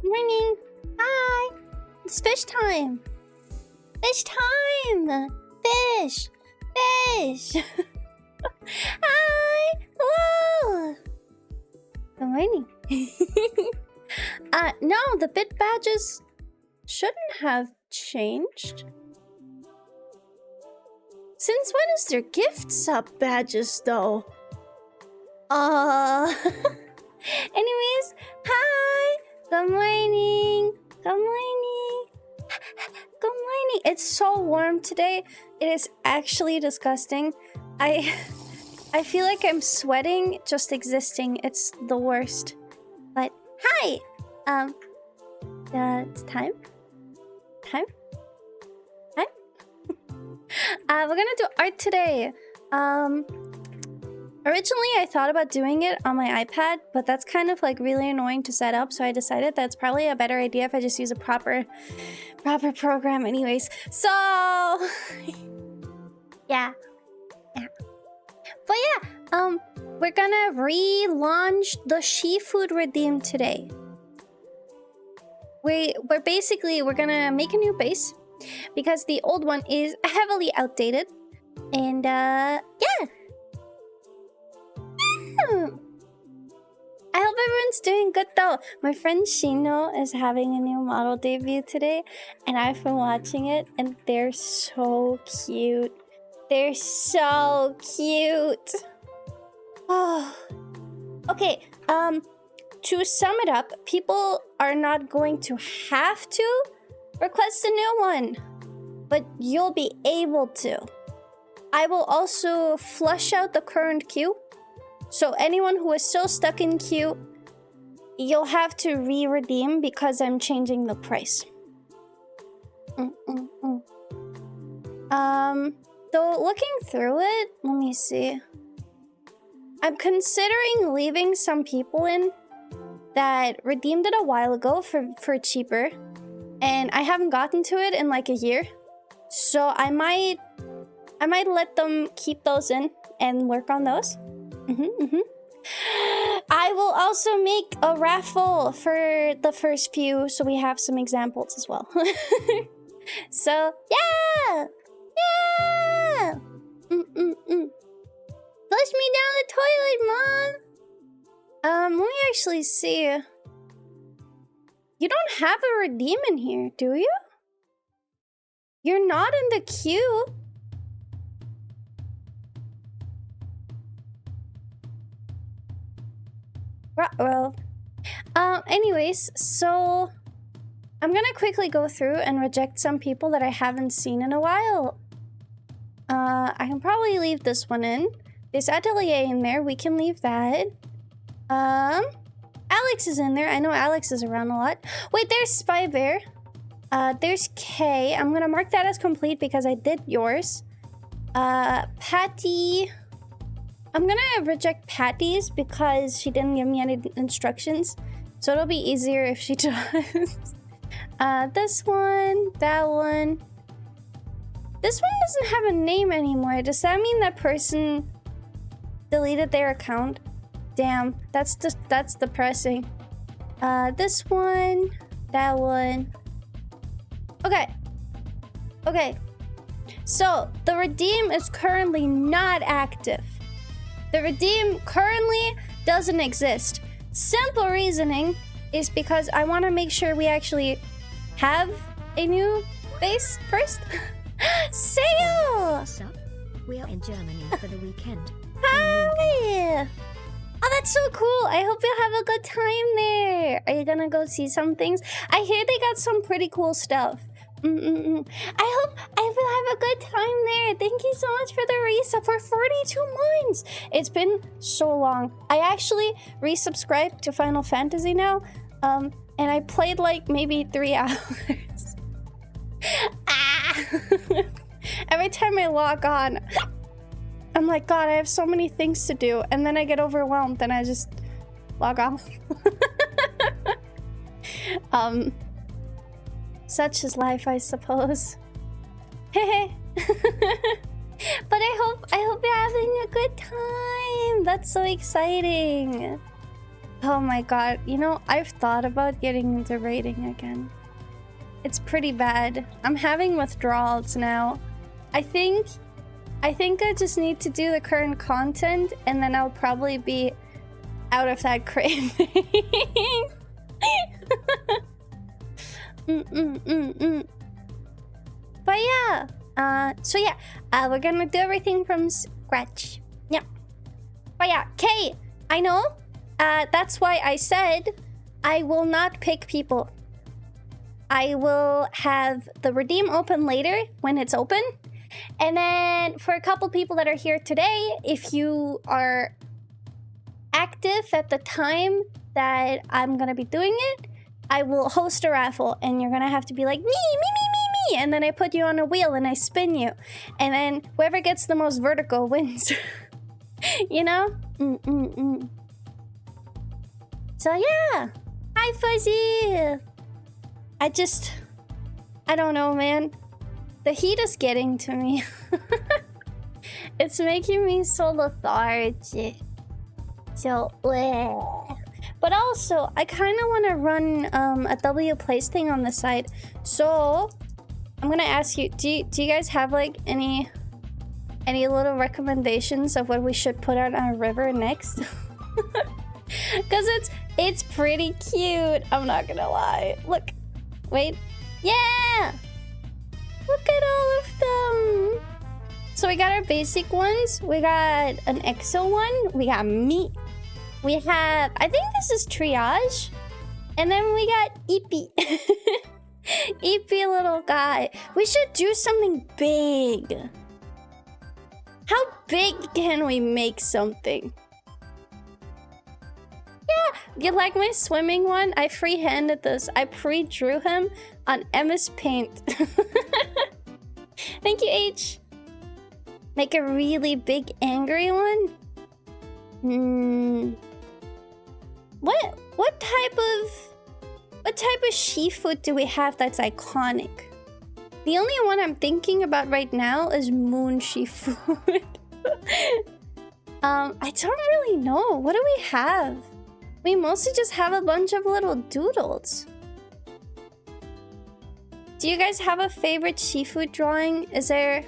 Morning. Hi. It's fish time. Fish time. Fish. Fish. Hi. Hello. Good morning. No, the bit badges shouldn't have changed. Since when is there gift sub badges though? Anyways, hi. Good morning. Good morning. Good morning. It's so warm today. It is actually disgusting. I feel like I'm sweating just existing. It's the worst. But hi. It's time. Time. We're gonna do art today. Originally I thought about doing it on my iPad, but that's kind of like really annoying to set up, so I decided that's probably a better idea if I just use a proper program anyways. So yeah. But yeah, we're gonna relaunch the Shifood redeem today. We're gonna make a new base because the old one is heavily outdated. And yeah. I hope everyone's doing good though. My friend Shino is having a new model debut today, and I've been watching it, and they're so cute. They're so cute. Oh. Okay, to sum it up, people are not going to have to request a new one, but you'll be able to. I will also flush out the current queue. So anyone who is still stuck in queue, you'll have to re-redeem because I'm changing the price. Though looking through it, let me see. I'm considering leaving some people in that redeemed it a while ago for cheaper. And I haven't gotten to it in like a year. So I might let them keep those in and work on those. I will also make a raffle for the first few, so we have some examples as well. So yeah, yeah. Flush me down the toilet, Mom. Let me actually see. You don't have a redeem in here, do you? You're not in the queue. Well, anyways, so I'm gonna quickly go through and reject some people that I haven't seen in a while. I can probably leave this one in. There's Atelier in there. We can leave that. Alex is in there. I know Alex is around a lot. Wait, there's Spy Bear. There's Kay. I'm gonna mark that as complete because I did yours. Patty. I'm gonna reject Patty's because she didn't give me any instructions. So it'll be easier if she does. This one, that one. This one doesn't have a name anymore. Does that mean that person deleted their account? Damn, that's depressing. This one, that one. Okay. So the redeem is currently not active. The redeem currently doesn't exist. Simple reasoning is because I want to make sure we actually have a new base first. Sale! What's up? We are in Germany for the weekend. Hi! Oh, that's so cool. I hope you have a good time there. Are you gonna go see some things? I hear they got some pretty cool stuff. I hope I will have a good time there. Thank you so much for the resub for 42 months. It's been so long. I actually resubscribed to Final Fantasy now. And I played like maybe 3 hours. Every time I log on, I'm like, God, I have so many things to do. And then I get overwhelmed and I just log off. Such is life, I suppose. Hey. But I hope you're having a good time. That's so exciting. Oh my god. You know, I've thought about getting into raiding again. It's pretty bad. I'm having withdrawals now. I think I just need to do the current content and then I'll probably be out of that craving. But yeah. So yeah, we're gonna do everything from scratch. Yeah. But yeah, Kay, I know. That's why I said I will not pick people. I will have the redeem open later when it's open. And then for a couple people that are here today, if you are active at the time that I'm gonna be doing it, I will host a raffle and you're gonna have to be like, me. And then I put you on a wheel and I spin you. And then whoever gets the most vertigo wins. You know? So yeah. Hi, Fuzzy. I don't know, man. The heat is getting to me. It's making me so lethargic. So, bleh. But also, I kind of want to run a W place thing on the side. So, I'm gonna ask you, do you guys have like any little recommendations of what we should put on our river next? Because it's pretty cute. I'm not gonna lie. Look. Wait. Yeah! Look at all of them. So we got our basic ones. We got an EXO one. We got meat. We have, I think this is triage. And then we got Eepy. Eepy little guy. We should do something big. How big can we make something? Yeah, you like my swimming one? I free-handed this. I pre-drew him on MS Paint. Thank you, H. Make a really big angry one? What type of Shifood do we have that's iconic? The only one I'm thinking about right now is Moon Shifood. I don't really know. What do we have? We mostly just have a bunch of little doodles. Do you guys have a favorite Shifood drawing? Is there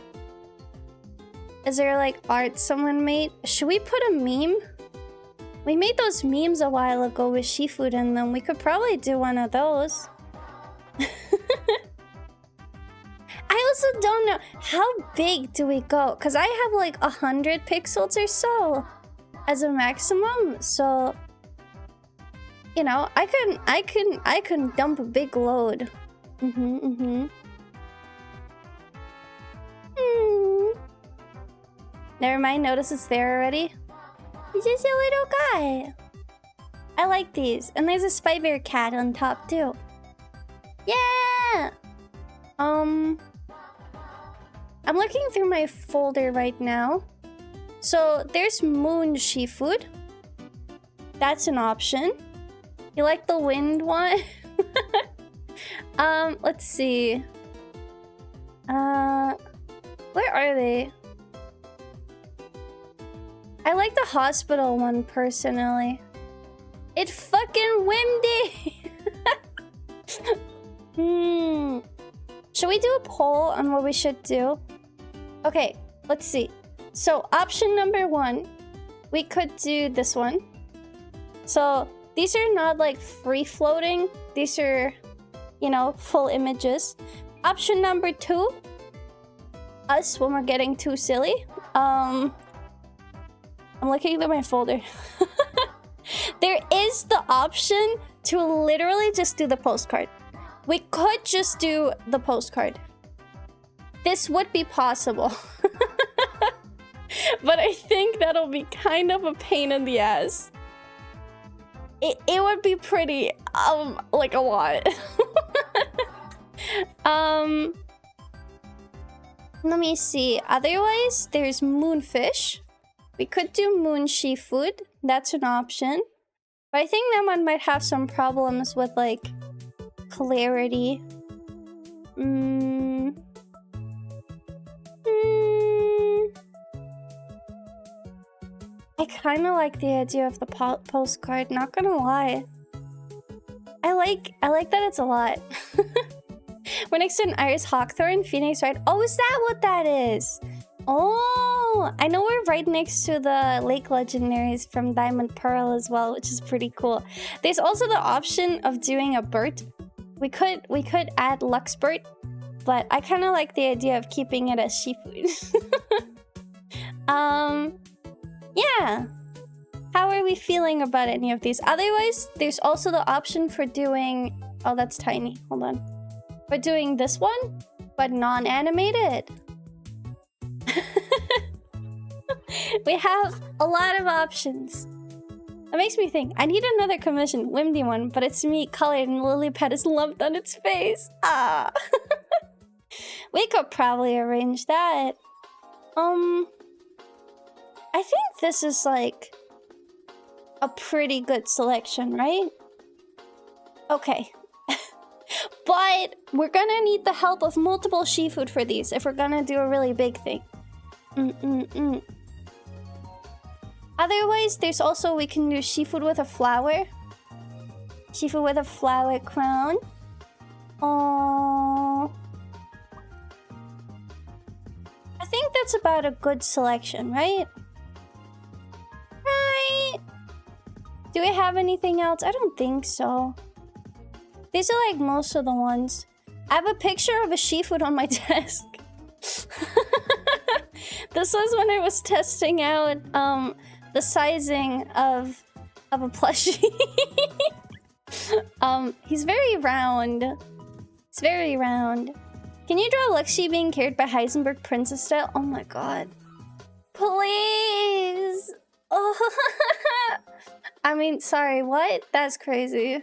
like art someone made? Should we put a meme? We made those memes a while ago with Shifood in them. We could probably do one of those. I also don't know, how big do we go? Because I have like 100 pixels or so as a maximum. So, you know, I can dump a big load. Never mind, notice it's there already. He's just a little guy. I like these. And there's a Spy Bear cat on top too. Yeah! I'm looking through my folder right now. So there's Moon Shifood. That's an option. You like the wind one? Let's see. Where are they? I like the hospital one personally. It fucking windy. Should we do a poll on what we should do? Okay, let's see. So option number 1, we could do this one. So these are not like free floating. These are, you know, full images. Option number 2, us when we're getting too silly. I'm looking through my folder. There is the option to literally just do the postcard. We could just do the postcard. This would be possible. But I think that'll be kind of a pain in the ass. It would be pretty, like a lot. Let me see. Otherwise, there's Moonfish. We could do Moon Shifood. That's an option. But I think that one might have some problems with, like, clarity. I kind of like the idea of the postcard, not gonna lie. I like that it's a lot. We're next to an iris hawthorn, phoenix, right? Oh, is that what that is? Oh, I know we're right next to the lake legendaries from Diamond Pearl as well, which is pretty cool. There's also the option of doing a bird. We could add Luxbird, but I kind of like the idea of keeping it as Shifood. Yeah. How are we feeling about any of these? Otherwise, there's also the option for doing... Oh, that's tiny. Hold on. For doing this one, but non-animated. We have a lot of options. That makes me think. I need another commission, Windy one, but it's me colored and lily pad is lumped on its face. Ah. We could probably arrange that. I think this is like a pretty good selection, right? Okay. But we're gonna need the help of multiple Shifood for these if we're gonna do a really big thing. Otherwise, there's also, we can do Shifood with a flower. Shifood with a flower crown. Oh, I think that's about a good selection, right? Right? Do we have anything else? I don't think so. These are like most of the ones. I have a picture of a Shifood on my desk. This was when I was testing out the sizing of a plushie. He's very round. It's very round. Can you draw Lexi being carried by Heisenberg princess style? Oh my god. Please! Oh. I mean, sorry, what? That's crazy.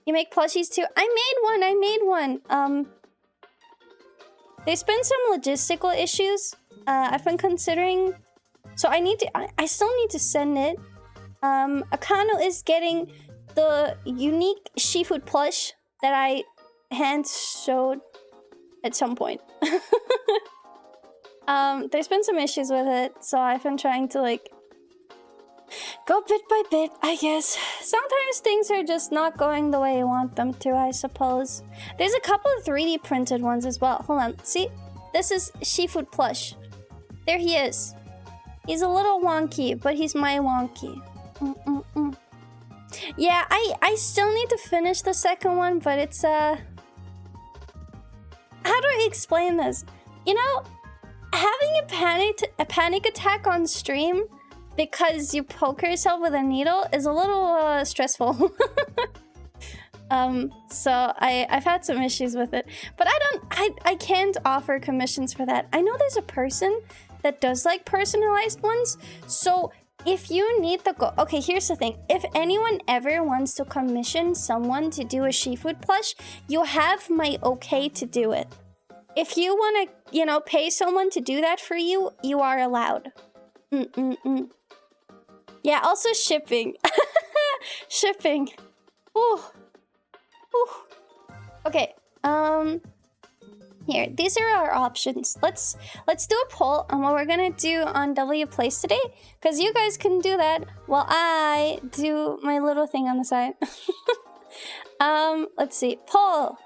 You make plushies too? I made one. There's been some logistical issues. I've been considering... So I still need to send it. Akano is getting the unique Shifood plush that I hand showed at some point. There's been some issues with it, so I've been trying to like go bit by bit, I guess. Sometimes things are just not going the way you want them to, I suppose. There's a couple of 3D printed ones as well. Hold on, see? This is Shifood plush. There he is. He's a little wonky, but he's my wonky. Yeah, I still need to finish the second one, but it's how do I explain this? You know, having a panic attack on stream because you poke yourself with a needle is a little stressful. So I've had some issues with it, but I can't offer commissions for that. I know there's a person that does like personalized ones, so if you need the okay, here's the thing. If anyone ever wants to commission someone to do a Shifood plush, you have my okay to do it. If you want to, you know, pay someone to do that for you, you are allowed. Yeah, also shipping. Shipping. Ooh. Ooh. Okay, here, these are our options. Let's do a poll on what we're gonna do on W Place today, because you guys can do that while I do my little thing on the side. Let's see. Poll.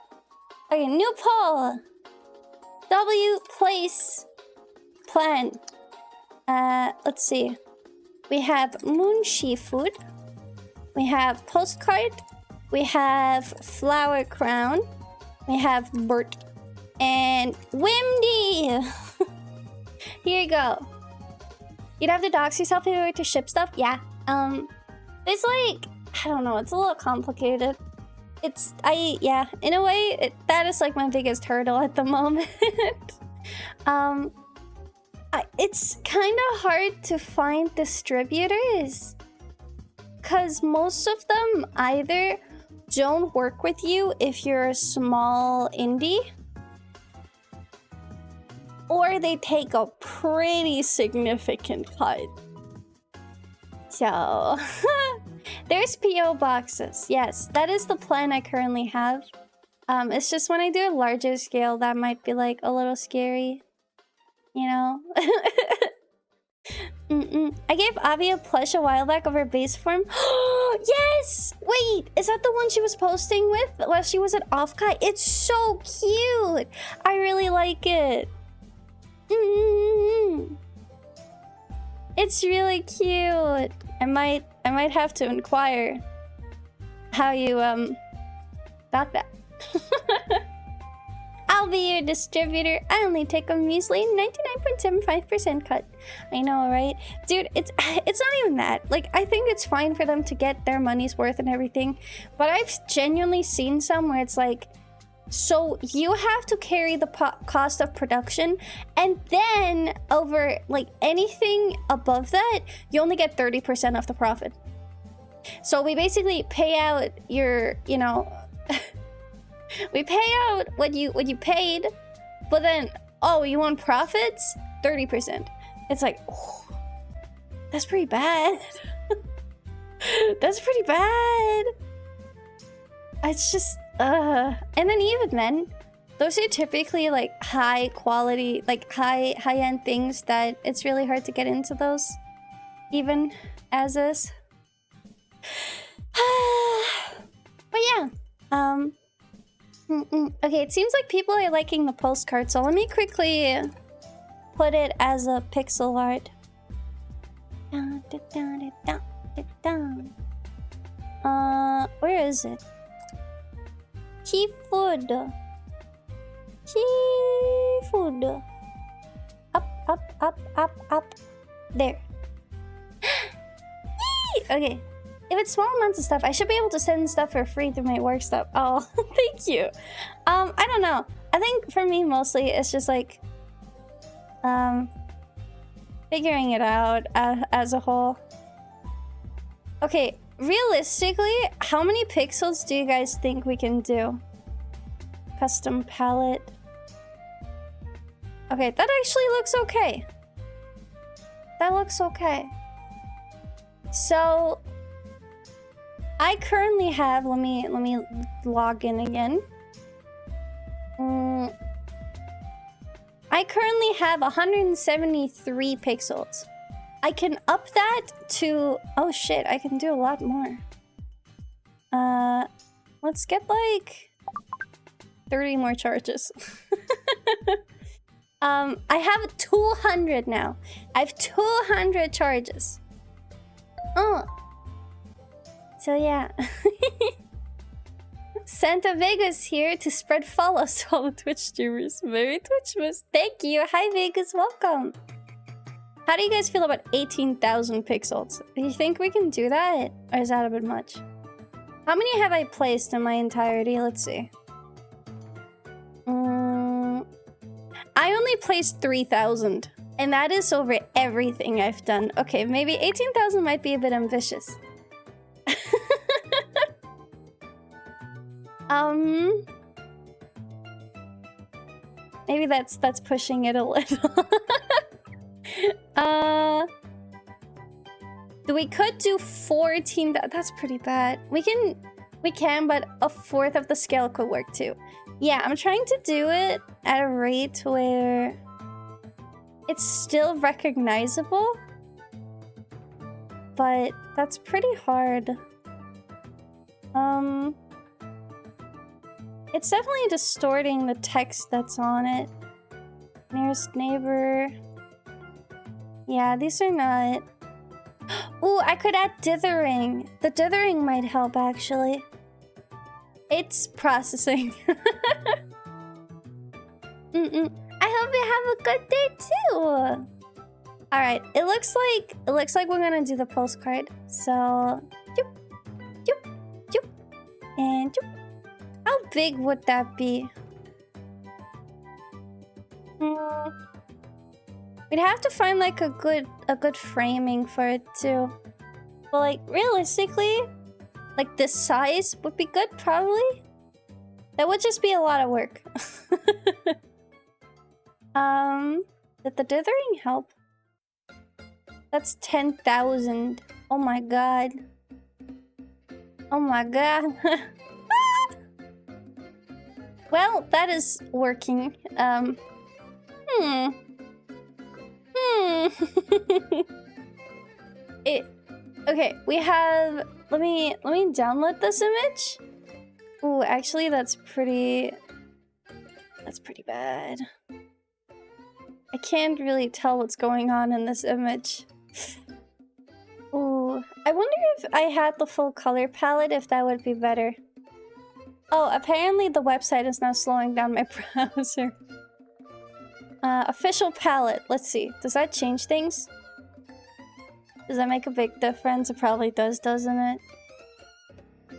Okay, new poll. W Place plan. Let's see. We have Moon Shifood. We have Postcard. We have Flower Crown. We have Bert. And Windy! Here you go. You'd have to dox yourself if you were to ship stuff? Yeah. It's like... I don't know. It's a little complicated. Yeah. In a way, that is like my biggest hurdle at the moment. It's kind of hard to find distributors. Because most of them either don't work with you if you're a small indie, or they take a pretty significant cut. So, there's PO boxes. Yes, that is the plan I currently have. It's just when I do a larger scale, that might be like a little scary, you know? I gave Avi a plush a while back of her base form. Yes! Wait, is that the one she was posting with while she was at Offkai? It's so cute. I really like it. It's really cute. I might have to inquire how you got that. I'll be your distributor. I only take a measly 99.75% cut. I know, right? Dude, it's not even that. Like, I think it's fine for them to get their money's worth and everything. But I've genuinely seen some where it's like, so you have to carry the cost of production, and then over like anything above that, you only get 30% of the profit. So we basically pay out your, you know, we pay out what you paid, but then, oh, you want profits? 30%. It's like, oh, that's pretty bad. That's pretty bad. It's just, and then even then, those are typically like high quality, like high-end things that it's really hard to get into those, even as is. But yeah, okay, it seems like people are liking the postcard, so let me quickly put it as a pixel art. Where is it? Shifood. Shifood. Up. There. Okay. If it's small amounts of stuff, I should be able to send stuff for free through my work stuff. Oh, thank you. I don't know. I think for me, mostly, it's just like... figuring it out as a whole. Okay, realistically, how many pixels do you guys think we can do? Custom palette. Okay, that actually looks okay. That looks okay. So... I currently have, let me log in again. I currently have 173 pixels. I can up that to, oh shit, I can do a lot more. Let's get like 30 more charges. I have 200 now. I have 200 charges. Oh. So yeah. Santa Vegas here to spread follows to all the Twitch streamers. Very Twitchmas. Thank you. Hi Vegas, welcome. How do you guys feel about 18,000 pixels? Do you think we can do that? Or is that a bit much? How many have I placed in my entirety? Let's see. I only placed 3,000. And that is over everything I've done. Okay, maybe 18,000 might be a bit ambitious. Maybe that's pushing it a little. We could do 14. That's pretty bad. We can, but a fourth of the scale could work too. Yeah, I'm trying to do it at a rate where it's still recognizable, but that's pretty hard. It's definitely distorting the text that's on it. Nearest neighbor. Yeah, these are not... Ooh, I could add dithering. The dithering might help, actually. It's processing. I hope you have a good day, too. Alright, it looks like we're gonna do the postcard. So... And... How big would that be? We'd have to find like a good framing for it too. But like realistically, like this size would be good probably. That would just be a lot of work. Did the dithering help? That's 10,000. Oh my god. Oh my god. Well, that is working. it. Okay, we have. Let me download this image. Ooh, actually, that's pretty. That's pretty bad. I can't really tell what's going on in this image. Ooh, I wonder if I had the full color palette, if that would be better. Oh, apparently the website is now slowing down my browser. Official palette. Let's see. Does that change things? Does that make a big difference? It probably does, doesn't it?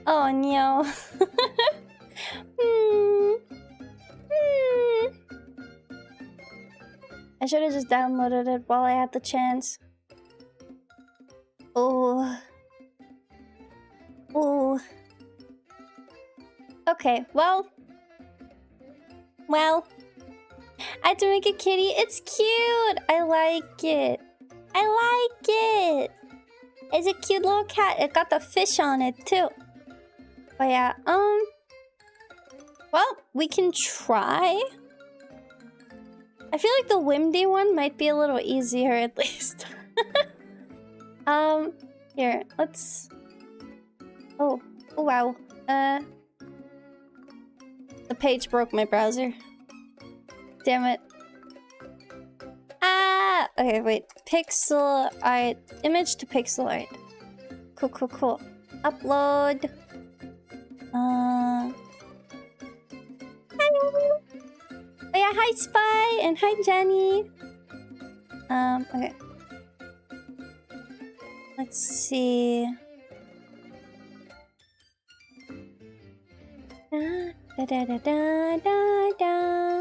Oh, no. I should have just downloaded it while I had the chance. Oh. Oh. Okay, well. Well. I had to make a kitty. It's cute. I like it. I like it. It's a cute little cat. It got the fish on it too. But yeah, well, we can try. I feel like the Wimdy one might be a little easier at least. Here, let's... Oh, wow. The page broke my browser. Damn it. Ah! Okay, wait. Pixel art. Image to pixel art. Cool, cool, cool. Upload. Hi. Oh yeah, hi Spy! And hi Jenny! Okay. Let's see... Da, da, da, da, da, da.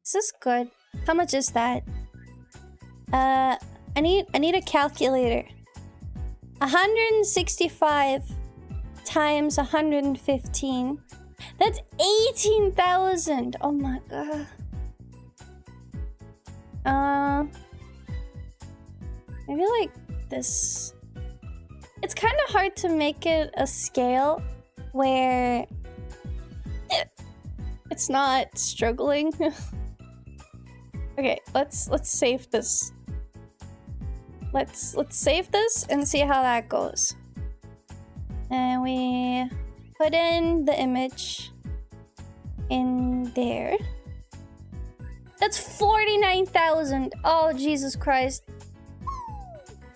Is this good? How much is that? I need a calculator. 165 times 115. That's 18,000. Oh my god. Maybe like this. It's kind of hard to make it a scale where it's not struggling. Okay, let's save this. Let's save this and see how that goes. And we put in the image in there. That's 49,000. Oh, Jesus Christ.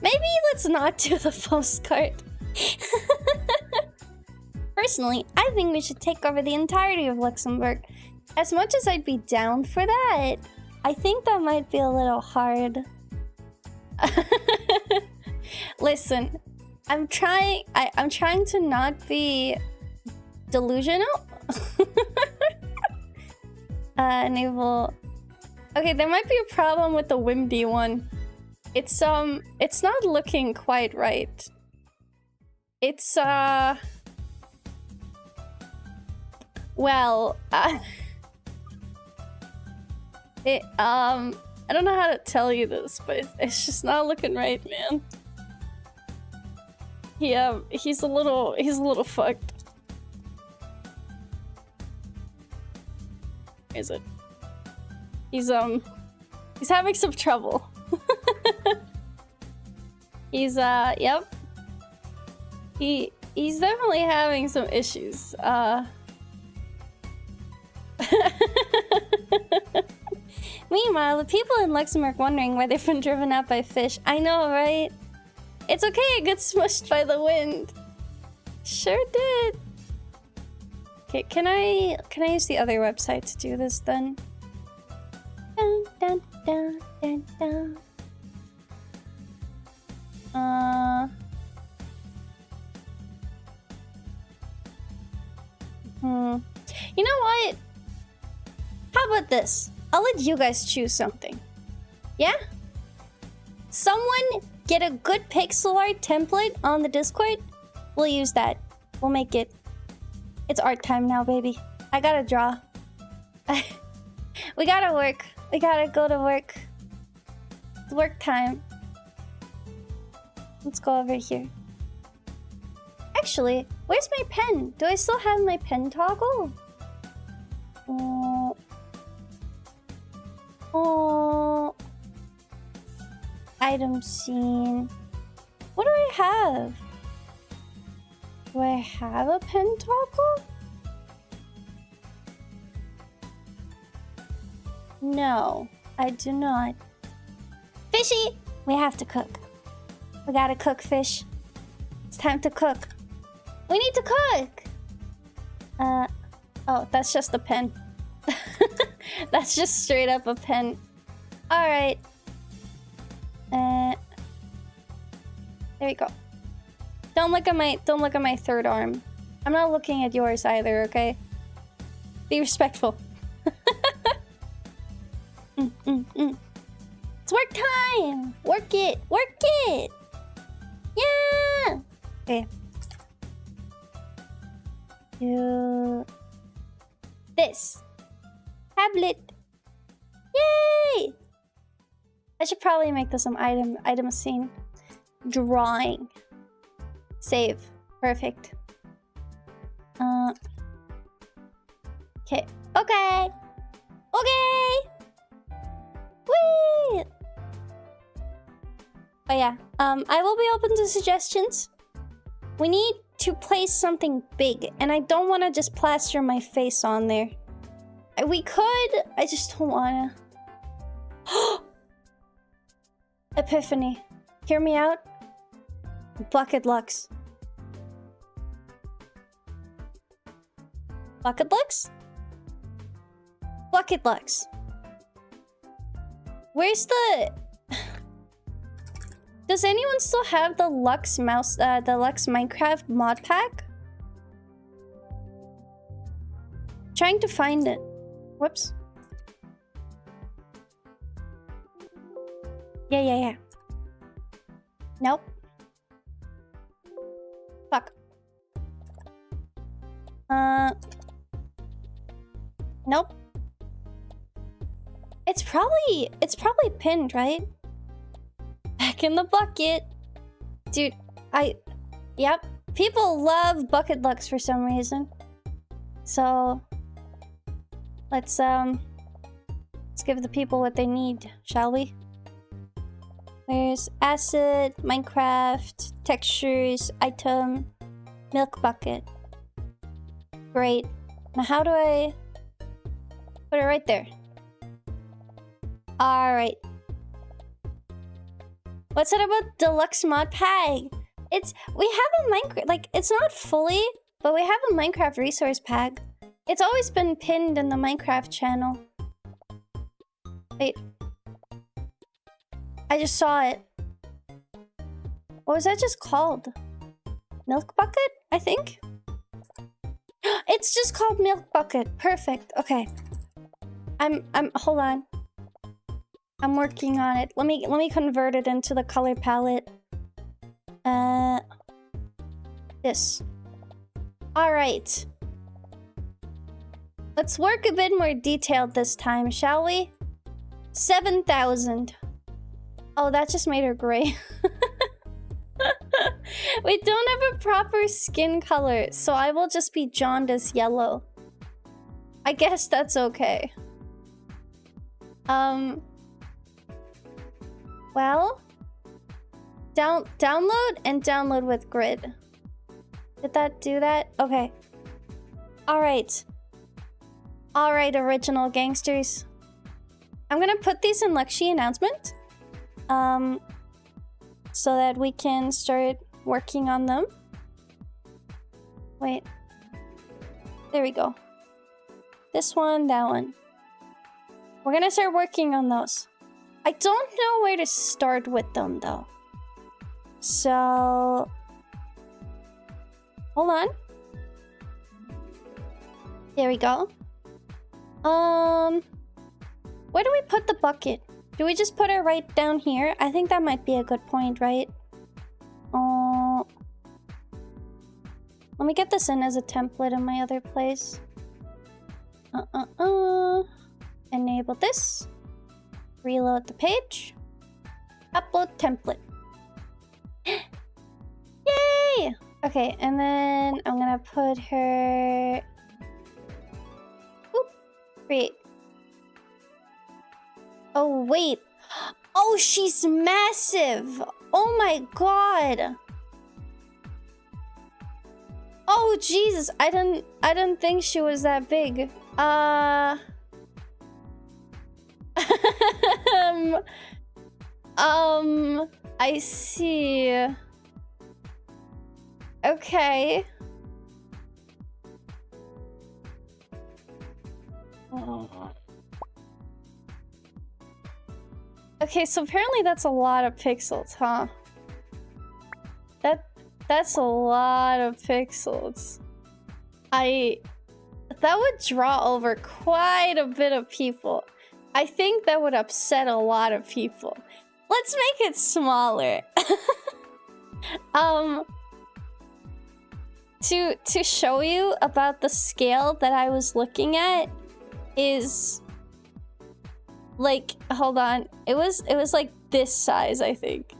Maybe let's not do the postcard. Personally, I think we should take over the entirety of Luxembourg. As much as I'd be down for that, I think that might be a little hard. Listen, I'm trying to not be delusional. Enable. Okay, there might be a problem with the Wimdy one. It's not looking quite right. It's well, I don't know how to tell you this, but it's just not looking right, man. Yeah, he's a little fucked. Where is it? He's having some trouble. He's yep. He's definitely having some issues. Meanwhile, the people in Luxembourg wondering why they've been driven out by fish. I know, right? It's okay, it gets smushed by the wind. Sure did. Okay, can I use the other website to do this then? Dun, dun, dun, dun, dun. You know what? How about this? I'll let you guys choose something. Yeah? Someone get a good pixel art template on the Discord. We'll use that. We'll make it. It's art time now, baby. I gotta draw. We gotta work. We gotta go to work. It's work time. Let's go over here. Actually, where's my pen? Do I still have my pen toggle? Oh. Item scene. What do I have? Do I have a pen toggle? No, I do not. Fishy! We have to cook. We gotta cook, fish. It's time to cook. We need to cook! Oh, that's just a pen. That's just straight up a pen. Alright. There we go. Don't look at my third arm. I'm not looking at yours either, okay? Be respectful. It's work time! Work it! Work it! Yeah! Okay. Do this. Tablet. Yay! I should probably make this some item scene. Drawing. Save. Perfect. Okay. Okay! Okay! Whee! Oh yeah. I will be open to suggestions. We need to place something big, and I don't want to just plaster my face on there. We could. I just don't wanna. Epiphany. Hear me out. Bucket Lux. Bucket Lux? Bucket Lux. Where's the... Does anyone still have the Lux mouse, the Lux Minecraft mod pack? Trying to find it. Whoops. Yeah. Nope. Fuck. Nope. It's probably pinned, right? Back in the bucket. Dude, yep. People love Bucket Lux for some reason. So let's give the people what they need, shall we? There's acid, Minecraft, textures, item, milk bucket. Great. Now how do I put it right there? Alright. What's it about deluxe mod pack? We have a Minecraft, like, it's not fully, but we have a Minecraft resource pack. It's always been pinned in the Minecraft channel. Wait. I just saw it. What was that just called? Milk bucket, I think? It's just called milk bucket. Perfect. Okay. Hold on. I'm working on it. Let me convert it into the color palette. This. All right. Let's work a bit more detailed this time, shall we? 7,000. Oh, that just made her gray. We don't have a proper skin color, so I will just be jaundice yellow. I guess that's okay. Well, download and download with grid. Did that do that? Okay. Alright. Alright, original gangsters. I'm gonna put these in Luxy announcement. So that we can start working on them. Wait. There we go. This one, that one. We're gonna start working on those. I don't know where to start with them though. So... Hold on. There we go. Where do we put the bucket? Do we just put it right down here? I think that might be a good point, right? Let me get this in as a template in my other place. Enable this. Reload the page. Upload template. Yay! Okay, and then I'm gonna put her... Oop. Create. Oh, wait. Oh, she's massive. Oh my god. Oh Jesus, I didn't think she was that big. I see. Okay. Okay, so apparently that's a lot of pixels, huh? That's a lot of pixels. That would draw over quite a bit of people. I think that would upset a lot of people. Let's make it smaller. To show you about the scale that I was looking at is like, hold on. It was like this size, I think.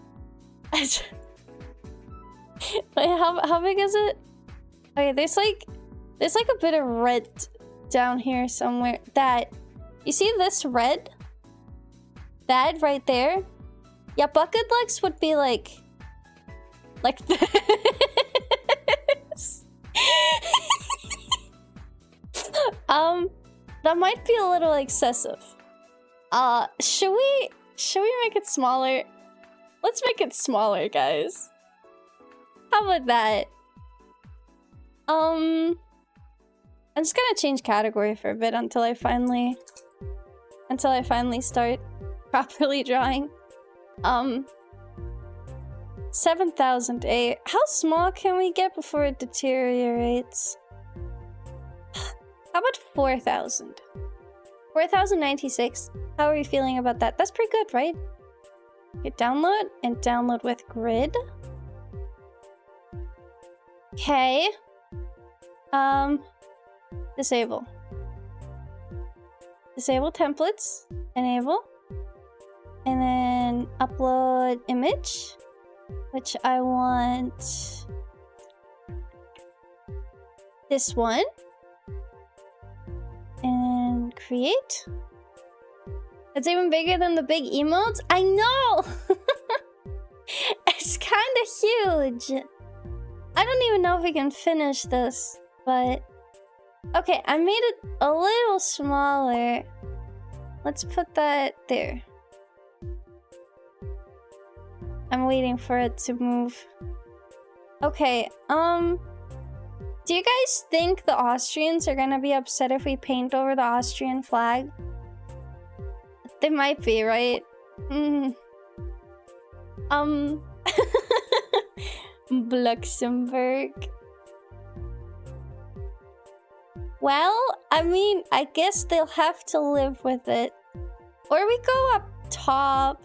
Wait, how big is it? Okay, there's like a bit of red down here somewhere. That, you see this red? That right there? Yeah, bucket legs would be like this. That might be a little excessive. Should we make it smaller? Let's make it smaller, guys. How about that? I'm just gonna change category for a bit until I finally start properly drawing. 7,008. How small can we get before it deteriorates? How about 4,000? 4,096. How are you feeling about that? That's pretty good, right? Hit download and download with grid. Okay. Disable. Disable templates. Enable. And then upload image, which I want this one. And create. It's even bigger than the big emotes. I know! It's kind of huge. I don't even know if we can finish this, but... Okay, I made it a little smaller. Let's put that there. I'm waiting for it to move. Okay, do you guys think the Austrians are gonna be upset if we paint over the Austrian flag? They might be, right? Luxembourg. Well, I mean, I guess they'll have to live with it. Or we go up top.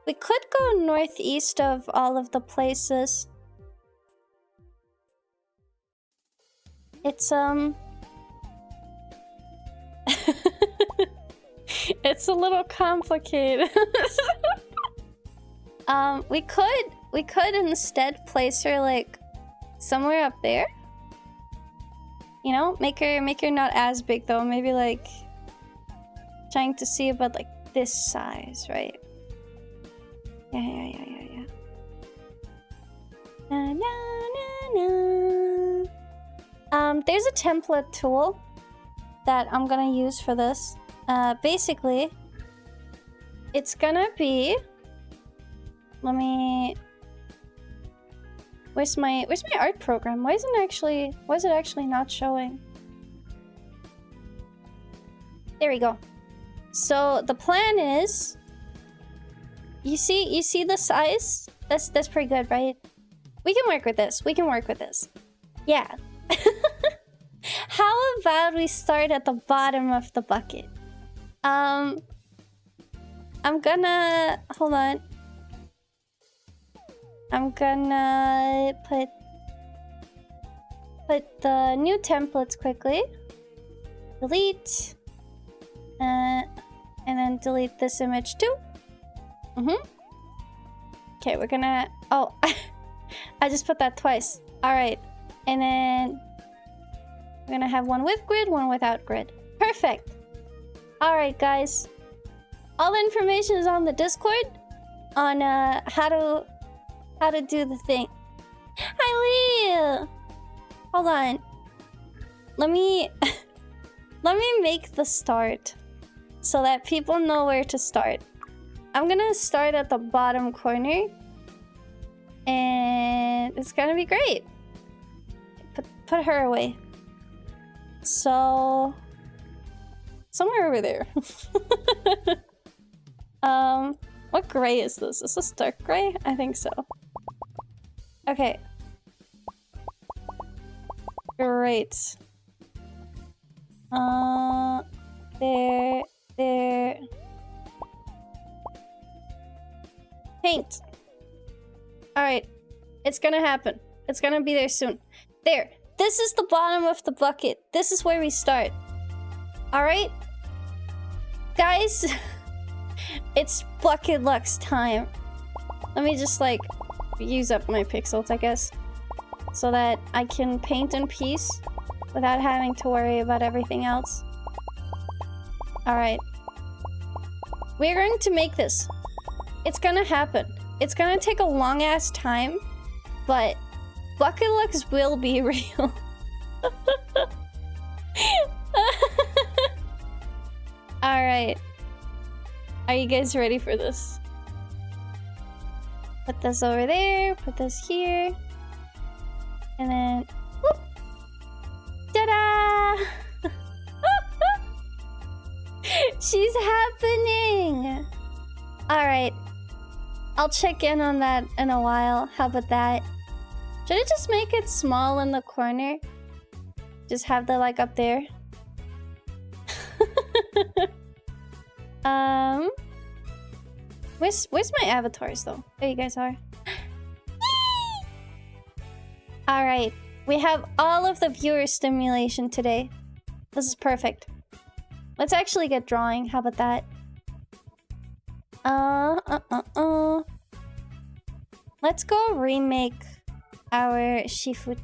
We could go northeast of all of the places. It's it's a little complicated. We could instead place her like somewhere up there. You know, make her not as big though. Maybe like trying to see about like this size, right? Yeah. Na, na, na, na. There's a template tool that I'm gonna use for this. Basically, it's gonna be. Let me. Where's my art program? Why is it actually not showing? There we go. So the plan is, you see the size? That's pretty good, right? We can work with this. We can work with this. Yeah. How about we start at the bottom of the bucket? I'm gonna hold on. I'm gonna put the new templates quickly. Delete. And then delete this image too. Okay, we're gonna... Oh, I just put that twice. Alright. And then we're gonna have one with grid, one without grid. Perfect. Alright, guys. All the information is on the Discord on how to do the thing. Hi, Lee. Hold on. Let me make the start so that people know where to start. I'm gonna start at the bottom corner, and it's gonna be great. Put her away. So somewhere over there. What gray is this? Is this dark gray? I think so. Okay. Great. There. Paint. Alright. It's gonna happen. It's gonna be there soon. There. This is the bottom of the bucket. This is where we start. Alright? Guys, it's Bucket Lux time. Let me just, like, use up my pixels, I guess. So that I can paint in peace without having to worry about everything else. Alright. We're going to make this. It's gonna happen. It's gonna take a long-ass time, but Bucket Lux will be real. Alright. Are you guys ready for this? Put this over there, put this here. And then, whoop! Ta-da! She's happening! Alright. I'll check in on that in a while. How about that? Should I just make it small in the corner? Just have the, like, up there? Where's my avatars, though? There you guys are. Alright. We have all of the viewer stimulation today. This is perfect. Let's actually get drawing. How about that? Let's go remake our Shifood.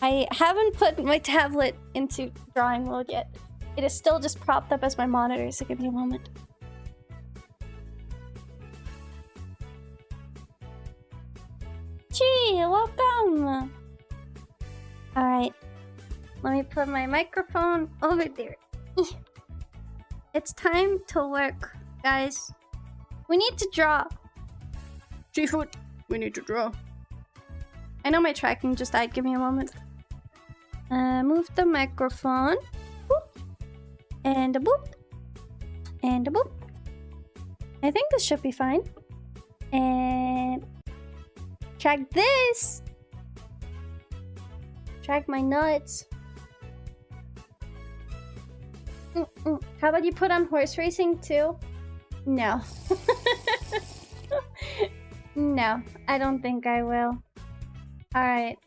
I haven't put my tablet into drawing mode yet. It is still just propped up as my monitor, so give me a moment. Gee, welcome! Alright. Let me put my microphone over there. It's time to work, guys. We need to draw. Shifood, we need to draw. I know my tracking just died. Give me a moment. Move the microphone. Boop. And a boop. And a boop. I think this should be fine. And track this. Track my nuts. How about you put on horse racing too? No. No, I don't think I will. Alright.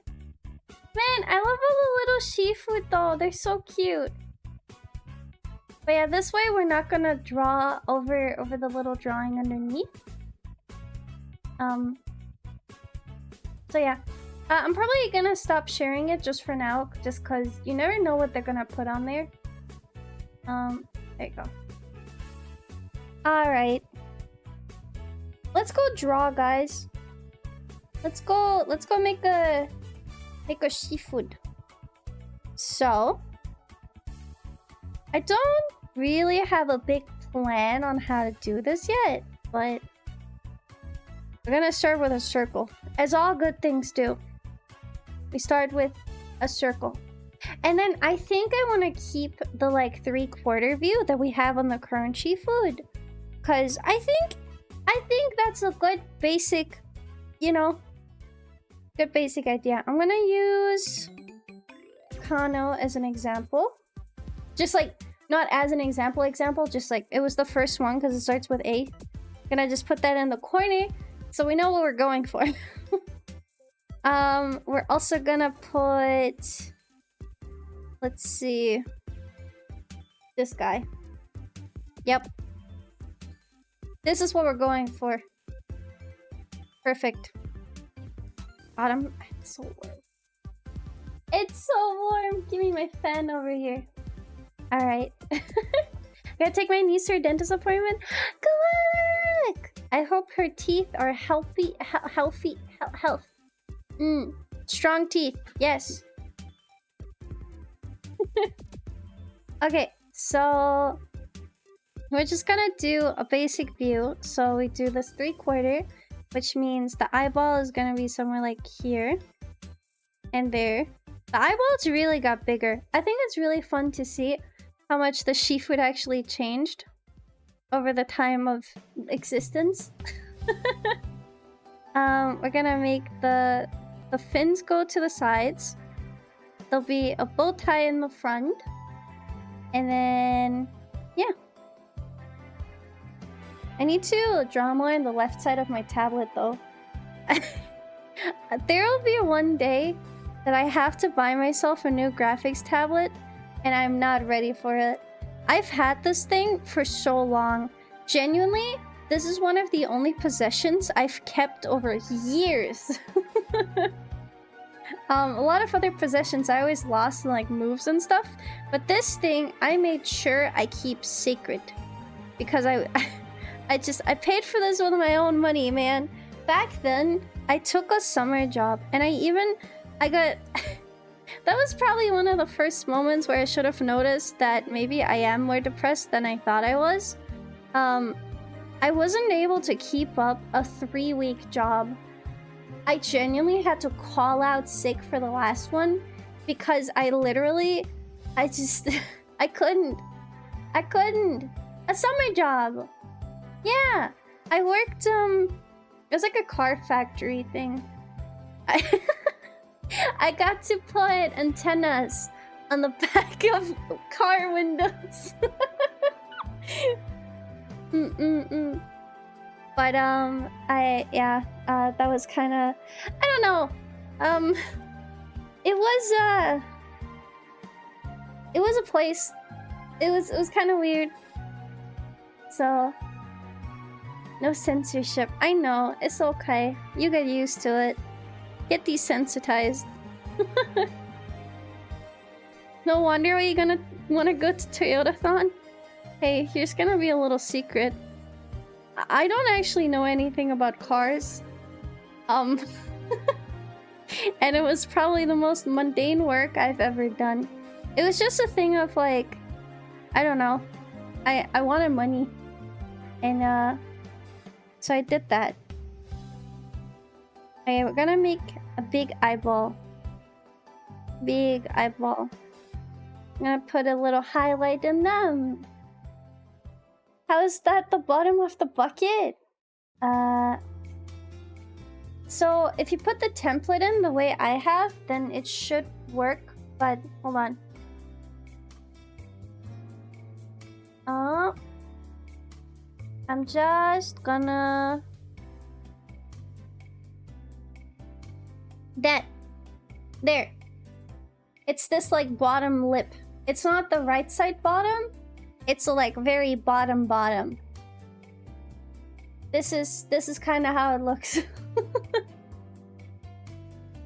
Man, I love all the little Shifood though. They're so cute. But yeah, this way we're not gonna draw over the little drawing underneath. So yeah. I'm probably gonna stop sharing it just for now, just cause you never know what they're gonna put on there. There you go. Alright. Let's go draw, guys. Let's go make a Shifood. So I don't really have a big plan on how to do this yet, but we're gonna start with a circle. As all good things do. We start with a circle. And then I think I want to keep the like 3/4 view that we have on the current Shifood. Cause I think that's a good basic, you know, good basic idea. I'm gonna use Kano as an example. Just like, not as an example, just like, it was the first one because it starts with A. Gonna just put that in the corner so we know what we're going for. We're also gonna put, let's see, this guy. Yep. This is what we're going for. Perfect. Bottom. It's so warm. It's so warm. Give me my fan over here. Alright. Gotta take my niece to her dentist appointment. Good luck! I hope her teeth are healthy. Health. Strong teeth. Yes. Okay, so we're just gonna do a basic view. So we do this 3/4, which means the eyeball is gonna be somewhere like here and there. The eyeballs really got bigger. I think it's really fun to see how much the Shifood actually changed over the time of existence. We're gonna make the fins go to the sides. There'll be a bow tie in the front. And then, yeah. I need to draw more on the left side of my tablet though. There will be one day that I have to buy myself a new graphics tablet, and I'm not ready for it. I've had this thing for so long. Genuinely, this is one of the only possessions I've kept over years. A lot of other possessions I always lost in like moves and stuff, but this thing I made sure I keep sacred because I paid for this with my own money, man. Back then, I took a summer job and I got that was probably one of the first moments where I should have noticed that maybe I am more depressed than I thought I was. I wasn't able to keep up a 3-week job. I genuinely had to call out sick for the last one because I couldn't. A summer job. Yeah, I worked, it was like a car factory thing. I got to put antennas on the back of car windows. But that was kind of, I don't know. It was a place. It was kind of weird. So no censorship. I know, it's okay. You get used to it. Get desensitized. No wonder why you're gonna want to go to Toyotathon. Hey, here's gonna be a little secret. I don't actually know anything about cars. And it was probably the most mundane work I've ever done. It was just a thing of like, I don't know. I wanted money. And so I did that. Okay, we're gonna make a big eyeball. Big eyeball. I'm gonna put a little highlight in them. How is that the bottom of the bucket? So if you put the template in the way I have, then it should work. But hold on. I'm just gonna... There. It's this like bottom lip. It's not the right side bottom. It's a like very bottom. This is kind of how it looks.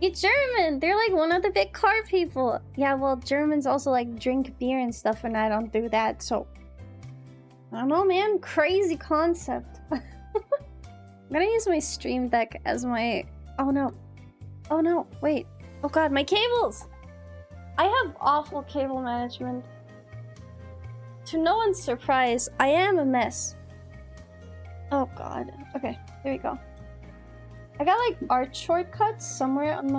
You're German. They're like one of the big car people. Yeah, well, Germans also like drink beer and stuff, and I don't do that, so I don't know, man. Crazy concept. I'm gonna use my Stream Deck as my... Oh no. Wait. Oh god, my cables. I have awful cable management. To no one's surprise, I am a mess. Oh god. Okay, here we go. I got like art shortcuts somewhere on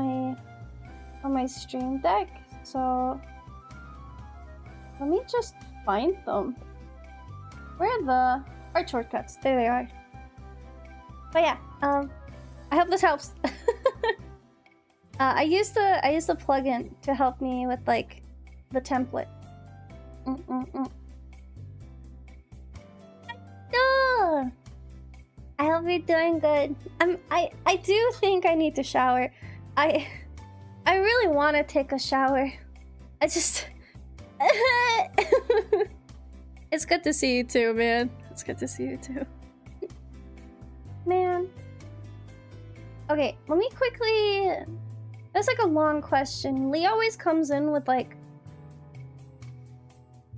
my Stream Deck, so let me just find them. Where are the art shortcuts? There they are. But yeah, I hope this helps. I used the plugin to help me with like the template. No. I hope you're doing good. I do think I need to shower. I really want to take a shower. I just It's good to see you too, man. It's good to see you too. Man. Okay, let me quickly... That's like a long question. Lee always comes in with like...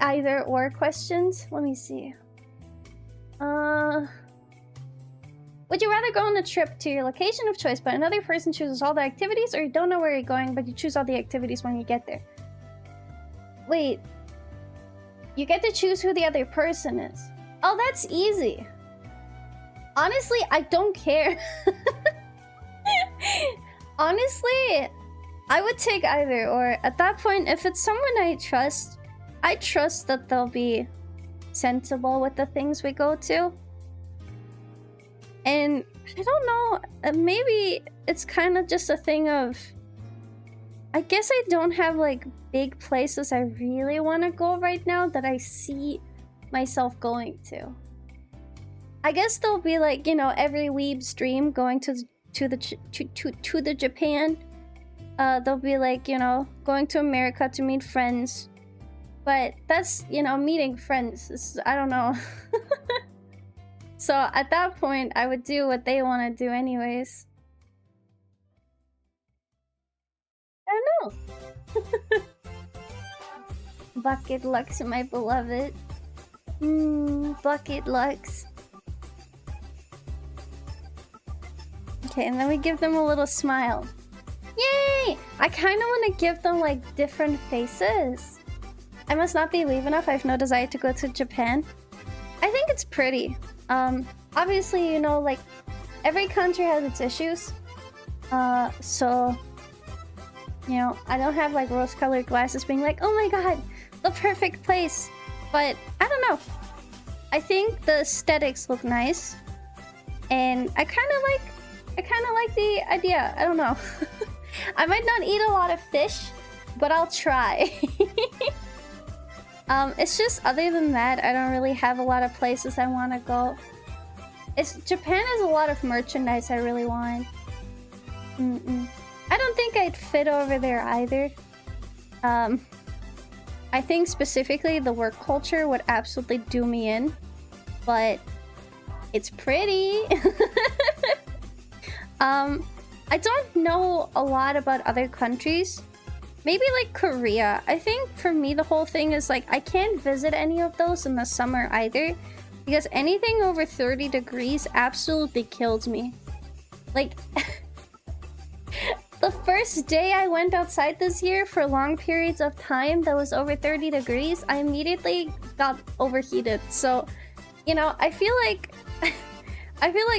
either or questions. Let me see. Would you rather go on a trip to your location of choice, but another person chooses all the activities, or you don't know where you're going, but you choose all the activities when you get there? Wait. You get to choose who the other person is. Oh, that's easy. Honestly, I don't care. Honestly, I would take either or. At that point, if it's someone I trust that they'll be sensible with the things we go to. And I don't know, maybe it's kind of just a thing of... I guess I don't have like big places I really want to go right now that I see myself going to. I guess there'll be like, you know, every weeb's dream going to the Japan. They'll be like, you know, going to America to meet friends. But that's, you know, meeting friends. I don't know. So at that point, I would do what they want to do anyways. I don't know. Bucket Lux, my beloved. Bucket Lux. Okay, and then we give them a little smile. Yay! I kind of want to give them like different faces. I must not be leave enough. I have no desire to go to Japan. I think it's pretty. Obviously, you know, like every country has its issues. So, you know, I don't have like rose-colored glasses being like, oh my god, the perfect place. But I don't know. I think the aesthetics look nice, and I kind of like the idea. I don't know. I might not eat a lot of fish, but I'll try. It's just, other than that, I don't really have a lot of places I want to go. Japan has a lot of merchandise I really want. I don't think I'd fit over there either. I think specifically the work culture would absolutely do me in, but it's pretty. I don't know a lot about other countries. Maybe like Korea. I think for me the whole thing is like I can't visit any of those in the summer either, because anything over 30 degrees absolutely kills me. Like the first day I went outside this year for long periods of time that was over 30 degrees, I immediately got overheated. So, you know, I feel like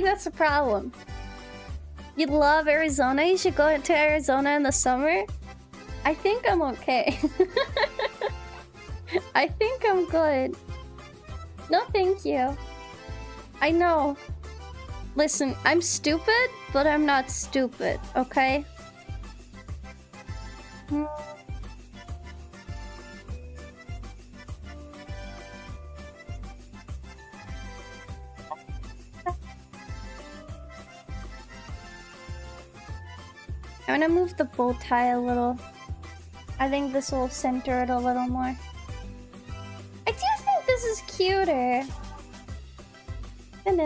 that's a problem. You love Arizona? You should go to Arizona in the summer. I think I'm okay. I think I'm good. No, thank you. I know. Listen, I'm stupid, but I'm not stupid, okay? I'm gonna move the bow tie a little. I think this will center it a little more. I do think this is cuter. But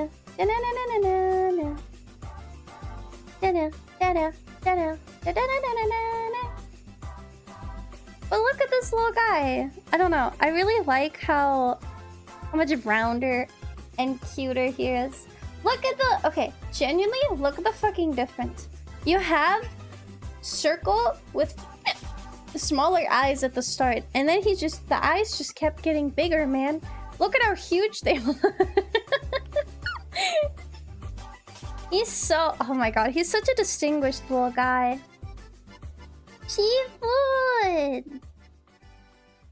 look at this little guy. I don't know. I really like how much rounder and cuter he is. Look at the... Okay, genuinely, look at the fucking difference. You have circle with smaller eyes at the start, and then the eyes just kept getting bigger, man. Look at how huge they were. He's so... Oh my god, he's such a distinguished little guy. Shifood!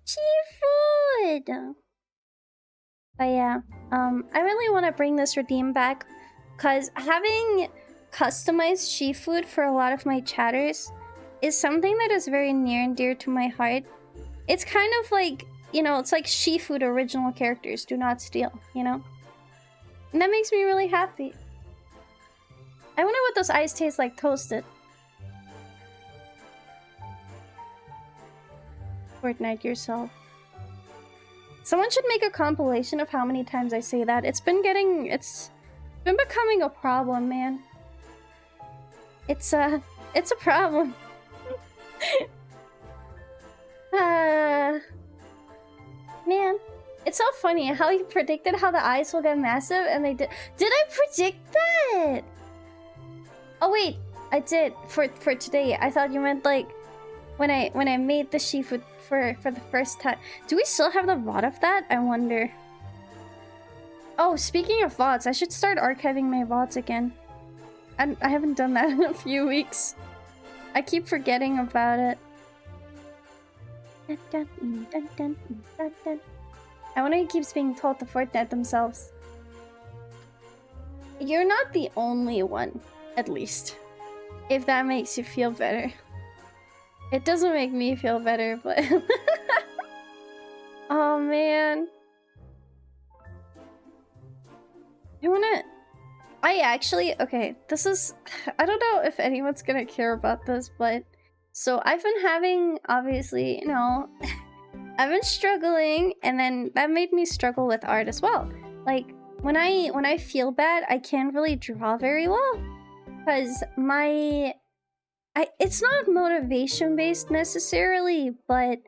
Shifood! But yeah, I really want to bring this redeem back, because having customized Shifood for a lot of my chatters is something that is very near and dear to my heart. It's kind of like, you know, it's like Shifood original characters, do not steal, you know? And that makes me really happy. I wonder what those eyes taste like toasted. Fortnite yourself. Someone should make a compilation of how many times I say that. It's been becoming a problem, man. It's a problem. Man, it's so funny how you predicted how the eyes will get massive and they did. Did I predict that? Oh wait, I did for today. I thought you meant like when I made the Shifood for the first time. Do we still have the VOD of that? I wonder. Oh, speaking of VODs, I should start archiving my VODs again. I haven't done that in a few weeks. I keep forgetting about it. I wonder who keeps being told to Fortnite themselves. You're not the only one, at least. If that makes you feel better. It doesn't make me feel better, but... Oh, man. I actually... Okay, this is... I don't know if anyone's gonna care about this, but... So, I've been having, obviously, you know... I've been struggling, and then that made me struggle with art as well. Like, when I feel bad, I can't really draw very well. Because it's not motivation-based necessarily, but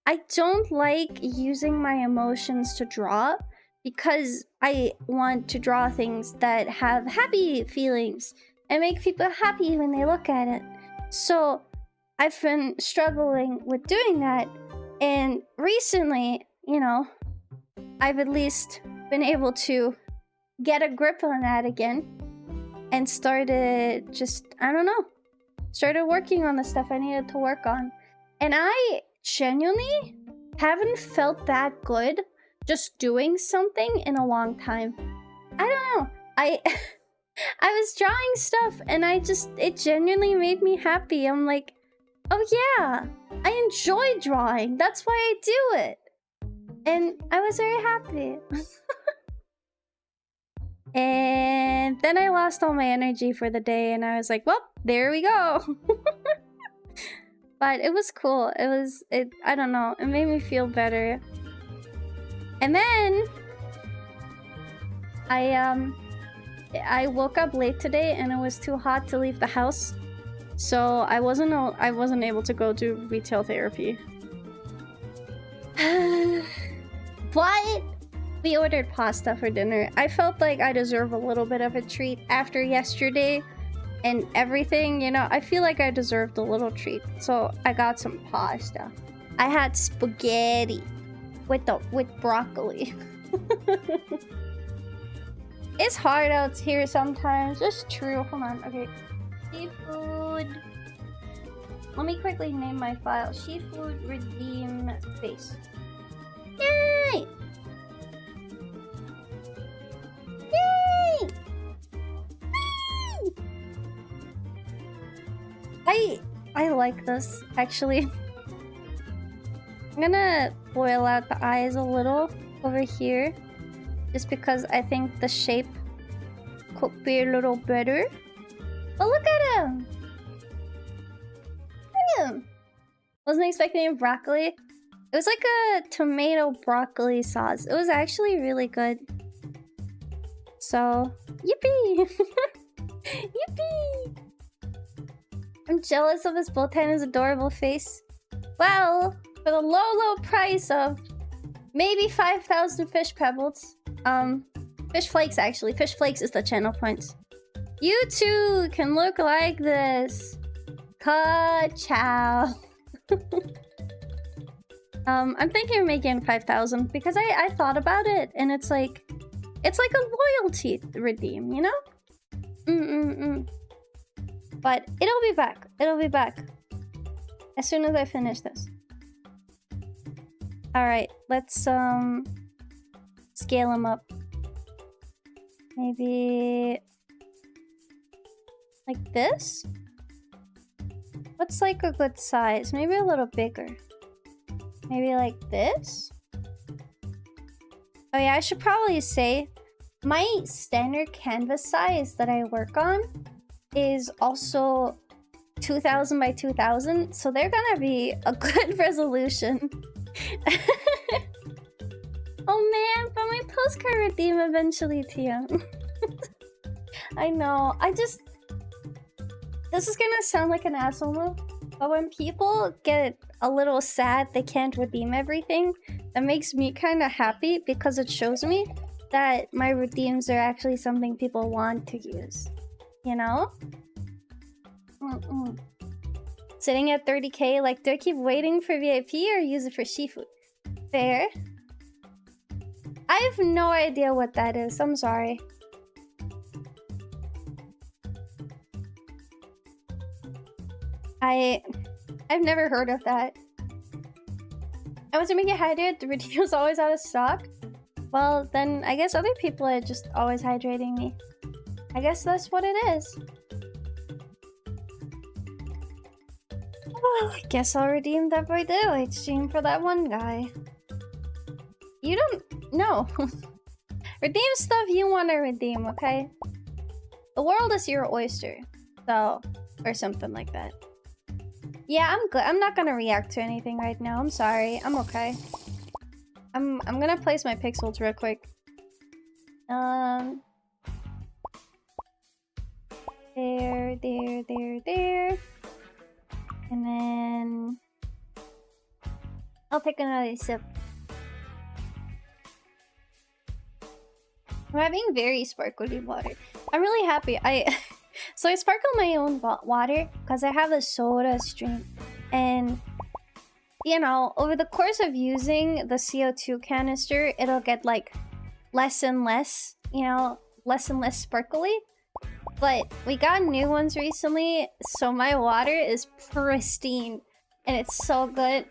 I don't like using my emotions to draw because I want to draw things that have happy feelings and make people happy when they look at it. So I've been struggling with doing that, and recently, you know, I've at least been able to get a grip on that again and started just, I don't know, started working on the stuff I needed to work on. And I genuinely haven't felt that good just doing something in a long time. I don't know. I was drawing stuff and it genuinely made me happy. I'm like, oh yeah, I enjoy drawing. That's why I do it. And I was very happy. And then I lost all my energy for the day and I was like, well, there we go. But it was cool. I don't know, it made me feel better. And then I woke up late today and it was too hot to leave the house. So I wasn't able to go do retail therapy. But we ordered pasta for dinner. I felt like I deserve a little bit of a treat after yesterday and everything, you know. I feel like I deserved a little treat. So I got some pasta. I had spaghetti with broccoli. It's hard out here sometimes. It's true. Hold on. Okay. Shifood. Let me quickly name my file. Shifood redeem face. Yay! Yay! Yay! I like this, actually. I'm gonna boil out the eyes a little over here, just because I think the shape could be a little better. Oh, look at him! Look at him! Wasn't expecting broccoli. It was like a tomato broccoli sauce. It was actually really good. So, yippee! Yippee! I'm jealous of his bow tie and his adorable face. Well, for the low price of maybe 5,000 fish pebbles. Fish flakes actually. Fish flakes is the channel points. You too can look like this. Ka-chow. I'm thinking of making 5,000 because I thought about it and it's like a loyalty redeem, you know? But it'll be back. It'll be back. As soon as I finish this. Alright, let's scale them up. Maybe like this? What's like a good size? Maybe a little bigger. Maybe like this? Oh yeah, I should probably say my standard canvas size that I work on is also 2000 by 2000, so they're gonna be a good resolution. Oh man, but my postcard redeem eventually, Tia. I know, this is gonna sound like an asshole move, But when people get a little sad they can't redeem everything, that makes me kind of happy because it shows me that my redeems are actually something people want to use. You know? Sitting at 30k, like, do I keep waiting for VIP or use it for Shifood? Fair. I have no idea what that is. I'm sorry. I've never heard of that. I was to make it hydrated. The redeem was always out of stock. Well, then I guess other people are just always hydrating me. I guess that's what it is. Well, I guess I'll redeem that by daylight stream for that one guy. You don't know. Redeem stuff you want to redeem, okay? The world is your oyster. So, or something like that. Yeah, I'm good. I'm not gonna react to anything right now. I'm sorry. I'm okay. I'm gonna place my pixels real quick. There. And then I'll take another sip. I'm having very sparkly water. I'm really happy. So I sparkle my own water because I have a soda stream. And, you know, over the course of using the CO2 canister, it'll get, like, less and less, you know, less and less sparkly. But we got new ones recently, so my water is pristine. And it's so good.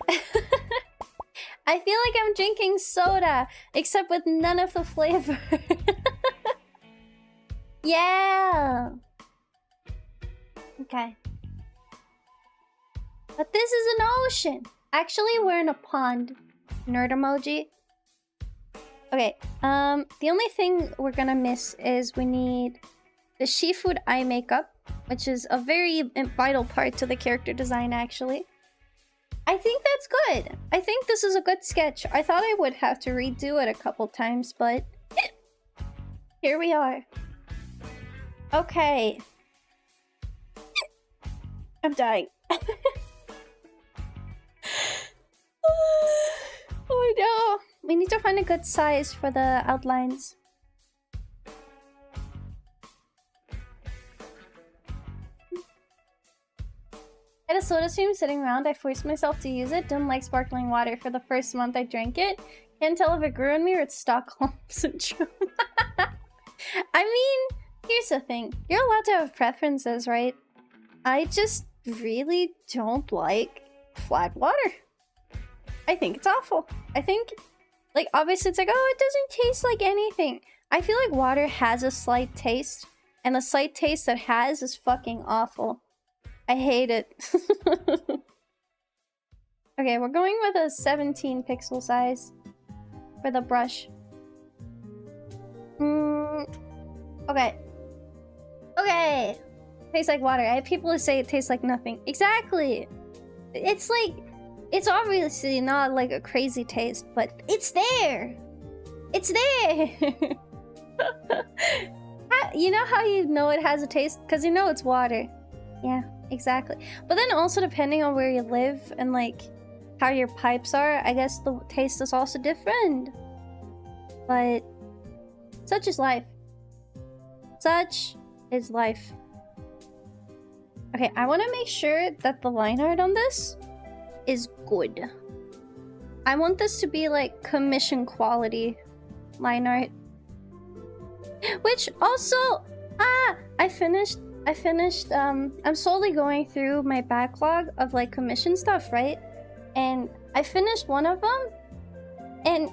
I feel like I'm drinking soda, except with none of the flavor. Yeah! Okay. But this is an ocean! Actually, we're in a pond. Nerd emoji. Okay, the only thing we're gonna miss is we need the Shifood eye makeup, which is a very vital part to the character design, actually. I think that's good. I think this is a good sketch. I thought I would have to redo it a couple times, but here we are. Okay. I'm dying. Oh no. We need to find a good size for the outlines. I had a soda stream sitting around. I forced myself to use it. Didn't like sparkling water for the first month I drank it. Can't tell if it grew on me or it's Stockholm Syndrome. I mean, here's the thing. You're allowed to have preferences, right? I just really don't like flat water. I think it's awful. I think, like, obviously it's like, oh, it doesn't taste like anything. I feel like water has a slight taste, and the slight taste it has is fucking awful. I hate it. Okay, we're going with a 17 pixel size for the brush. Okay. Okay. Tastes like water. I have people who say it tastes like nothing. Exactly. It's like, it's obviously not like a crazy taste, but it's there. It's there. You know how you know it has a taste? Because you know it's water. Yeah, exactly. But then also depending on where you live and like how your pipes are, I guess the taste is also different. But such is life. Such is life. Okay, I want to make sure that the line art on this is good. I want this to be like commission quality line art. Which also, I'm slowly going through my backlog of like commission stuff, right? And I finished one of them and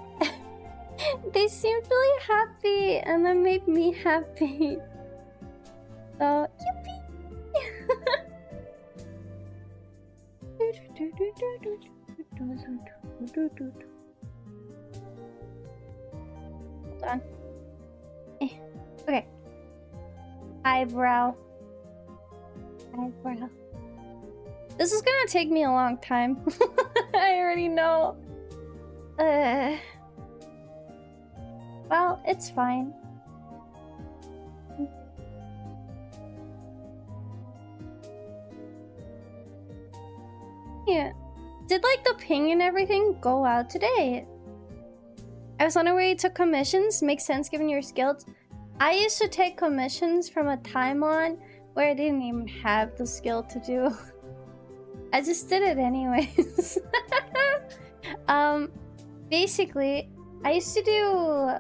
they seemed really happy and that made me happy. So, yippee! Hold on. Okay. Eyebrow. This is gonna take me a long time. I already know. Well, it's fine. Yeah. Did like the ping and everything go out today? I was wondering where you took commissions. Makes sense given your skills. I used to take commissions from a time on where I didn't even have the skill to do. I just did it anyways. Basically, I used to do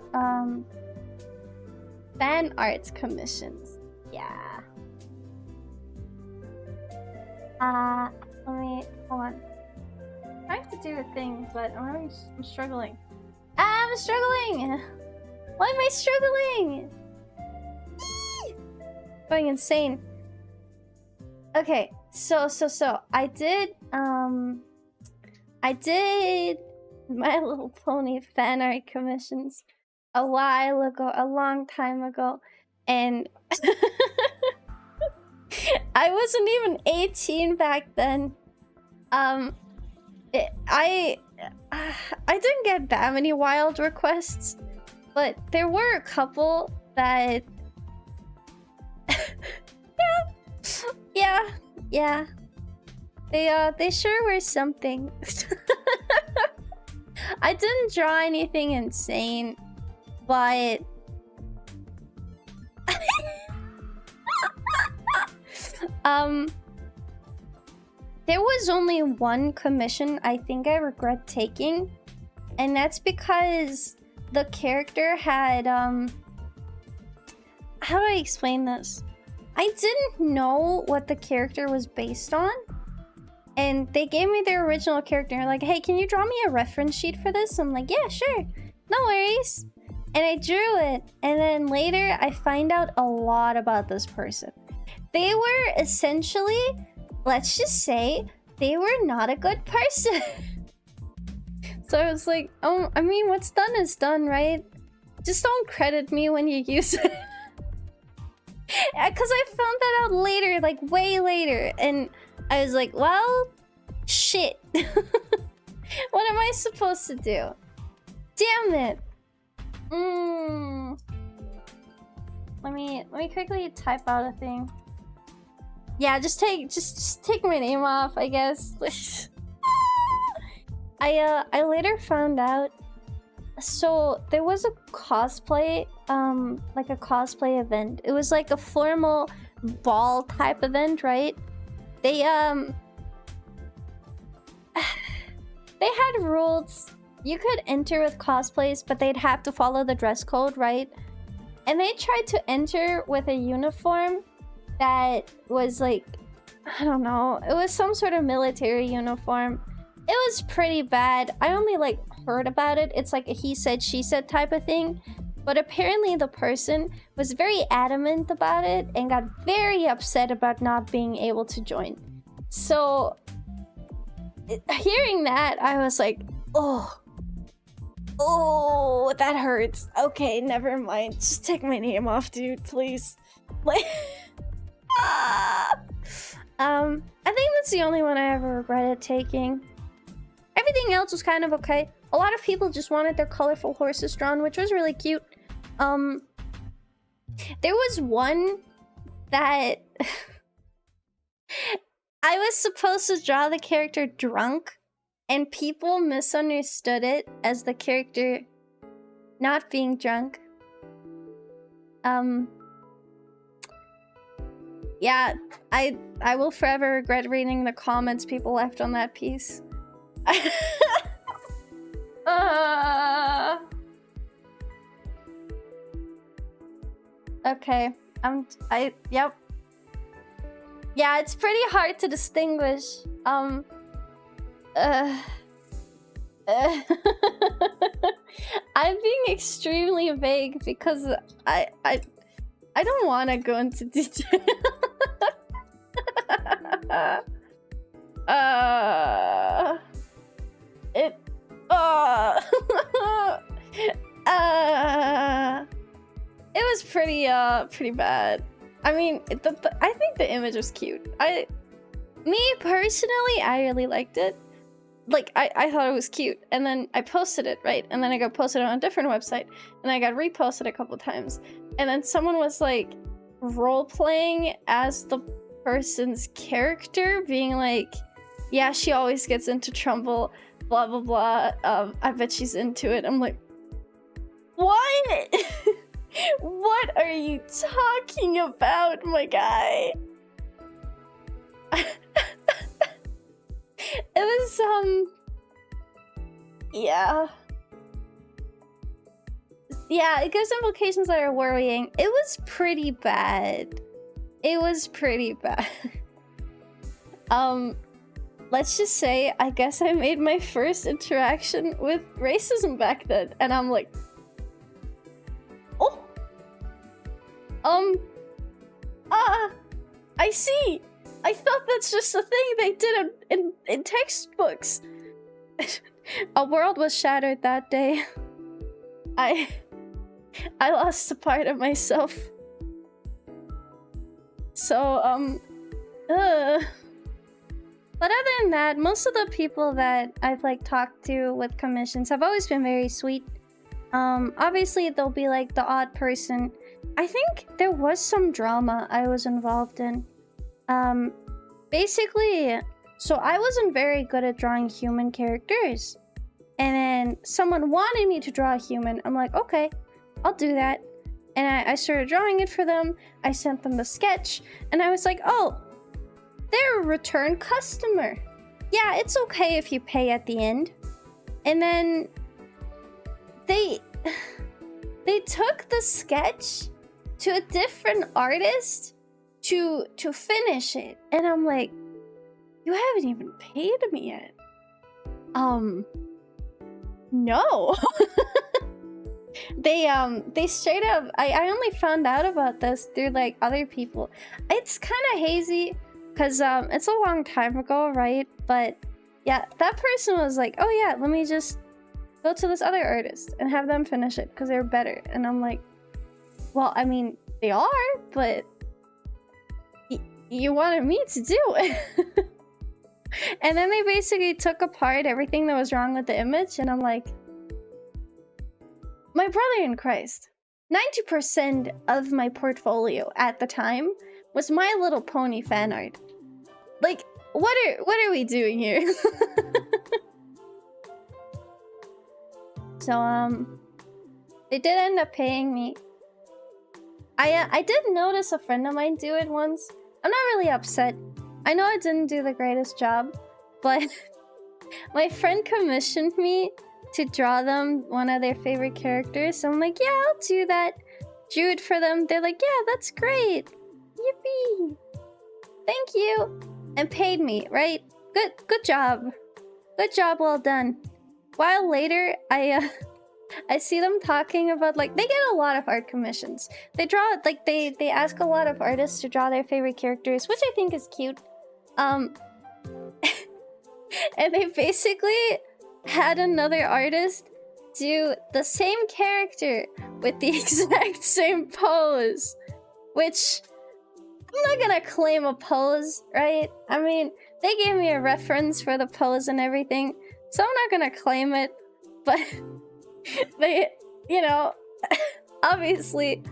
fan arts commissions. Yeah. Let me hold on. I have to do a thing, but I'm struggling. I'm struggling. Why am I struggling? Going insane. Okay, so I did My Little Pony fan art commissions a while ago, a long time ago, and I wasn't even 18 back then. I didn't get that many wild requests, but there were a couple that yeah. They sure were something. I didn't draw anything insane, but there was only one commission I think I regret taking, and that's because the character had how do I explain this? I didn't know what the character was based on, and they gave me their original character. Like, hey, can you draw me a reference sheet for this? I'm like, yeah, sure, no worries. And I drew it, and then later I find out a lot about this person. They were essentially, let's just say, they were not a good person. So I was like, oh, I mean, what's done is done, right? Just don't credit me when you use it. Because I found that out later, like way later, and I was like, well, shit. What am I supposed to do? Damn it. Let me quickly type out a thing. Yeah, just take my name off, I guess. I later found out. So there was a cosplay, like a cosplay event. It was like a formal ball type event, right? They had rules. You could enter with cosplays, but they'd have to follow the dress code, right? And they tried to enter with a uniform that was like, I don't know, it was some sort of military uniform. It was pretty bad. I only like heard about it. It's like a he said, she said type of thing. But apparently the person was very adamant about it and got very upset about not being able to join. So hearing that, I was like, oh, that hurts. Okay, never mind. Just take my name off, dude, please. Like, I think that's the only one I ever regretted taking. Everything else was kind of okay. A lot of people just wanted their colorful horses drawn, which was really cute. There was one that I was supposed to draw the character drunk, and people misunderstood it as the character not being drunk. Yeah, I will forever regret reading the comments people left on that piece. Okay, yep. Yeah, it's pretty hard to distinguish. I'm being extremely vague because I don't want to go into detail. It was pretty bad. I mean, I think the image was cute. Me personally, I really liked it. Like, I thought it was cute, and then I posted it, right? And then I got posted on a different website, and I got reposted a couple times. And then someone was like role-playing as the person's character, being like, Yeah, she always gets into trouble, blah blah blah. I bet she's into it. I'm like, what? What are you talking about, my guy? It was yeah. Yeah, it gives implications that are worrying. It was pretty bad. It was pretty bad. Let's just say, I guess I made my first interaction with racism back then, and I'm like, oh, I see. I thought that's just a thing they did in textbooks. A world was shattered that day. I lost a part of myself. So, but other than that, most of the people that I've like talked to with commissions have always been very sweet. Obviously there'll be like the odd person. I think there was some drama I was involved in. Basically, so I wasn't very good at drawing human characters. And then someone wanted me to draw a human. I'm like, okay, I'll do that. And I started drawing it for them. I sent them the sketch. And I was like, oh, they're a return customer. Yeah, it's okay if you pay at the end. And then they took the sketch to a different artist to finish it. And I'm like, you haven't even paid me yet. No. They straight up, I only found out about this through like other people. It's kind of hazy because it's a long time ago, right? But yeah, that person was like, oh yeah, let me just go to this other artist and have them finish it because they're better. And I'm like, well, I mean, they are, but you wanted me to do it. And then they basically took apart everything that was wrong with the image, and I'm like, my brother in Christ, 90% of my portfolio at the time was My Little Pony fan art. Like, what are we doing here? So they did end up paying me. I did notice a friend of mine do it once. I'm not really upset. I know I didn't do the greatest job, but my friend commissioned me to draw them one of their favorite characters. So I'm like, yeah, I'll do that. Drew it for them. They're like, yeah, that's great. Yippee. Thank you. And paid me, right? Good job. Good job, well done. While later, I see them talking about, like, they get a lot of art commissions. They draw, like, they ask a lot of artists to draw their favorite characters, which I think is cute. And they basically had another artist do the same character with the exact same pose, which I'm not gonna claim a pose, right? I mean, they gave me a reference for the pose and everything, so I'm not gonna claim it, but they, you know, obviously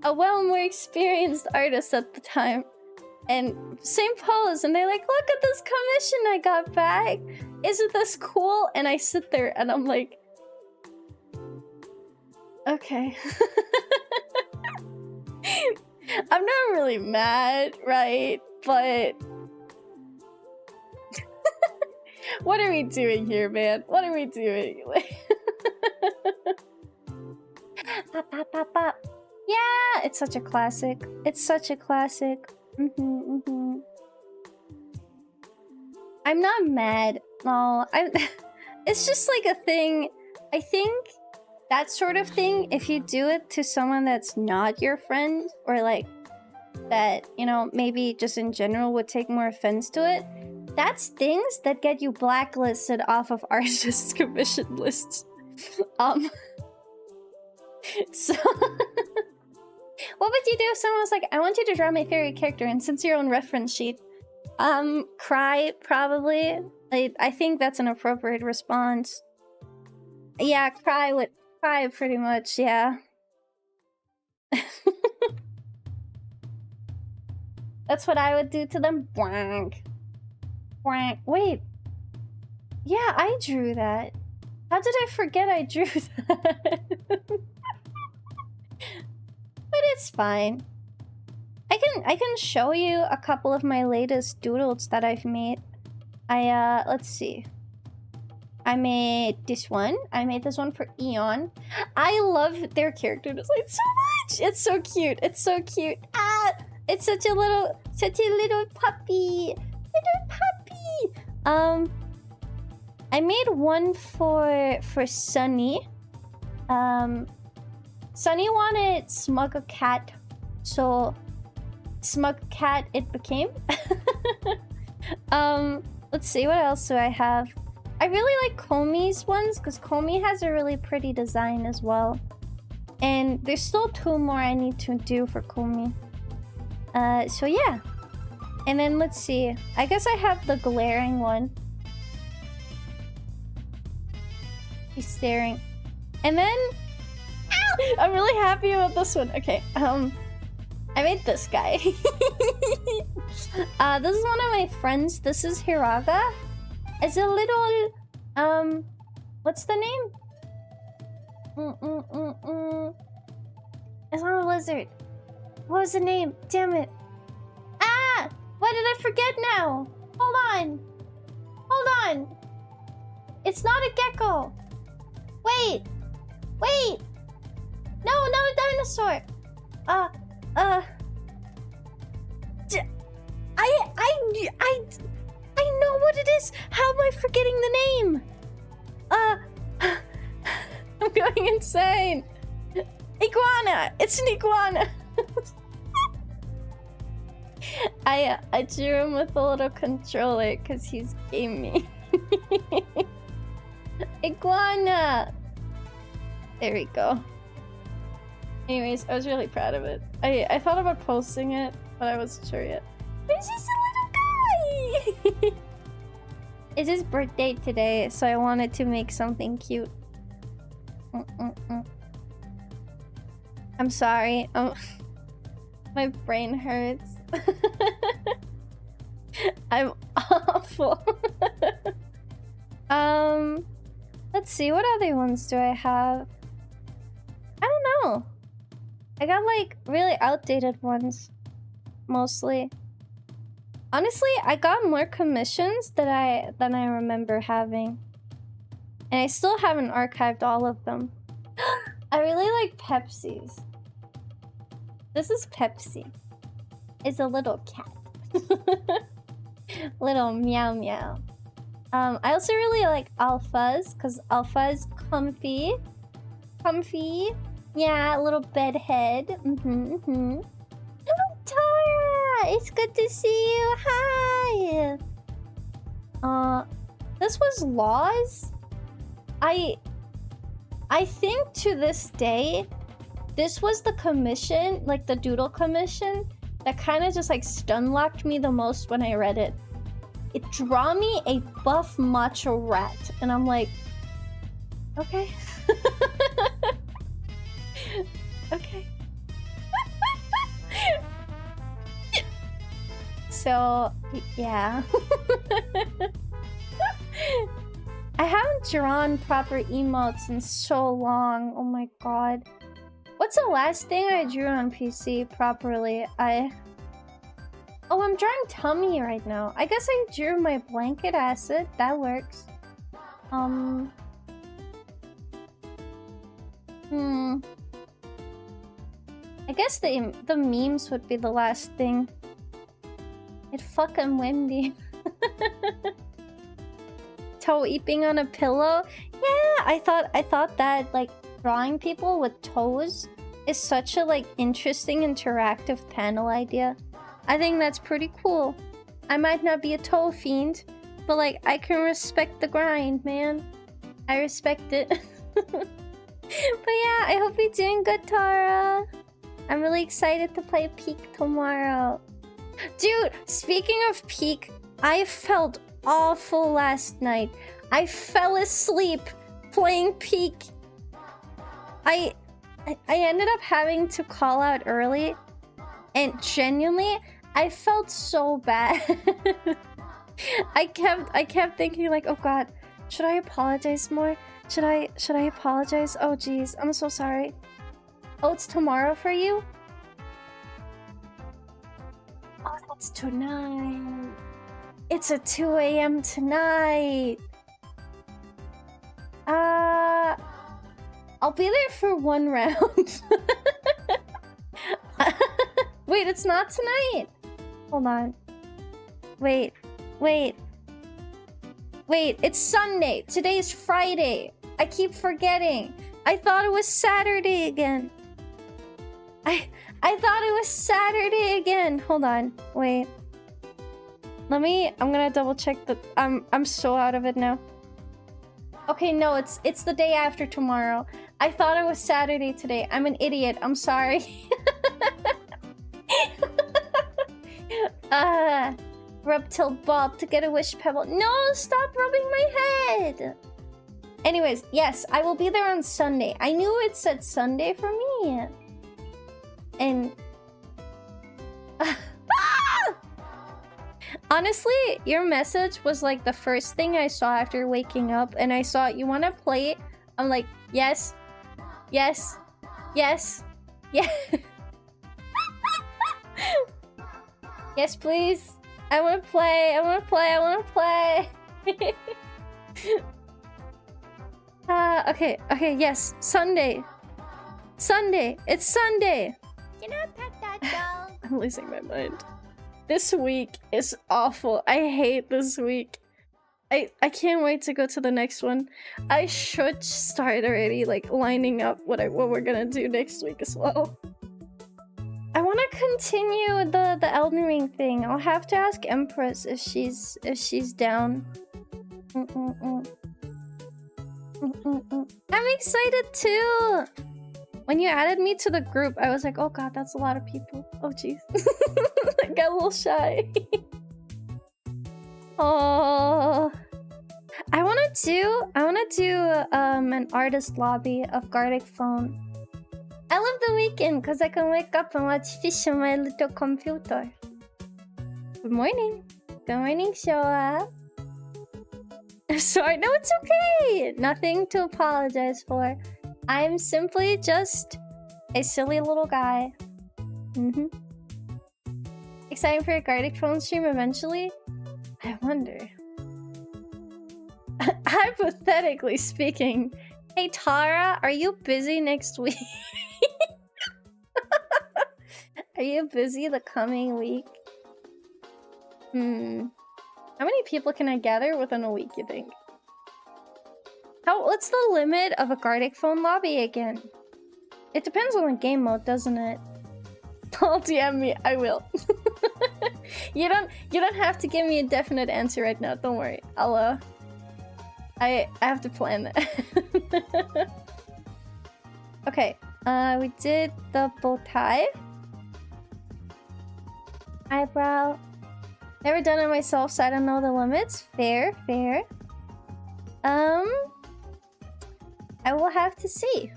a well more experienced artist at the time, and same pose, and they're like, look at this commission I got back, isn't this cool? And I sit there and I'm like, okay. I'm not really mad, right? But what are we doing here, man? What are we doing? Pop, pop, pop, pop. Yeah, it's such a classic. It's such a classic. I'm not mad. No, it's just like a thing. I think that sort of thing, if you do it to someone that's not your friend, or like that, you know, maybe just in general would take more offense to it, that's things that get you blacklisted off of artists' commission lists. So what would you do if someone was like, I want you to draw my favorite character and send your own reference sheet? Cry, probably. I think that's an appropriate response. Yeah, cry pretty much, yeah. That's what I would do to them. Blank. Quack. Wait. Yeah, I drew that. How did I forget I drew that? But it's fine. I can show you a couple of my latest doodles that I've made. Let's see. I made this one. I made this one for Eon. I love their character design so much. It's so cute. It's so cute. Ah, it's such a little puppy. Little puppy. I made one for Sunny. Sunny wanted Smug a Cat, so Smug Cat it became. Let's see, what else do I have? I really like Komi's ones because Komi has a really pretty design as well. And there's still 2 more I need to do for Komi. So yeah. And then let's see. I guess I have the glaring one. He's staring. And then ow! I'm really happy about this one. Okay, I made this guy. This is one of my friends. This is Hiraga. It's a little what's the name? It's not a lizard. What was the name? Damn it. Ah! Why did I forget now? Hold on. Hold on. It's not a gecko. Wait. Wait. No, not a dinosaur. I know what it is. How am I forgetting the name? I'm going insane. Iguana. It's an iguana. I drew him with a little controller because he's gaming. Iguana. There we go. Anyways, I was really proud of it. I thought about posting it, but I wasn't sure yet. It's just a little guy! It's his birthday today, so I wanted to make something cute. I'm sorry. My brain hurts. I'm awful. Let's see, what other ones do I have? I don't know. I got like really outdated ones, mostly. Honestly, I got more commissions than I remember having, and I still haven't archived all of them. I really like Pepsi's. This is Pepsi. It's a little cat. Little meow meow. I also really like Alpha's because Alpha is comfy. Comfy. Yeah, a little bed head. Hello, Tara! It's good to see you. Hi! This was Laws? I think to this day, this was the commission, like the doodle commission, that kind of just like stun-locked me the most when I read it. It draw me a buff macho rat, and I'm like, okay. Okay. So, yeah. I haven't drawn proper emotes in so long. Oh my god. What's the last thing I drew on PC properly? Oh, I'm drawing tummy right now. I guess I drew my blanket acid. That works. I guess the memes would be the last thing. It's fucking windy. Toe eeping on a pillow? Yeah, I thought that like drawing people with toes is such a like interesting interactive panel idea. I think that's pretty cool. I might not be a toe fiend, but like I can respect the grind, man. I respect it. But yeah, I hope you're doing good, Tara. I'm really excited to play Peak tomorrow. Dude, speaking of Peak, I felt awful last night. I fell asleep playing Peak. I ended up having to call out early, and genuinely, I felt so bad. I kept thinking like, oh god, should I apologize more? Should I apologize? Oh geez, I'm so sorry. Oh, it's tomorrow for you? Oh, that's tonight. It's a 2 a.m. tonight. I'll be there for one round. Wait, it's not tonight. Hold on. Wait, it's Sunday. Today's Friday. I keep forgetting. I thought it was Saturday again. I thought it was Saturday again. Hold on. Wait. I'm gonna double check the I'm so out of it now. Okay, no, it's the day after tomorrow. I thought it was Saturday today. I'm an idiot. I'm sorry. Rub tilt ball to get a wish pebble. No, stop rubbing my head. Anyways, yes, I will be there on Sunday. I knew it said Sunday for me. And honestly, your message was like the first thing I saw after waking up, and I saw you want to play it. I'm like, yes, yes, yes, yes. Yes, please. I want to play. I want to play. I want to play. Okay, yes. Sunday. It's Sunday. Can I pet that dog? I'm losing my mind. This week is awful. I hate this week. I can't wait to go to the next one. I should start already, like, lining up what we're gonna do next week as well. I want to continue the Elden Ring thing. I'll have to ask Empress if she's down. I'm excited too. When you added me to the group, I was like, oh god, that's a lot of people. Oh jeez. I got a little shy. Oh, I wanna do an artist lobby of Gartic Phone. I love the weekend because I can wake up and watch fish on my little computer. Good morning. Good morning, Shoa. I'm sorry. No, it's okay. Nothing to apologize for. I'm simply just a silly little guy. Excited for a Gartic Phone stream eventually? I wonder. Hypothetically speaking, hey Tara, are you busy next week? Are you busy the coming week? How many people can I gather within a week, you think? What's the limit of a Gartic Phone lobby again? It depends on the game mode, doesn't it? I'll DM me, I will. You don't have to give me a definite answer right now, don't worry. I have to plan that. Okay, we did the bow tie. Eyebrow. Never done it myself, so I don't know the limits. Fair. I will have to see.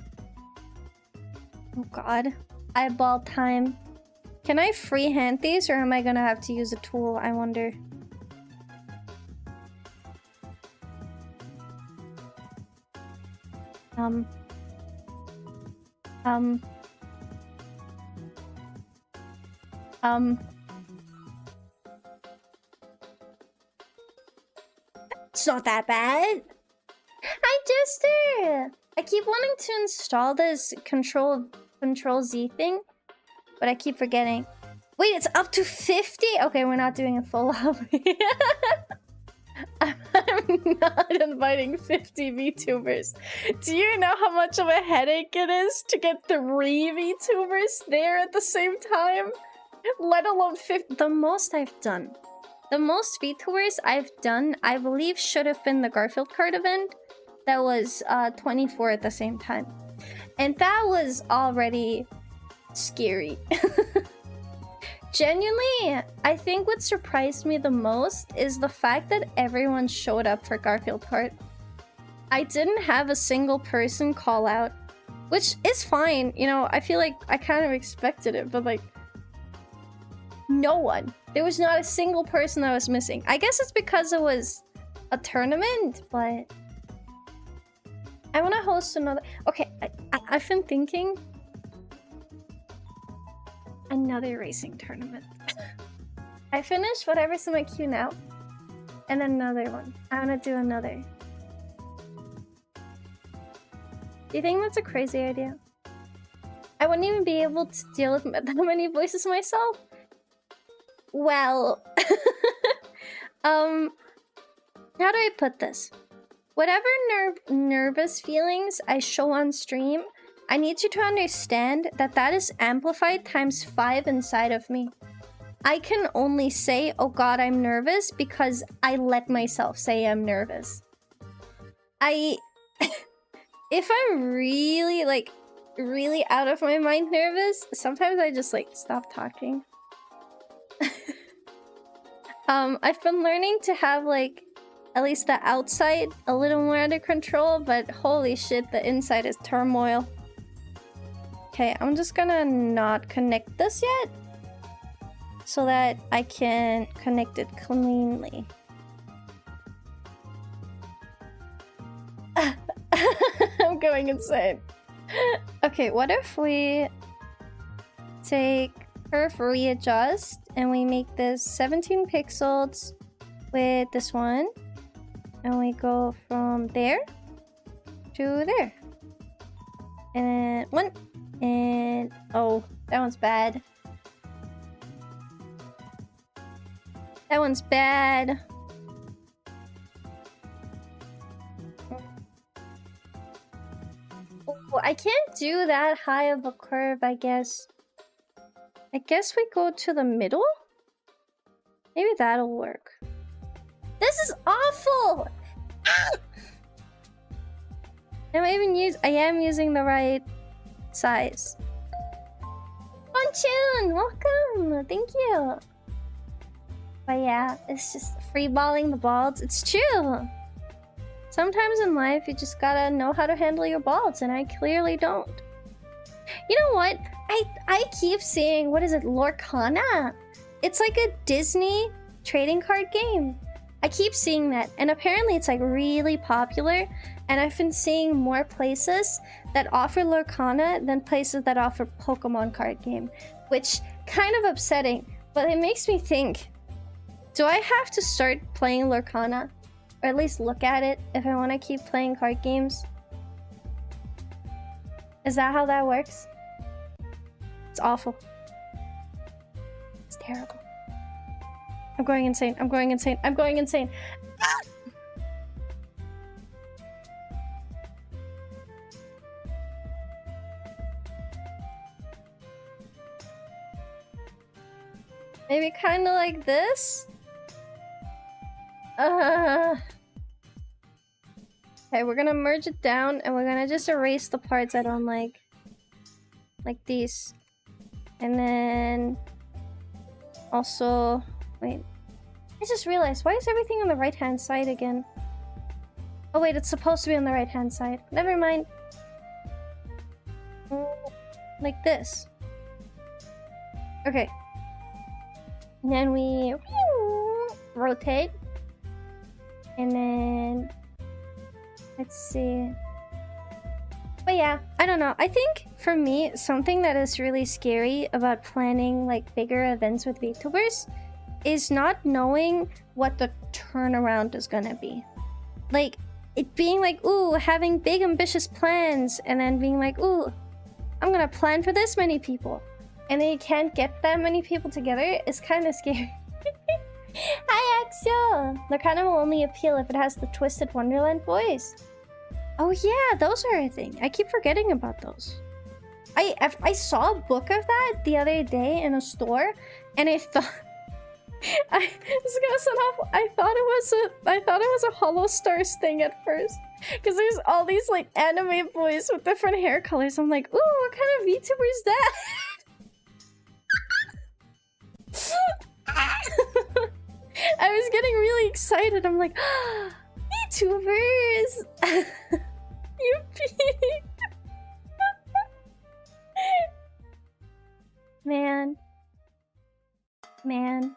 Oh god. Eyeball time. Can I freehand these, or am I gonna have to use a tool? I wonder. It's not that bad. Hi, Jester! I keep wanting to install this Control Z thing, but I keep forgetting. Wait, it's up to 50? Okay, we're not doing a full lobby. I'm not inviting 50 VTubers. Do you know how much of a headache it is to get 3 VTubers there at the same time? Let alone 50. The most I've done. The most VTubers I've done, I believe, should have been the Garfield card event. That was 24 at the same time. And that was already scary. Genuinely, I think what surprised me the most is the fact that everyone showed up for Garfield card. I didn't have a single person call out, which is fine. You know, I feel like I kind of expected it, but like, No one. There was not a single person that was missing. I guess it's because it was a tournament, but I want to host another. Okay, I've been thinking another racing tournament. I finished whatever's in my queue now, and then another one. I want to do another. Do you think that's a crazy idea? I wouldn't even be able to deal with that many voices myself. Well, how do I put this? Whatever nervous feelings I show on stream, I need you to understand that that is amplified times 5 inside of me. I can only say, oh god, I'm nervous because I let myself say I'm nervous. If I'm really, like, really out of my mind nervous, sometimes I just, like, stop talking. I've been learning to have, like, at least the outside a little more under control, but holy shit, the inside is turmoil. Okay, I'm just gonna not connect this yet, so that I can connect it cleanly. I'm going insane. Okay, what if we take curve readjust and we make this 17 pixels with this one, and we go from there to there, and one, and oh, that one's bad. That one's bad. Oh, I can't do that high of a curve, I guess. I guess we go to the middle? Maybe that'll work. This is awful! Ah! I am using the right size. Bonchun, welcome! Thank you! But yeah, it's just freeballing the balls. It's true! Sometimes in life, you just gotta know how to handle your balls, and I clearly don't. You know what? I keep seeing, what is it, Lorcana? It's like a Disney trading card game. I keep seeing that, and apparently it's like really popular, and I've been seeing more places that offer Lorcana than places that offer Pokemon card game, which kind of upsetting, but it makes me think, do I have to start playing Lorcana? Or at least look at it if I want to keep playing card games? Is that how that works? It's awful. It's terrible. I'm going insane. I'm going insane. I'm going insane. Ah! Maybe kind of like this? Okay, we're gonna merge it down and we're gonna just erase the parts I don't like. Like these. And then also, wait, I just realized, why is everything on the right hand side again? Oh wait, it's supposed to be on the right hand side. Never mind. Like this. Okay. And then we rotate. And then let's see. But yeah, I don't know. I think for me, something that is really scary about planning like bigger events with VTubers is not knowing what the turnaround is gonna be. Like, it being like, ooh, having big ambitious plans, and then being like, ooh, I'm gonna plan for this many people. And then you can't get that many people together is kind of scary. Hi, Axel! Lorcana will only appeal if it has the Twisted Wonderland voice. Oh yeah, those are a thing. I keep forgetting about those. I saw a book of that the other day in a store, and I thought this is gonna sound awful. I thought it was a Hollow Stars thing at first, because there's all these like anime boys with different hair colors. I'm like, ooh, what kind of VTuber is that? I was getting really excited. I'm like, VTubers! Yippee! Man. Man.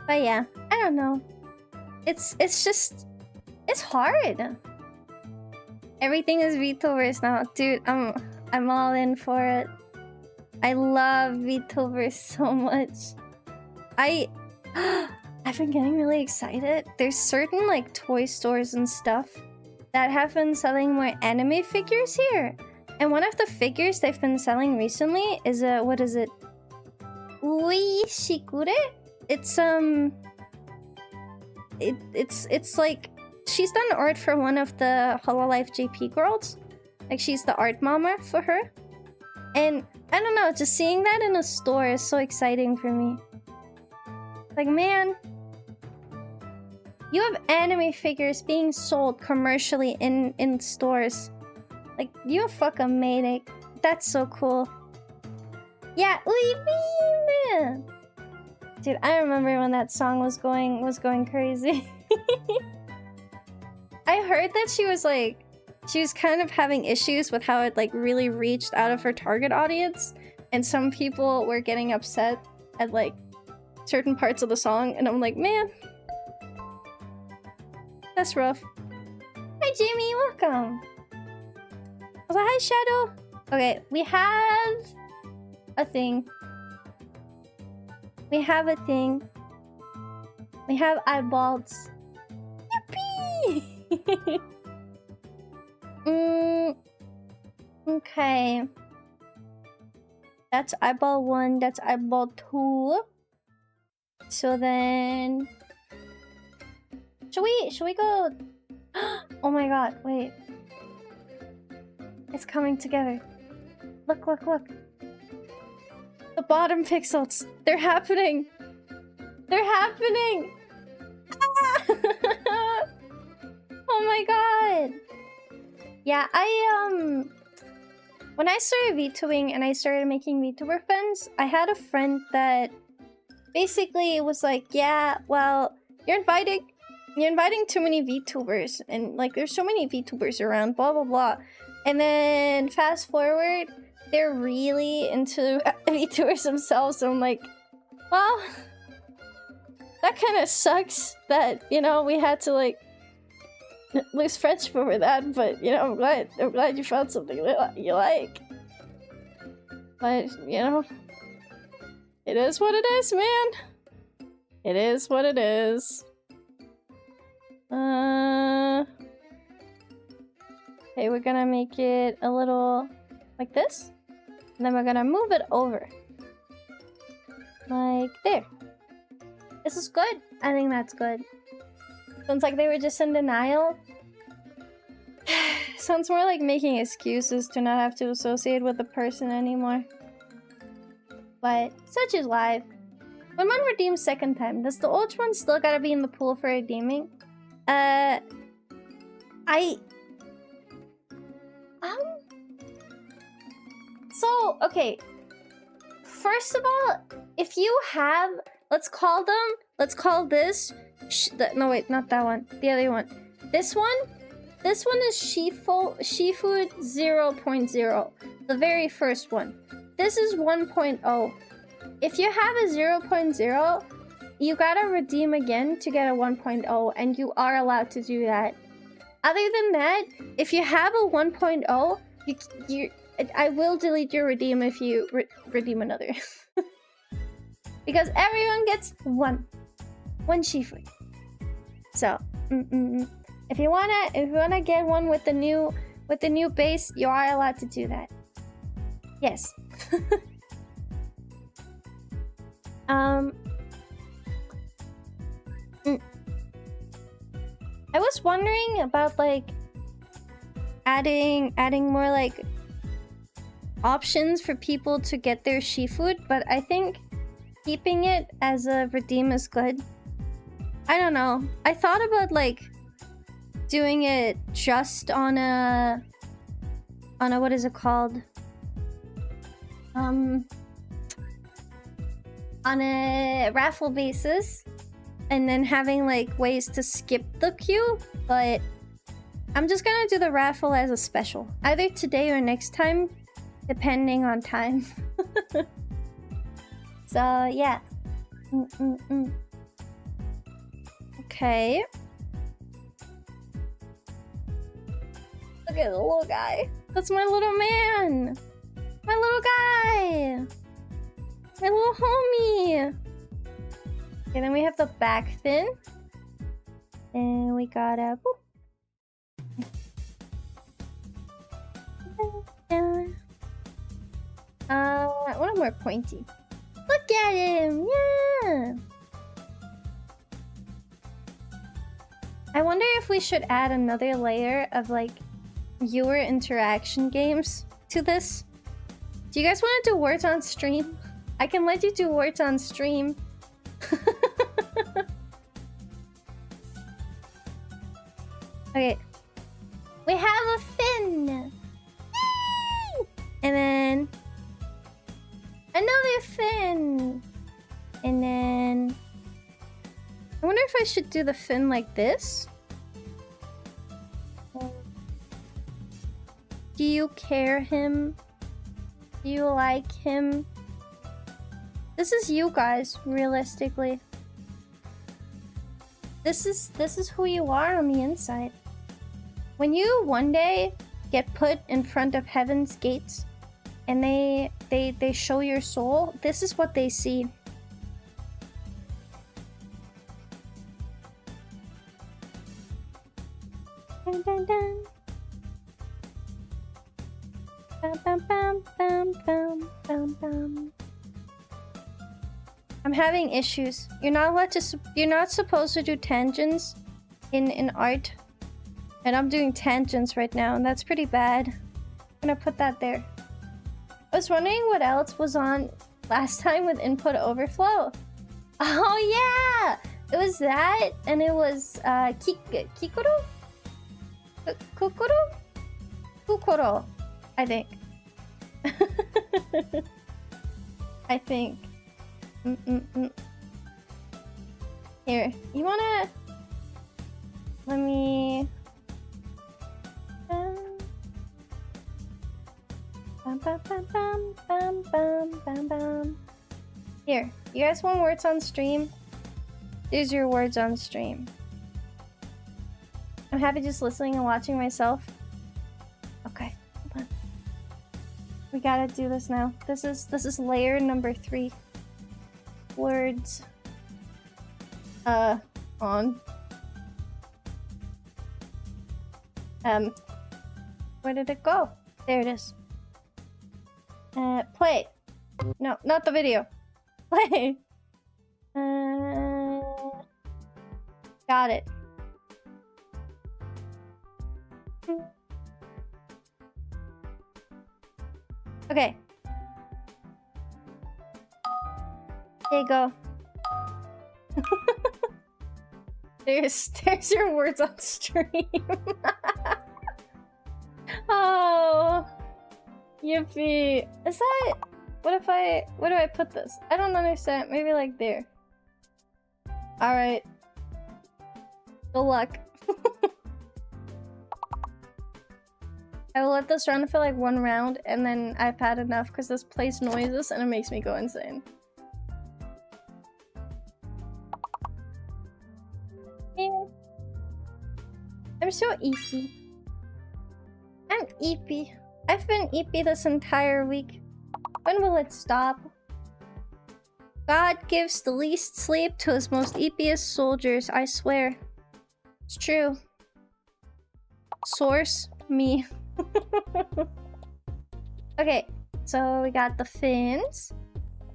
But yeah, I don't know. It's just it's hard. Everything is VTubers now, dude. I'm all in for it. I love VTubers so much. I've been getting really excited. There's certain like toy stores and stuff that have been selling more anime figures here. And one of the figures they've been selling recently is a, what is it? Shikure? It's it's like she's done art for one of the Hololive JP girls. Like she's the art mama for her. And I don't know, just seeing that in a store is so exciting for me. Like, man, you have anime figures being sold commercially in stores. Like, you fucking made it. That's so cool. Yeah, man. Dude, I remember when that song was going crazy. I heard that she was kind of having issues with how it like really reached out of her target audience, and some people were getting upset at like certain parts of the song, and I'm like, man, that's rough. Hi Jamie, welcome. I was like, hi Shadow. Okay, we have a thing. We have a thing. We have eyeballs. Yippee! Okay. That's eyeball 1, that's eyeball 2. So then... Should we go... Oh my god, wait. It's coming together. Look, look, look. The bottom pixels. They're happening. They're happening. Ah! Oh my god. Yeah, when I started VTubing and I started making VTuber friends, I had a friend that basically was like, yeah, well, you're inviting too many VTubers, and like there's so many VTubers around, blah blah blah. And then fast forward, they're really into VTubers themselves, so I'm like, well, that kind of sucks that, you know, we had to like lose friendship over that, but you know, I'm glad you found something you like. But you know, it is what it is, man. It is what it is. Okay, we're gonna make it a little like this, and then we're gonna move it over like there. This is good. I think that's good. Sounds like they were just in denial. Sounds more like making excuses to not have to associate with the person anymore. But such is life. When one redeems second time, does the old one still gotta be in the pool for redeeming? So, okay. First of all, if you have, let's call this, no wait, not that one, the other one. This one is Shifood 0.0, the very first one. This is 1.0. If you have a 0.0, you gotta redeem again to get a 1.0, and you are allowed to do that. Other than that, if you have a 1.0, I will delete your redeem if you redeem another. Because everyone gets one Shifood. So, if you wanna get one with the new base, you are allowed to do that. Yes. I was wondering about like adding more like options for people to get their Shifood, but I think keeping it as a redeem is good. I don't know. I thought about like doing it just on a what is it called? On a raffle basis, and then having like ways to skip the queue, but I'm just gonna do the raffle as a special, either today or next time, depending on time. So yeah. Okay. Look at the little guy. That's my little man. My little guy. My little homie. Okay, then we have the back fin. And we got a boop. I want more pointy. Look at him! Yeah! I wonder if we should add another layer of like viewer interaction games to this. Do you guys want to do words on stream? I can let you do words on stream. Okay. We have a fin! Yay! And then another fin! And then I wonder if I should do the fin like this. Do you care him? Do you like him? This is you guys, realistically. This is who you are on the inside. When you one day get put in front of heaven's gates and they show your soul, this is what they see. Dun, dun, dun. Bum, bum, bum, bum, bum, bum, bum. I'm having issues. You're not allowed to. You're not supposed to do tangents in art, and I'm doing tangents right now, and that's pretty bad. I'm gonna put that there. I was wondering what else was on last time with input overflow. Oh yeah, it was that, and it was Kikoro, Kukoro, I think. I think. Here, you wanna... Let me... Here, you guys want words on stream? These are your words on stream. I'm happy just listening and watching myself. Okay, hold on. We gotta do this now. This is layer number 3. Words on where did it go? There it is. Play. No, not the video. Play. Got it. Okay. There you go. there's your words on stream. Oh, yippee! Is that? What do I put this? I don't understand. Maybe like there. All right. Good luck. I will let this run for like 1 round, and then I've had enough because this plays noises and it makes me go insane. Yeah. I'm so eepy. I'm eepy. I've been eepy this entire week. When will it stop? God gives the least sleep to his most eepiest soldiers, I swear. It's true. Source, me. Okay, so we got the fins.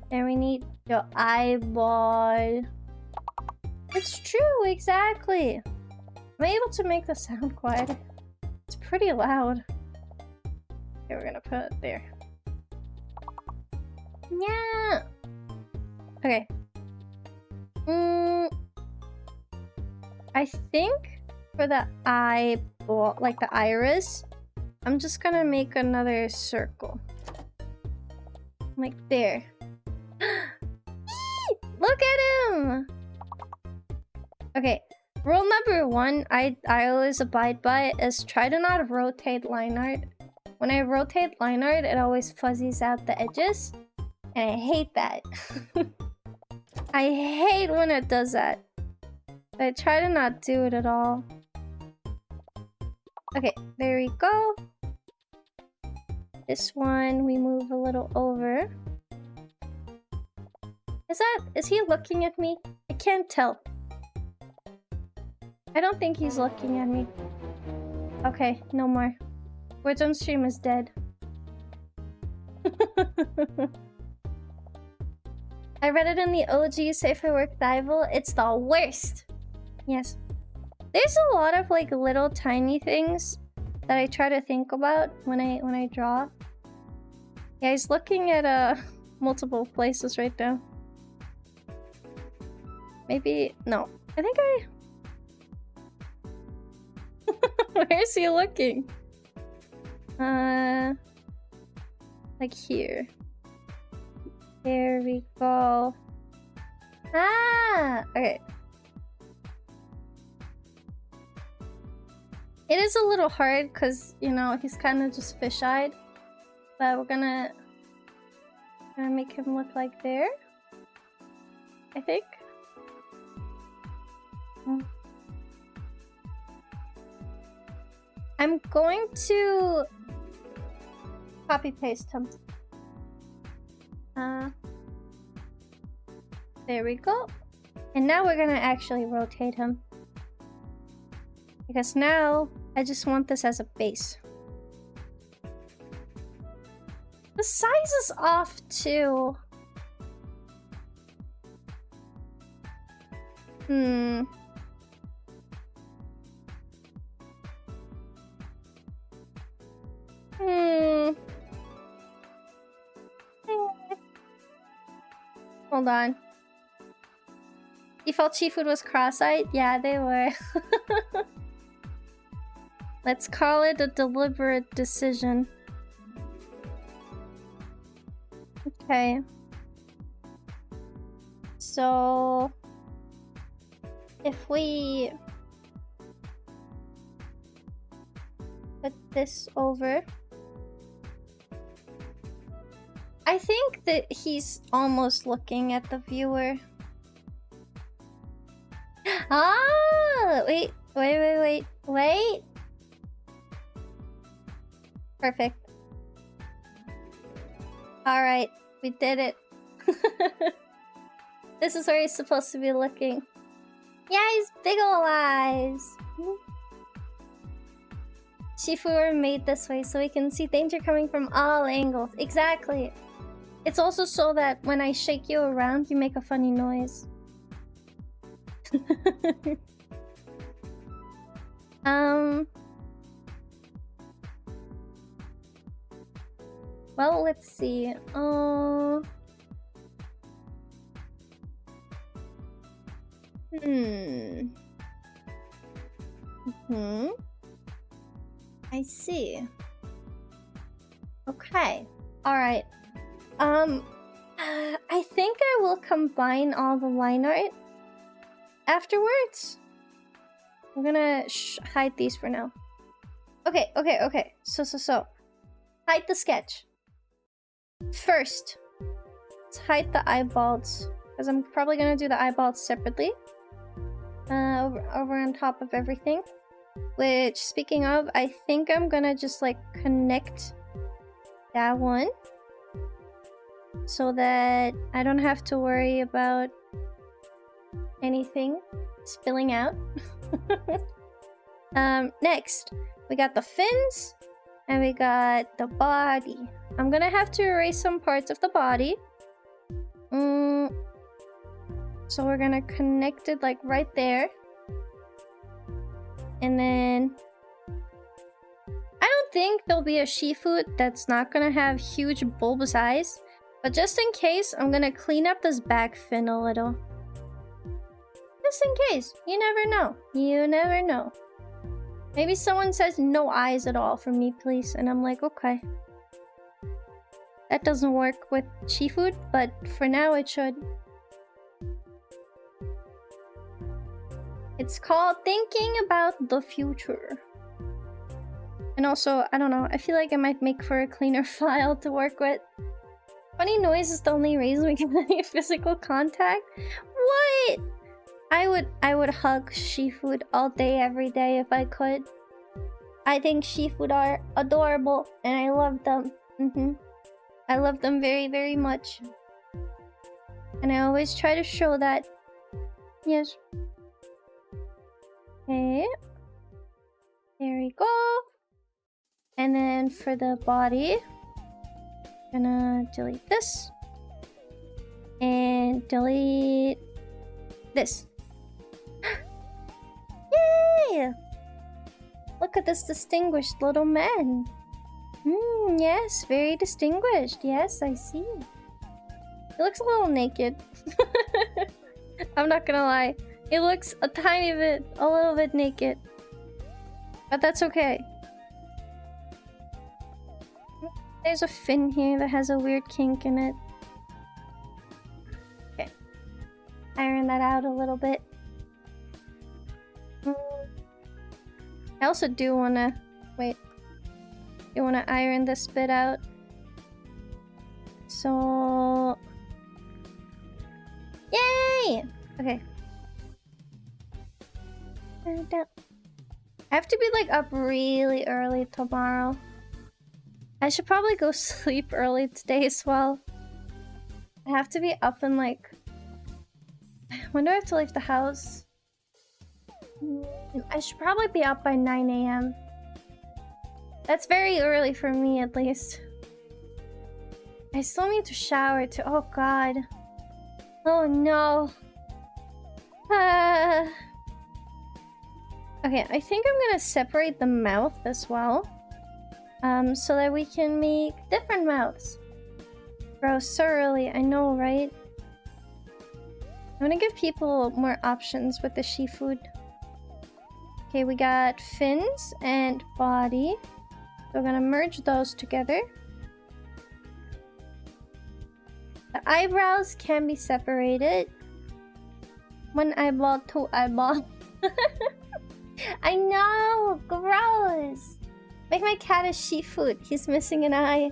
And we need the eyeball. It's true, exactly. Am I able to make the sound quieter? It's pretty loud. Okay, we're gonna put it there. Yeah. Okay. I think for the eyeball, like the iris, I'm just gonna make another circle. Like there. Look at him! Okay, rule number 1 I always abide by is try to not rotate line art. When I rotate line art, it always fuzzies out the edges. And I hate that. I hate when it does that. I try to not do it at all. Okay, there we go. This one we move a little over. Is he looking at me? I can't tell. I don't think he's looking at me. Okay, no more. Words on Stream is dead. I read it in the OG Safe for Work Bible. It's the worst. Yes. There's a lot of like little tiny things that I try to think about when I draw. Yeah, he's looking at multiple places right now. Maybe no. I think I where is he looking? Like here. There we go. Ah, okay. It is a little hard because, you know, he's kind of just fish-eyed. But we're gonna make him look like there. I think. I'm going to copy-paste him. There we go. And now we're gonna actually rotate him. Because now, I just want this as a base. The size is off too. Hold on. Default Shifood was cross-eyed? Yeah, they were. Let's call it a deliberate decision. Okay. So... if we... put this over... I think that he's almost looking at the viewer. Ah! Wait. Perfect. Alright, we did it. This is where he's supposed to be looking. Yeah, he's big ol' eyes. Shifu were made this way so we can see danger coming from all angles. Exactly. It's also so that when I shake you around, you make a funny noise. Well, let's see. I see. Okay. Alright. I think I will combine all the line art afterwards. I'm gonna hide these for now. Okay. So. Hide the sketch. First, let's hide the eyeballs. Because I'm probably gonna do the eyeballs separately. Over on top of everything. Which, speaking of, I think I'm gonna just like connect that one. So that I don't have to worry about anything spilling out. Next, we got the fins and we got the body. I'm gonna have to erase some parts of the body. So we're gonna connect it like right there. And then I don't think there'll be a Shifood that's not gonna have huge bulbous eyes. But just in case, I'm gonna clean up this back fin a little. Just in case. You never know. You never know. Maybe someone says no eyes at all for me, please. And I'm like, okay. That doesn't work with Shifood, but for now it should. It's called thinking about the future. And also, I don't know. I feel like it might make for a cleaner file to work with. Funny noise is the only reason we can have any physical contact? What? I would hug Shifood all day, every day if I could. I think Shifood are adorable and I love them. I love them very, very much. And I always try to show that. Yes. Okay. There we go. And then for the body, gonna delete this. And delete this. Yay! Look at this distinguished little man. Yes, very distinguished. Yes, I see. He looks a little naked. I'm not gonna lie. He looks a little bit naked. But that's okay. There's a fin here that has a weird kink in it. Okay. Iron that out a little bit. I also do wanna... Wait. I wanna iron this bit out. So... Yay! Okay. I have to be like up really early tomorrow. I should probably go sleep early today as well. I have to be up in like... When do I have to leave the house? I should probably be up by 9 AM. That's very early for me at least. I still need to shower too. Oh god. Oh no. Okay, I think I'm gonna separate the mouth as well. So that we can make different mouths. Bro, so early, I know, right? I'm gonna give people more options with the Shifood. Okay, we got fins and body. So we're gonna merge those together. The eyebrows can be separated. One eyeball, two eyeball. I know! Gross! Make my cat a Shifood. He's missing an eye.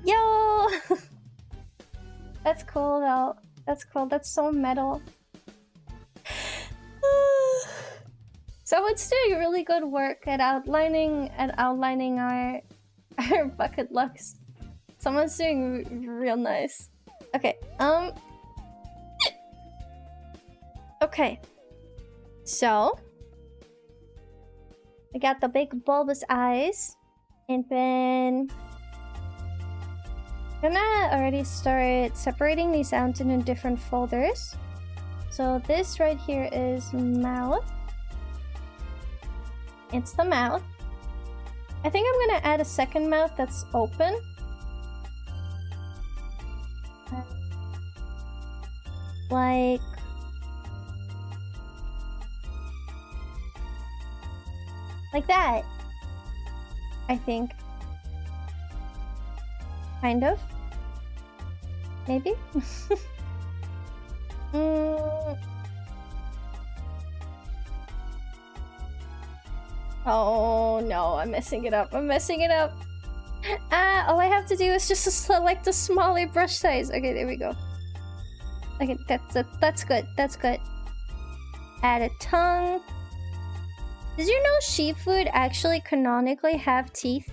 Yo! That's cool though. That's cool. That's so metal. Someone's doing really good work at outlining our bucket looks. Someone's doing real nice. Okay. Okay. So I got the big bulbous eyes, and then I'm gonna already start separating these out into different folders. So this right here is mouth. It's the mouth. I think I'm gonna add a second mouth that's open. Like that, I think. Kind of. Maybe? Oh no, I'm messing it up. I'm messing it up. All I have to do is just select a smaller brush size. Okay, there we go. Okay, that's good. That's good. Add a tongue. Did you know Shifood actually canonically have teeth?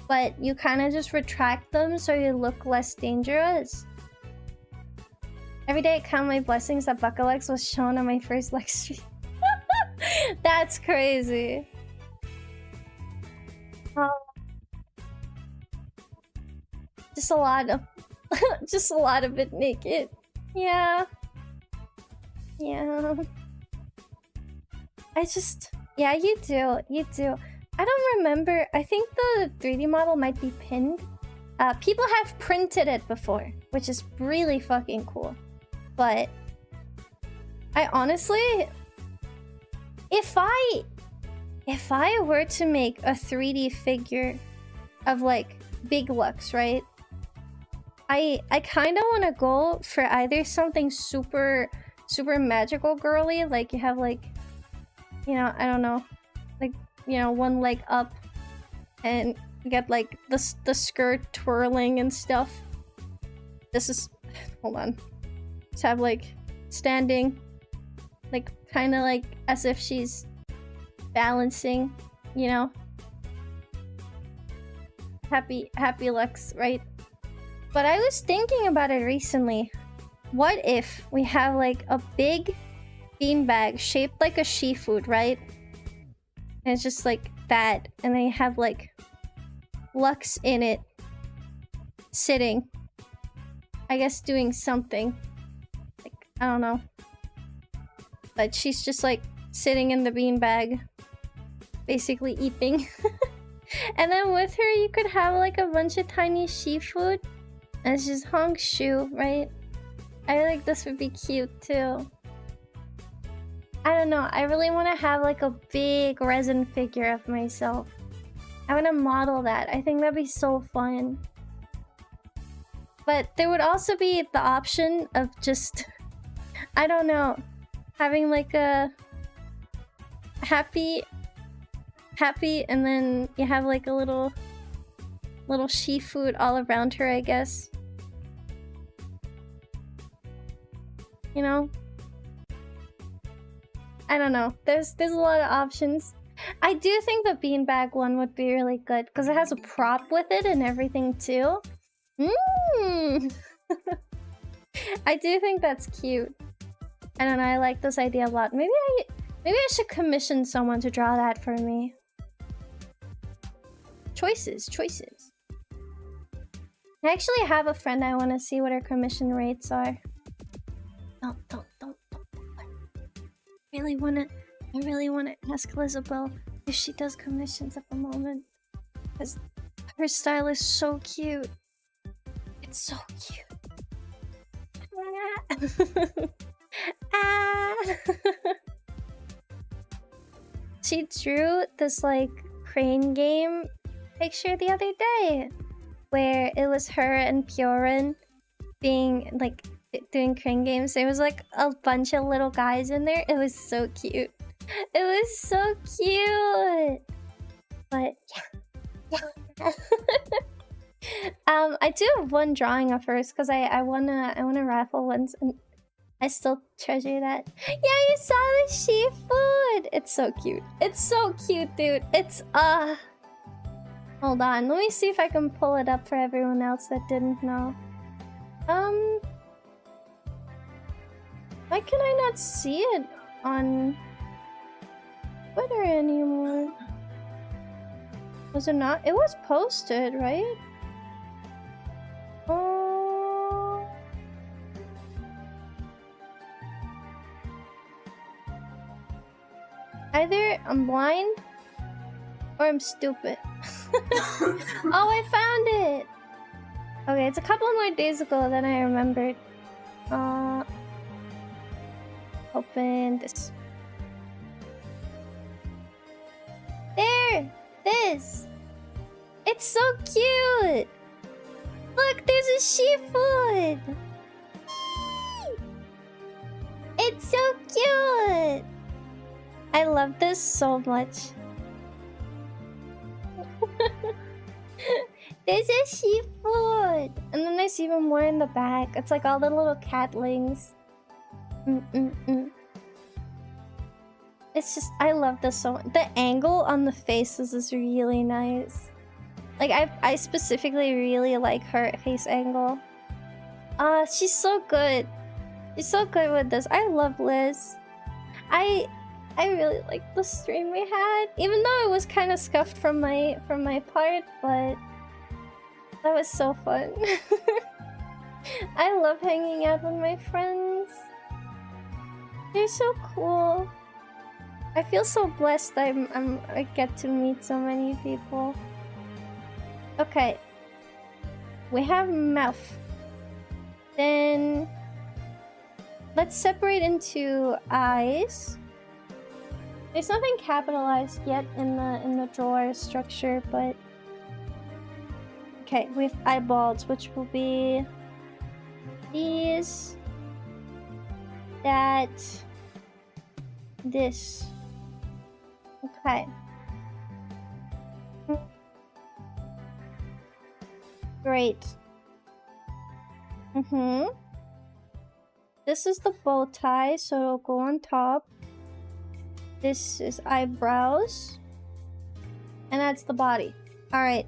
But you kind of just retract them so you look less dangerous. Every day I count my blessings that Bucket Legs was shown on my first leg stream. That's crazy. Just a lot of... just a lot of it naked. Yeah. Yeah. Yeah, you do. You do. I don't remember. I think the 3D model might be pinned. People have printed it before, which is really fucking cool. But I honestly... If I were to make a 3D figure of like Big Lux, right? I kind of want to go for either something super magical girly, like you have like, you know, I don't know, like, you know, one leg up and you get like the skirt twirling and stuff, This is... Hold on. Let's have, like, standing. Like, kind of like as if she's balancing, you know? Happy Lux, right? But I was thinking about it recently. What if we have, like, a big beanbag shaped like a Shifood, right? And it's just, like, that. And then you have, like, Lux in it. Sitting. I guess doing something. Like, I don't know. But she's just, like, sitting in the beanbag. Basically eating. And then with her, you could have, like, a bunch of tiny Shifood. And it's just Hongshu, right? I feel like this would be cute, too. I don't know. I really want to have, like, a big resin figure of myself. I want to model that. I think that'd be so fun. But there would also be the option of just... I don't know. Having, like, a... Happy, and then you have, like, a little Shifood all around her, I guess. You know? I don't know. There's a lot of options. I do think the beanbag one would be really good because it has a prop with it and everything too. I do think that's cute. I don't know. I like this idea a lot. Maybe I should commission someone to draw that for me. Choices. I actually have a friend I want to see what her commission rates are. Don't. I really wanna ask Elizabeth if she does commissions at the moment. Because her style is so cute. It's so cute. She drew this, like, crane game picture the other day. Where it was her and Piorin being, like, doing crane games. There was, like, a bunch of little guys in there. It was so cute. It was so cute. But yeah. I do have one drawing of hers because I wanna raffle once, and I still treasure that. Yeah, you saw the Shifood. It's so cute. It's so cute, dude. It's hold on. Let me see if I can pull it up for everyone else that didn't know. Why can I not see it on Twitter anymore? Was it not? It was posted, right? Oh. Either I'm blind or I'm stupid. Oh, I found it! Okay, it's a couple more days ago than I remembered. Open this. There! This! It's so cute! Look, there's a Shifood! It's so cute! I love this so much. There's a Shifood! And then there's even more in the back. It's like all the little catlings. It's just, I love this so much. The angle on the faces is really nice. Like, I specifically really like her face angle. She's so good. She's so good with this. I love Liz. I really like the stream we had, even though it was kind of scuffed from my part, but that was so fun. I love hanging out with my friends. They're so cool. I feel so blessed I get to meet so many people. Okay. We have mouth. Then let's separate into eyes. There's nothing capitalized yet in the drawer structure, but okay, we have eyeballs, which will be these, that, this. Okay. Great. This is the bow tie, so it'll go on top. This is eyebrows. And that's the body. Alright.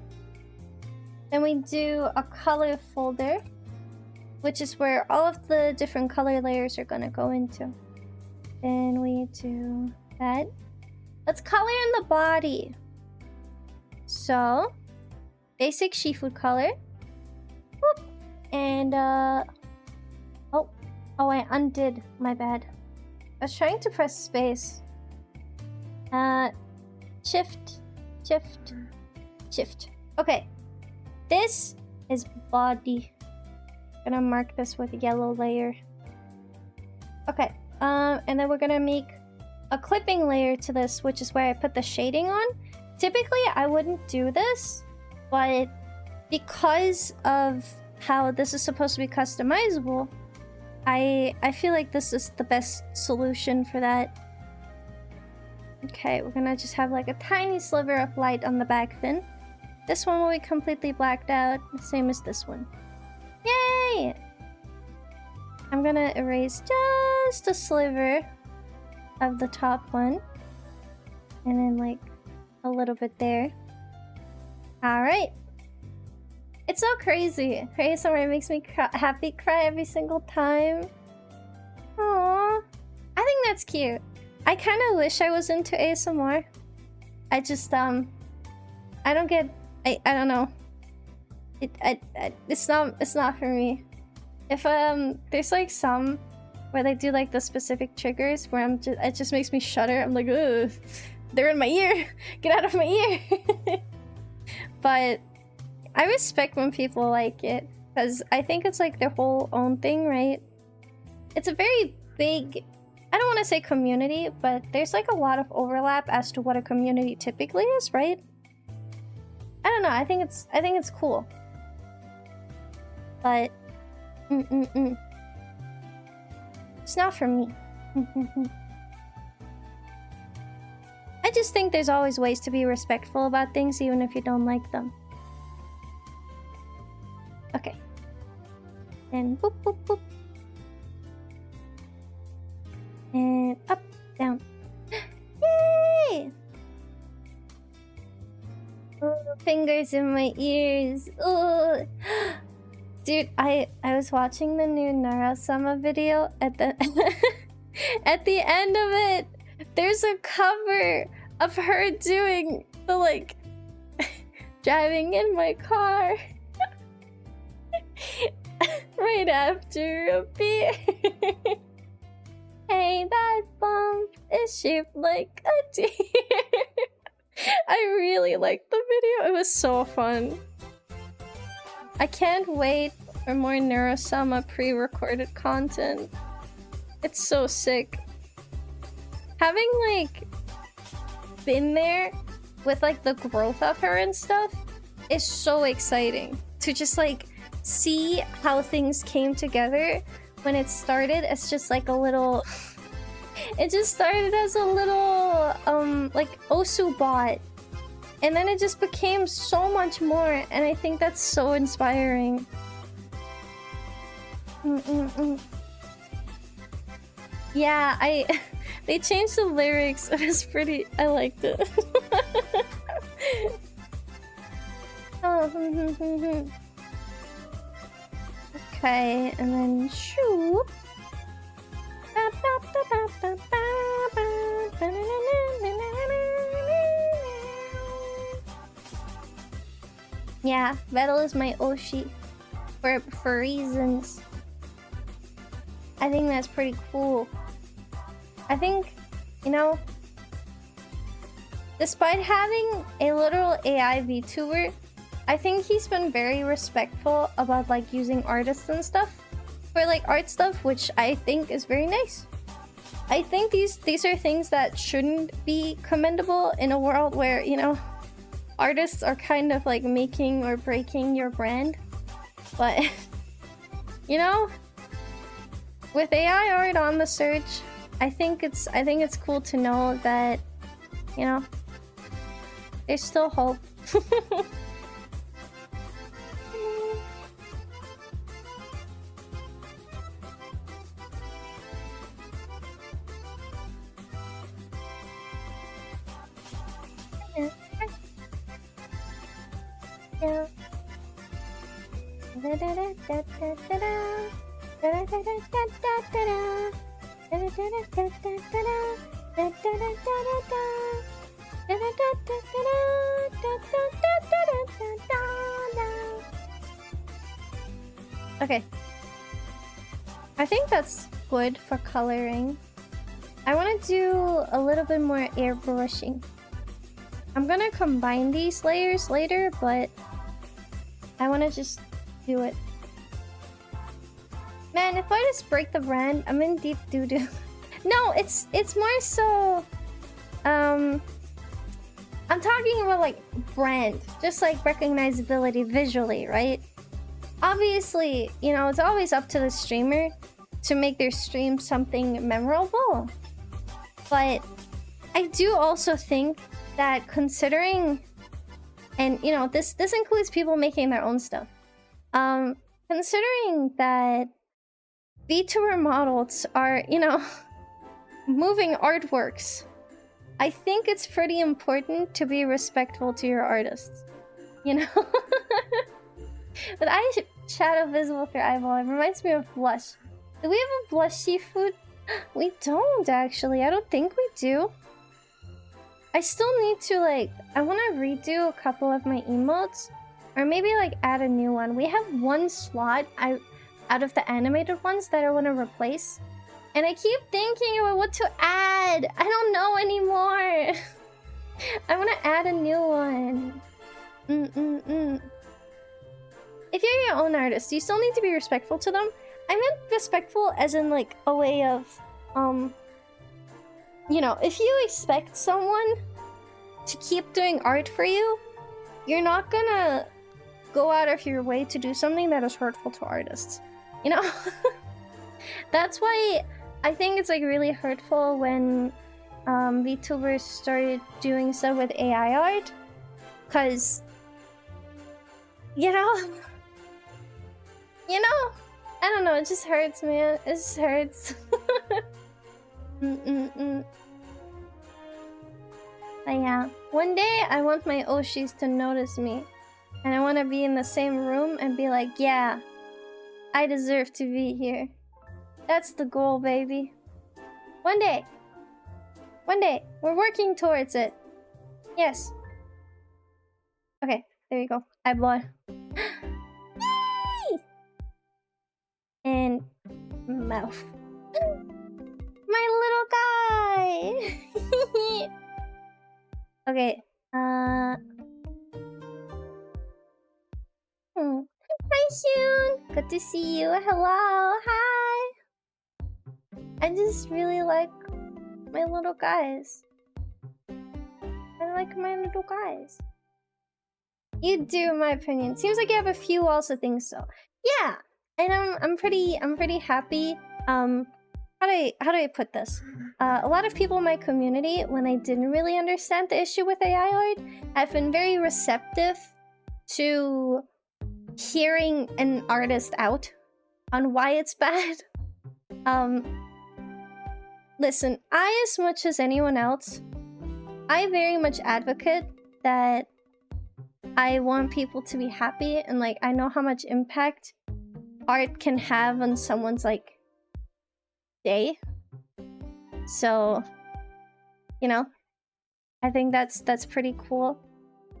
Then we do a color folder, which is where all of the different color layers are gonna go into. Then we do that. Let's color in the body. So, basic Shifood color. Boop. And, Oh, I undid. My bad. I was trying to press space. Shift. Okay. This is body. Gonna mark this with a yellow layer. Okay. And then we're gonna make a clipping layer to this, which is where I put the shading on. Typically, I wouldn't do this, but because of how this is supposed to be customizable, I feel like this is the best solution for that. Okay, we're gonna just have like a tiny sliver of light on the back fin. This one will be completely blacked out, same as this one. Yay! I'm gonna erase just a sliver of the top one. And then like a little bit there. Alright. It's so crazy. ASMR makes me cry every single time. Aww. I think that's cute. I kind of wish I was into ASMR. I just, I don't get... I don't know. It's not for me. If, there's like some where they do like the specific triggers where it just makes me shudder. I'm like, ugh, they're in my ear. Get out of my ear. But I respect when people like it, because I think it's like their whole own thing, right? It's a very big, I don't want to say community, but there's like a lot of overlap as to what a community typically is, right? I don't know, I think it's cool. But it's not for me. I just think there's always ways to be respectful about things even if you don't like them. Okay. And boop, boop, boop. And up, down. Yay! Oh, fingers in my ears. Oh. Dude, I was watching the new Nara-sama video at the at the end of it. There's a cover of her doing the like driving in my car. Right after a beer. Hey, that bump is shaped like a deer. I really liked the video. It was so fun. I can't wait for more Neurosama pre-recorded content. It's so sick. Having like been there with like the growth of her and stuff is so exciting. To just like see how things came together when it started as just like a little it just started as a little like Osu bot, and then it just became so much more, and I think that's so inspiring. Yeah, they changed the lyrics. It was pretty, I liked it. Oh, okay, and then shoo. Yeah, Vettel is my Oshi for reasons. I think that's pretty cool. I think, you know, despite having a literal AI VTuber, I think he's been very respectful about like using artists and stuff for like art stuff, which I think is very nice. I think these are things that shouldn't be commendable in a world where, you know, artists are kind of like making or breaking your brand. But you know, with AI art on the search, I think it's cool to know that, you know, there's still hope. Okay. I think that's good for coloring. I want to do a little bit more airbrushing. I'm gonna combine these layers later, but I want to just do it. Man, if I just break the brand, I'm in deep doo-doo. No, it's more so... I'm talking about, like, brand. Just, like, recognizability visually, right? Obviously, you know, it's always up to the streamer to make their stream something memorable. But I do also think that considering... And, you know, this includes people making their own stuff. Considering that VTuber models are, you know, moving artworks, I think it's pretty important to be respectful to your artists. You know? But I shadow visible through eyeball. It reminds me of blush. Do we have a blush Shifood? We don't, actually. I don't think we do. I still need to, like... I want to redo a couple of my emotes. Or maybe, like, add a new one. We have one slot out of the animated ones that I want to replace. And I keep thinking about what to add. I don't know anymore. I want to add a new one. If you're your own artist, you still need to be respectful to them. I meant respectful as in, like, a way of, you know, if you expect someone to keep doing art for you, you're not gonna go out of your way to do something that is hurtful to artists. You know? That's why I think it's, like, really hurtful when VTubers started doing stuff with AI art. Because, you know... You know? I don't know, it just hurts, man. It just hurts. But yeah, one day I want my Oshis to notice me. And I want to be in the same room and be like, yeah, I deserve to be here. That's the goal, baby. One day. One day. We're working towards it. Yes. Okay, there you go. Eyeball. And mouth. My little guy! Okay, Hi, Shun! Good to see you. Hello, hi! I just really like my little guys. I like my little guys. You do, in my opinion. Seems like you have a few also think so. Yeah! And I'm pretty happy. How do I put this? A lot of people in my community, when they didn't really understand the issue with AI art, have been very receptive to hearing an artist out on why it's bad. Listen, as much as anyone else, I very much advocate that I want people to be happy, and, like, I know how much impact art can have on someone's, like, day. So, you know, I think that's pretty cool.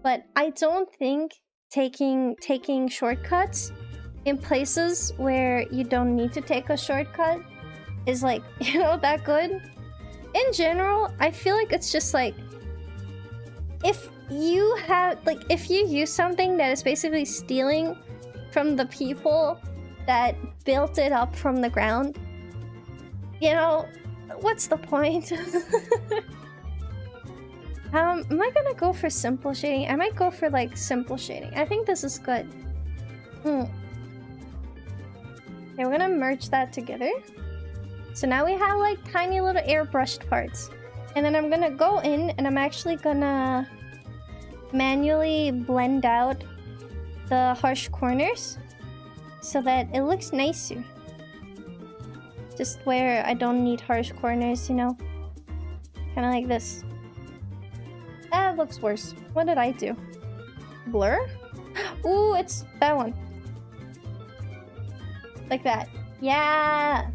But I don't think taking shortcuts in places where you don't need to take a shortcut is, like, you know, that good. In general, I feel like it's just like, if you use something that is basically stealing from the people that built it up from the ground, you know, what's the point? Am I gonna go for simple shading? I might go for, like, simple shading. I think this is good. Okay, we're gonna merge that together. So now we have, like, tiny little airbrushed parts. And then I'm gonna go in and I'm actually gonna manually blend out the harsh corners so that it looks nicer. Just where I don't need harsh corners, you know? Kind of like this. that looks worse. What did I do? Blur? Ooh, it's that one. Like that. Yeah!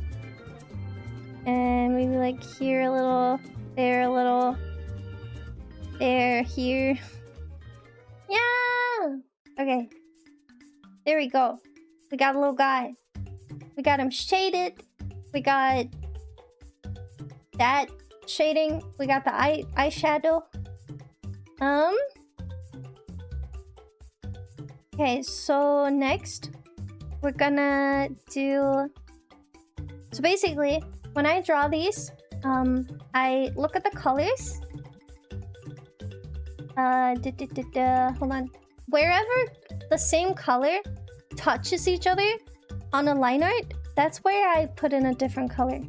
And maybe like here a little, there a little, there, here. Yeah! Okay. There we go. We got a little guy. We got him shaded. We got that shading. We got the eyeshadow. Okay, so next we're gonna do... So basically, when I draw these, I look at the colors. Hold on. Wherever the same color touches each other on a line art, that's where I put in a different color.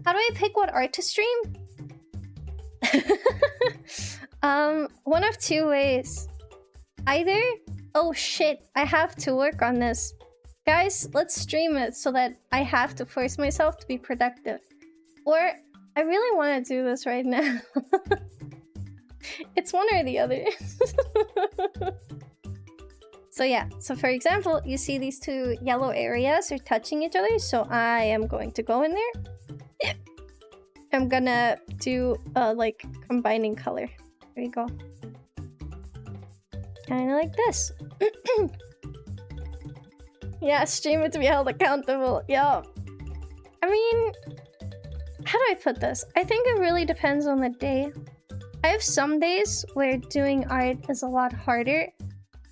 How do I pick what art to stream? One of two ways. Either... Oh shit, I have to work on this. Guys, let's stream it so that I have to force myself to be productive. Or, I really want to do this right now. It's one or the other. So yeah, so for example, you see these two yellow areas are touching each other, so I am going to go in there. I'm gonna do like combining color. There you go. Kind of like this. Yeah, stream it to be held accountable. Yeah. I mean, how do I put this? I think it really depends on the day. I have some days where doing art is a lot harder.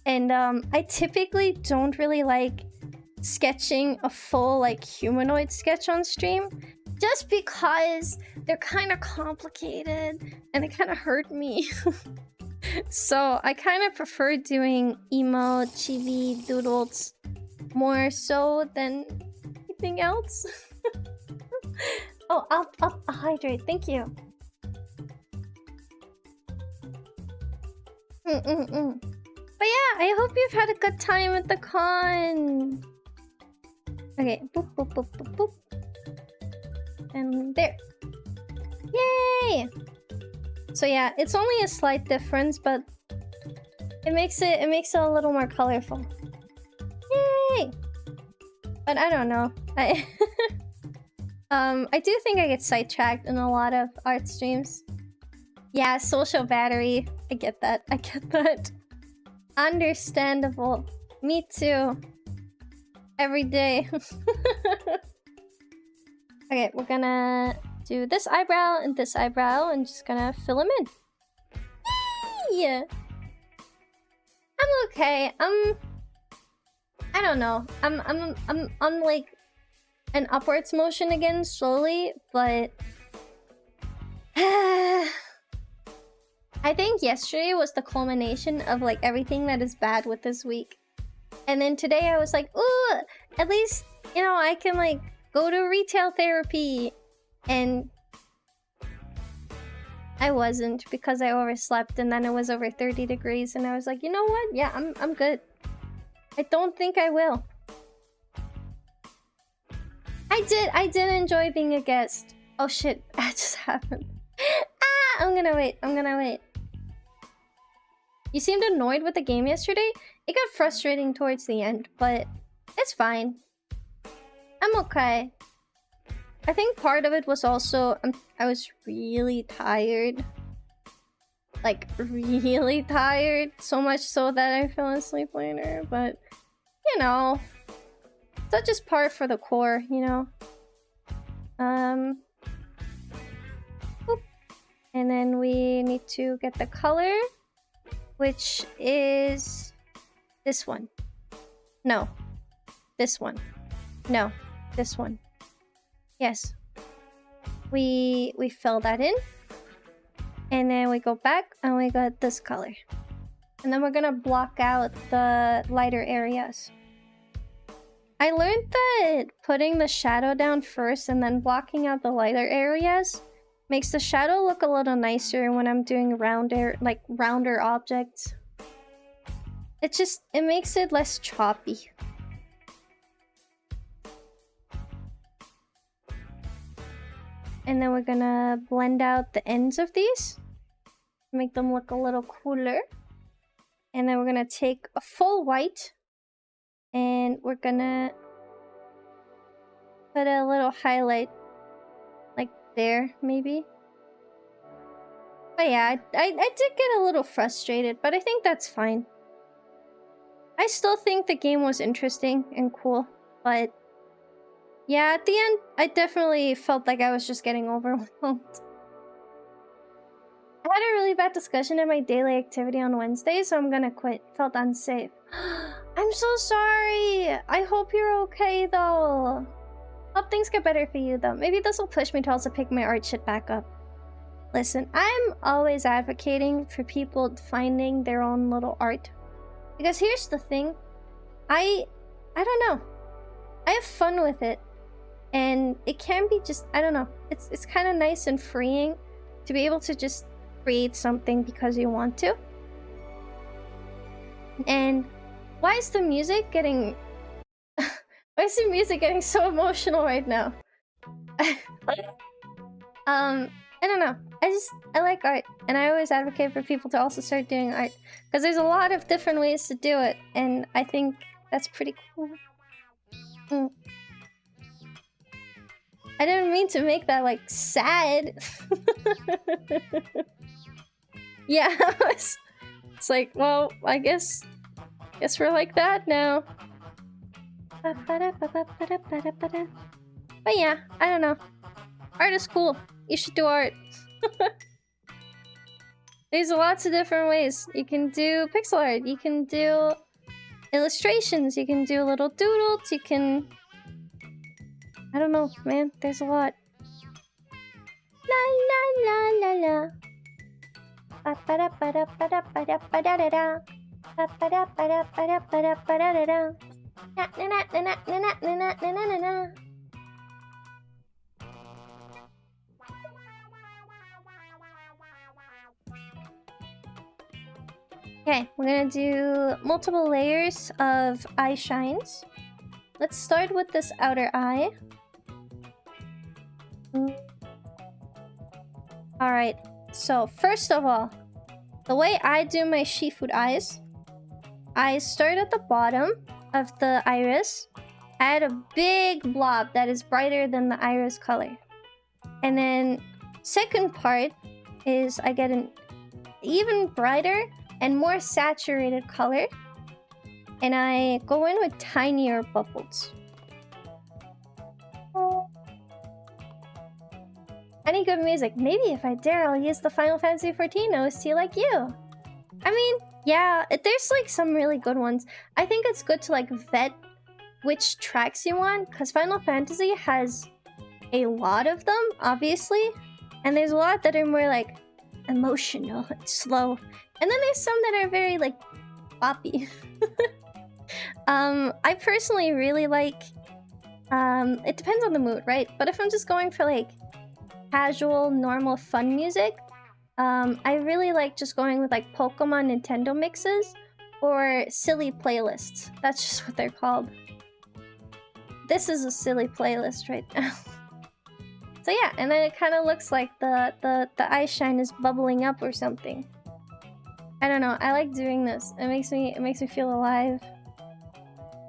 And I typically don't really like sketching a full like humanoid sketch on stream. Just because they're kind of complicated and they kind of hurt me. So I kind of prefer doing emo, chibi doodles more so than anything else. Oh, I'll hydrate. Thank you. But yeah, I hope you've had a good time at the con. Okay, boop, boop, boop, boop, boop. And there. Yay! So yeah, it's only a slight difference, but it makes it a little more colorful. Yay! But I don't know. I do think I get sidetracked in a lot of art streams. Yeah, social battery. I get that. I get that. Understandable. Me too. Every day. Okay, we're gonna do this eyebrow and this eyebrow and just gonna fill them in. Yay! I'm okay. I don't know. I'm on like an upwards motion again slowly, but I think yesterday was the culmination of like everything that is bad with this week. And then today I was like, ooh, at least, you know, I can like go to retail therapy. And I wasn't because I overslept and then it was over 30 degrees and I was like, you know what? Yeah, I'm good. I don't think I will. I did enjoy being a guest. Oh shit, that just happened. Ah, I'm gonna wait. You seemed annoyed with the game yesterday? It got frustrating towards the end, but it's fine. I'm okay. I think part of it was also I was really tired. Like, really tired. So much so that I fell asleep later, but you know, that's just par for the core, you know. Boop. And then we need to get the color, which is this one. No. This one. No. This one. Yes. We fill that in. And then we go back and we got this color. And then we're gonna block out the lighter areas. I learned that putting the shadow down first and then blocking out the lighter areas makes the shadow look a little nicer when I'm doing rounder objects. It makes it less choppy. And then we're gonna blend out the ends of these. make them look a little cooler. And then we're gonna take a full white and we're gonna put a little highlight like there, maybe. But yeah, I did get a little frustrated, but I think that's fine. I still think the game was interesting and cool, but yeah, at the end, I definitely felt like I was just getting overwhelmed. I had a really bad discussion in my daily activity on Wednesday, so I'm gonna quit. Felt unsafe. I'm so sorry! I hope you're okay, though. Hope things get better for you, though. Maybe this will push me to also pick my art shit back up. Listen, I'm always advocating for people finding their own little art. Because here's the thing. I don't know. I have fun with it. And it can be just, I don't know. It's kind of nice and freeing to be able to just create something because you want to. And why is the music getting... why is the music getting so emotional right now? I don't know. I like art, and I always advocate for people to also start doing art because there's a lot of different ways to do it, and I think that's pretty cool. I didn't mean to make that like sad. Yeah, it's like, well, I guess we're like that now. But yeah, I don't know. Art is cool. You should do art. There's lots of different ways. You can do pixel art. You can do illustrations. You can do little doodles. You can... I don't know, man. There's a lot. La la la la la. Ba ba da ba da ba da ba da ba da da da. Ba ba da ba da ba da ba da ba da da da. Na na na na na na na na na na na. Okay, we're gonna do multiple layers of eye shines. Let's start with this outer eye. Alright, so first of all, the way I do my Shifood eyes, I start at the bottom of the iris, add a big blob that is brighter than the iris color. And then second part is I get an even brighter and more saturated color, and I go in with tinier bubbles. Any good music? Maybe if I dare, I'll use the Final Fantasy XIV OST like you. I mean, yeah, there's like some really good ones. I think it's good to like vet which tracks you want, because Final Fantasy has a lot of them, obviously, and there's a lot that are more like emotional and slow. And then there's some that are very, like, boppy. I personally really like... it depends on the mood, right? But if I'm just going for, like, casual, normal, fun music, I really like just going with, like, Pokemon Nintendo mixes or silly playlists. That's just what they're called. This is a silly playlist right now. So yeah, and then it kind of looks like the eye shine is bubbling up or something. I don't know. I like doing this. It makes me feel alive.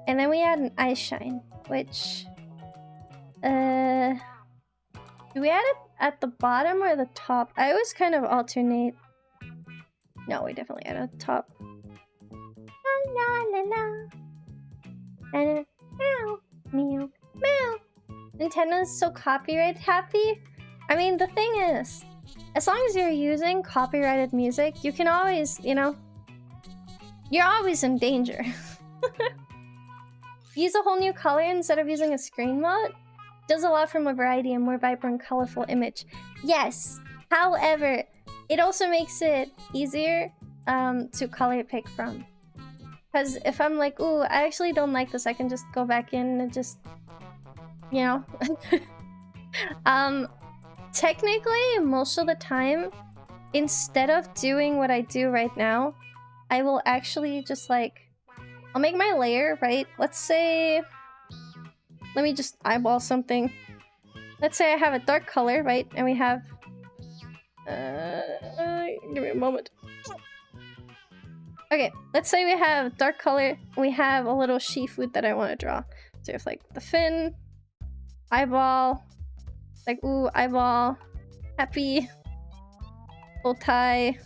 And then we add an eye shine, which do we add it at the bottom or the top? I always kind of alternate. No, we definitely add it at the top. La la la la. Meow meow meow. Nintendo's so copyright happy. I mean, the thing is, as long as you're using copyrighted music, you can always, you know, you're always in danger. Use a whole new color instead of using a screen mode. Does a lot from a variety and more vibrant, colorful image. Yes, however, it also makes it easier to color pick from. Because if I'm like, ooh, I actually don't like this, I can just go back in and just, you know. Technically, most of the time, instead of doing what I do right now, I will actually just like... I'll make my layer, right? Let's say... Let me just eyeball something. Let's say I have a dark color, right? And we have... Give me a moment. Okay, let's say we have dark color. We have a little Shifood that I want to draw. So we have like the fin, eyeball, like ooh, eyeball, happy, bow tie,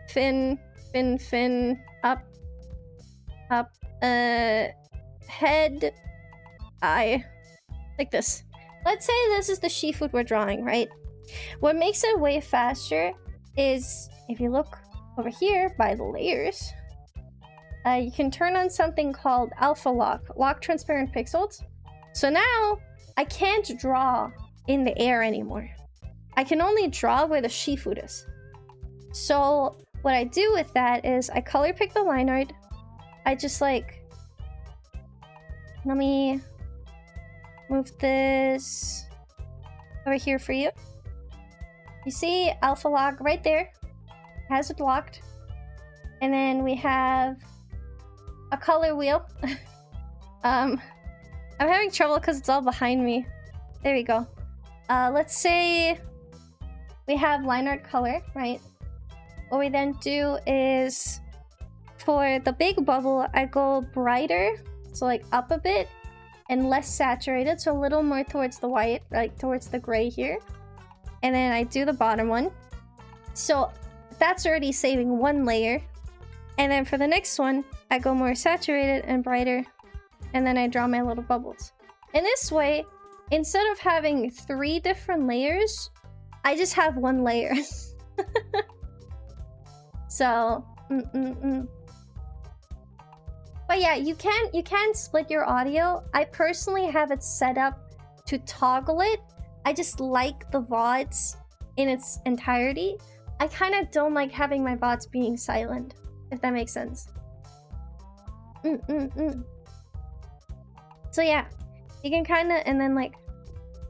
fin, up, head, eye, like this. Let's say this is the Shifood we're drawing, right? What makes it way faster is if you look over here by the layers, you can turn on something called alpha lock transparent pixels. So now I can't draw in the air anymore. I can only draw where the Shifood is. So what I do with that is I color pick the line art. I just like, let me move this over here for you. You see alpha lock right there, has it locked. And then we have a color wheel. I'm having trouble because it's all behind me. There we go. Let's say we have line art color, right? What we then do is for the big bubble, I go brighter, so like up a bit, and less saturated, so a little more towards the white, like towards the gray here. And then I do the bottom one. So that's already saving one layer. And then for the next one, I go more saturated and brighter, and then I draw my little bubbles. And this way, instead of having 3 different layers, I just have 1 layer. So, But yeah, you can split your audio. I personally have it set up to toggle it. I just like the VODs in its entirety. I kind of don't like having my VODs being silent, if that makes sense. So yeah, you can kind of, and then like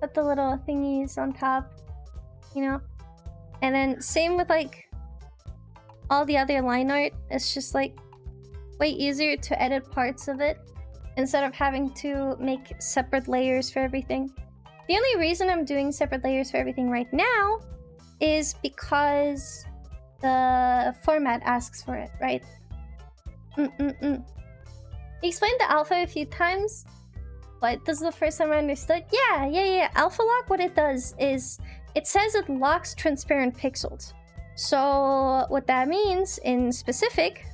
put the little thingies on top, you know? And then same with like all the other line art. It's just like way easier to edit parts of it instead of having to make separate layers for everything. The only reason I'm doing separate layers for everything right now is because the format asks for it, right? You explained the alpha a few times, but this is the first time I understood. Yeah. Alpha lock, what it does is it says it locks transparent pixels. So what that means in specific,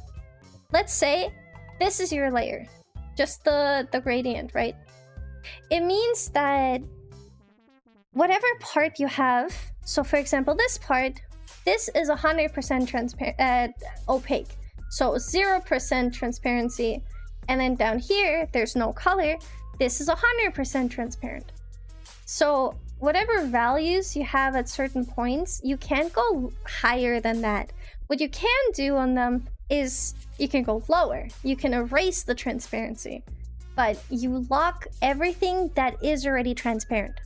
let's say this is your layer, just the gradient, right? It means that whatever part you have, so for example, this part, this is 100% transparent, opaque. So 0% transparency. And then down here, there's no color. This is 100% transparent. So whatever values you have at certain points, you can't go higher than that. What you can do on them is you can go lower. You can erase the transparency, but you lock everything that is already transparent.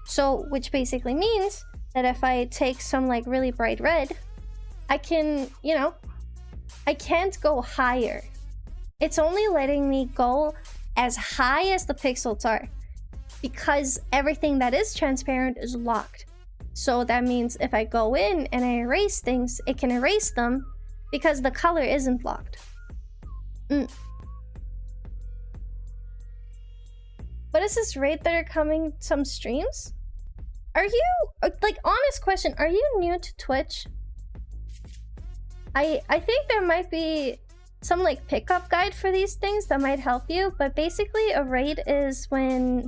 So, which basically means that if I take some like really bright red, I can, you know, I can't go higher. It's only letting me go as high as the pixels are because everything that is transparent is locked. So that means if I go in and I erase things, it can erase them because the color isn't locked. What is this rate that are coming some streams? Are you, like, honest question, are you new to Twitch? I think there might be some like pickup guide for these things that might help you, but basically a raid is when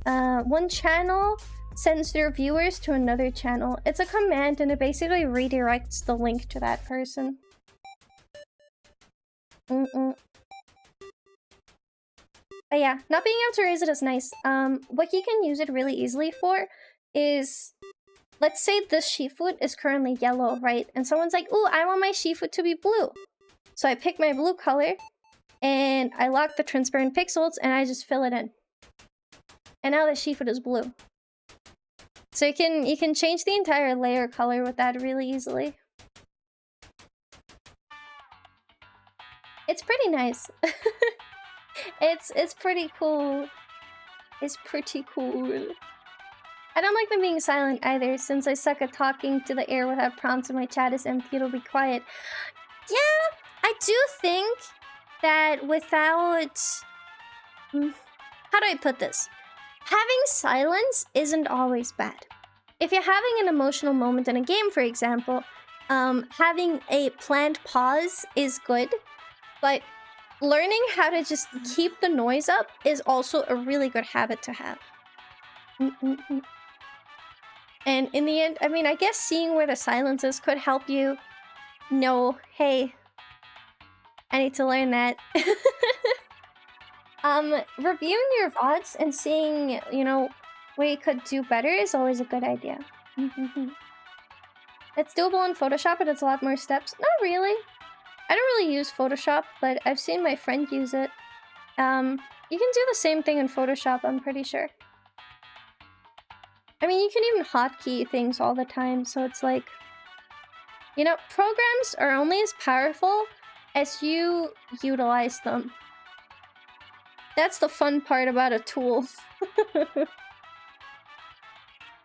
one channel sends their viewers to another channel. It's a command and it basically redirects the link to that person. But yeah, not being able to raise it is nice. What you can use it really easily for is, let's say this Shifood is currently yellow, right? And someone's like, ooh, I want my Shifood to be blue. So I pick my blue color and I lock the transparent pixels and I just fill it in. And now the Shifood is blue. So you can change the entire layer color with that really easily. It's pretty nice. It's pretty cool. It's pretty cool. I don't like them being silent either, since I suck at talking to the air without prompts and my chat is empty, it'll be quiet. Yeah, I do think that without... how do I put this? Having silence isn't always bad. If you're having an emotional moment in a game, for example, having a planned pause is good, but learning how to just keep the noise up is also a really good habit to have. And in the end, I mean, I guess seeing where the silence is could help you know, hey, I need to learn that. Reviewing your VODs and seeing, you know, where you could do better is always a good idea. It's doable in Photoshop, but it's a lot more steps. Not really. I don't really use Photoshop, but I've seen my friend use it. You can do the same thing in Photoshop, I'm pretty sure. I mean, you can even hotkey things all the time, so it's like... You know, programs are only as powerful as you utilize them. That's the fun part about a tool.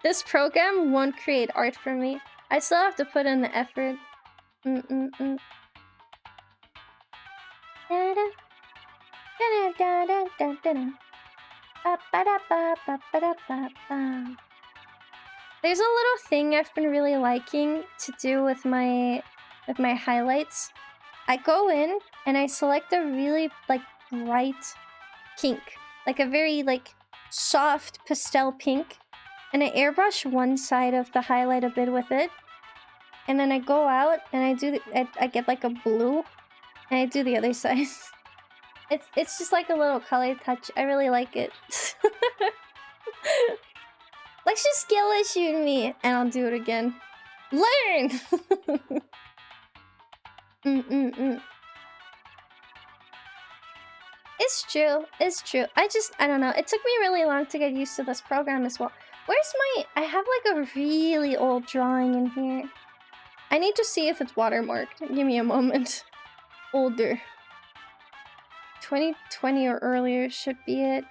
This program won't create art for me. I still have to put in the effort. There's a little thing I've been really liking to do with my highlights. I go in and I select a really like bright pink, like a very like soft pastel pink, and I airbrush one side of the highlight a bit with it, and then I go out and I do I get like a blue, and I do the other side. It's just like a little color touch. I really like it. Let's just skill issue me, and I'll do it again. Learn! It's true. It's true. I don't know. It took me really long to get used to this program as well. Where's my... I have like a really old drawing in here. I need to see if it's watermarked. Give me a moment. Older. 2020 or earlier should be it.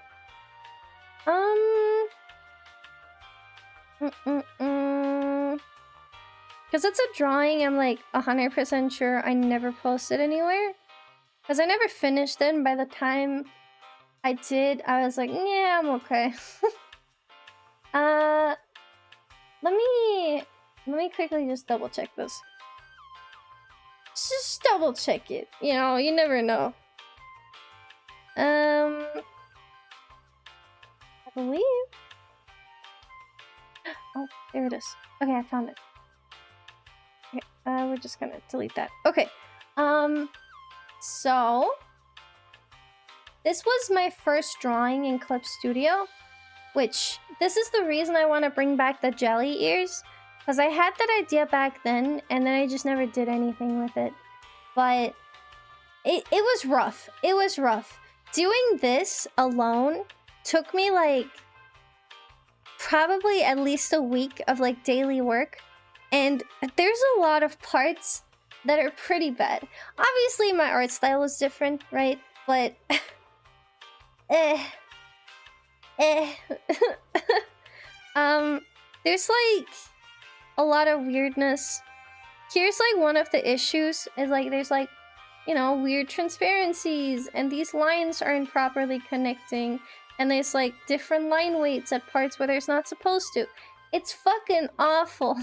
Because it's a drawing I'm like 100% sure I never posted anywhere. Because I never finished it, and by the time I did, I was like, yeah, I'm okay. Let me quickly just double check this. Just double check it. You know, you never know. I believe. Oh, there it is. Okay, I found it. Okay, we're just gonna delete that. Okay. So this was my first drawing in Clip Studio, which this is the reason I want to bring back the jelly ears, because I had that idea back then and then I just never did anything with it. But it was rough. It was rough. Doing this alone took me like probably at least a week of like daily work, and there's a lot of parts that are pretty bad. Obviously my art style is different, right? But there's like a lot of weirdness. Here's like one of the issues is like there's like, you know, weird transparencies, and these lines aren't properly connecting, and there's like different line weights at parts where there's not supposed to. It's fucking awful.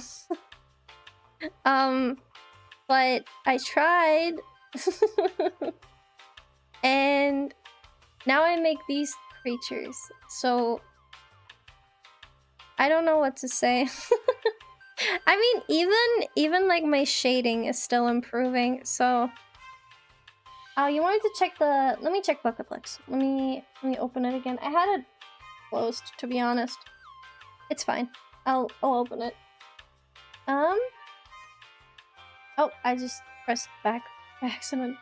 But I tried. And now I make these creatures. So I don't know what to say. I mean, even like my shading is still improving, so oh, you wanted to check the... Let me check Bucketflix. Let me open it again. I had it closed, to be honest. It's fine. I'll open it. Oh, I just pressed back by accident.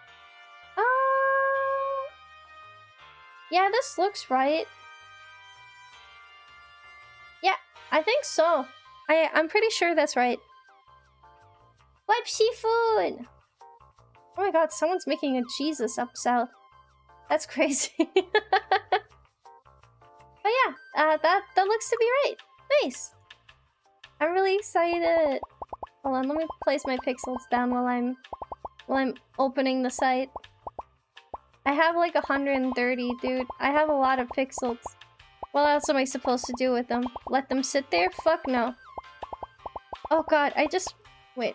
Yeah, this looks right. Yeah, I think so. I'm pretty sure that's right. Wipe Shifood! Oh my god, someone's making a Jesus up south. That's crazy. But yeah, that looks to be right. Nice! I'm really excited. Hold on, let me place my pixels down while I'm opening the site. I have like 130, dude. I have a lot of pixels. What else am I supposed to do with them? Let them sit there? Fuck no. Oh god, wait.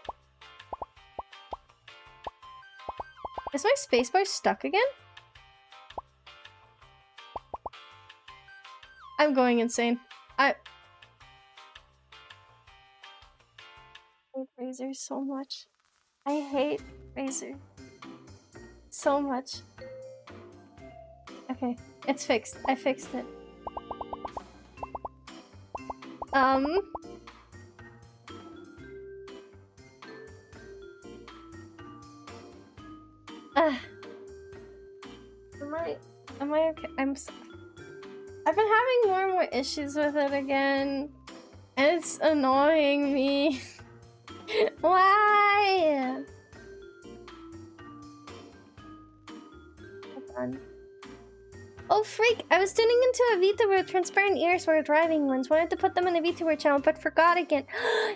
Is my spacebar stuck again? I'm going insane. I hate Razer so much. I hate Razer so much. Okay, it's fixed. I fixed it. Am I okay? I've been having more and more issues with it again. And it's annoying me. Why? Hold on. Oh freak! I was tuning into a VTuber with transparent ears for driving ones. Wanted to put them in a VTuber channel, but forgot again.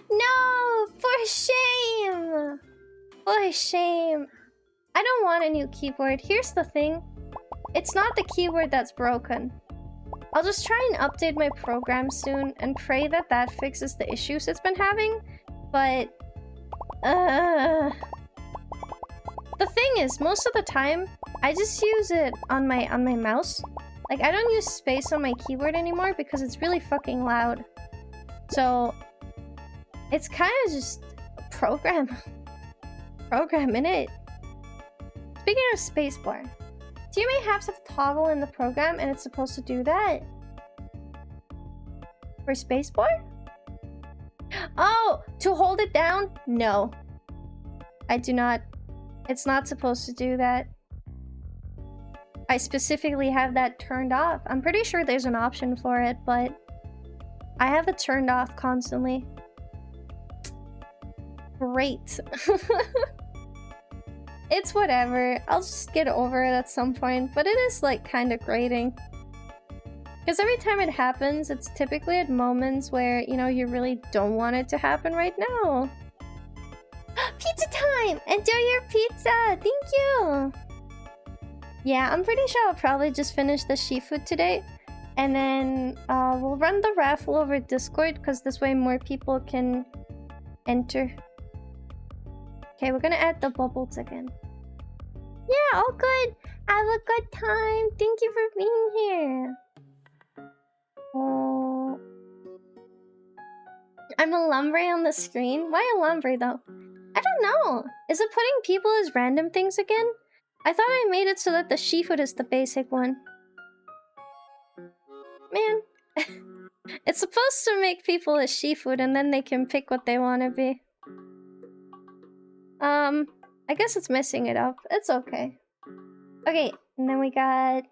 No! For shame! For shame. I don't want a new keyboard. Here's the thing. It's not the keyboard that's broken. I'll just try and update my program soon and pray that that fixes the issues it's been having. But... the thing is, most of the time, I just use it on my mouse. Like, I don't use space on my keyboard anymore because it's really fucking loud. So, it's kind of just a program. Program in it. Speaking of spacebar, so you may have to toggle in the program and it's supposed to do that. For spacebar? Oh, to hold it down? No. I do not. It's not supposed to do that. I specifically have that turned off. I'm pretty sure there's an option for it, but I have it turned off constantly. Great. It's whatever. I'll just get over it at some point, but it is like kind of grating. Because every time it happens, it's typically at moments where, you know, you really don't want it to happen right now. Pizza time! Enjoy your pizza! Thank you! Yeah, I'm pretty sure I'll probably just finish the Shifood today. And then we'll run the raffle over Discord, because this way more people can enter. Okay, we're gonna add the bubbles again. Yeah, all good. Have a good time. Thank you for being here. Oh, I'm a lumbre on the screen. Why a lumbre though? I don't know. Is it putting people as random things again? I thought I made it so that the Shifood is the basic one. Man, it's supposed to make people as Shifood and then they can pick what they want to be. I guess it's messing it up. It's okay. Okay, and then we got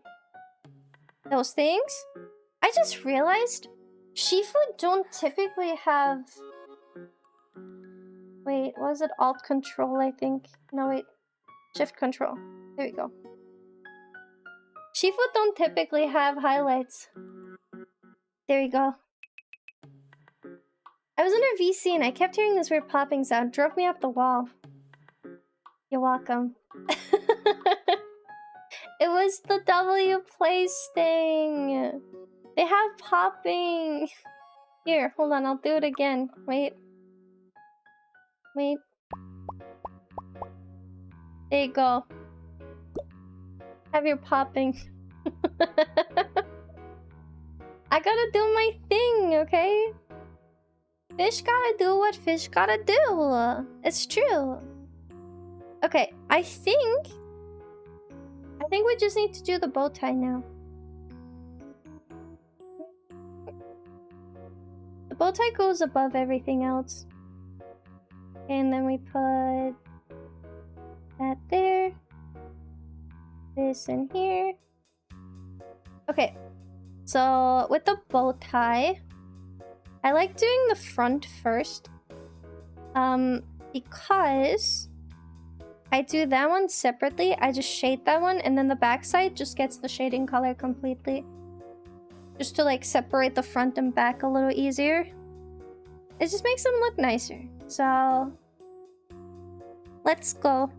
those things. I just realized Shifood don't typically have... Wait, was it Alt Control, I think? No, wait. Shift Control. There we go. Shifood don't typically have highlights. There we go. I was under VC and I kept hearing this weird popping sound. Drove me up the wall. You're welcome. It was the W place thing. They have popping. Here, hold on. I'll do it again. Wait. Wait. There you go. Have your popping. I gotta do my thing, okay? Fish gotta do what fish gotta do. It's true. Okay, I think we just need to do the bow tie now. The bow tie goes above everything else. And then we put that there. This in here. Okay. So with the bow tie, I like doing the front first. Because I do that one separately. I just shade that one, and then the back side just gets the shading color completely. just to like separate the front and back a little easier. It just makes them look nicer. So let's go.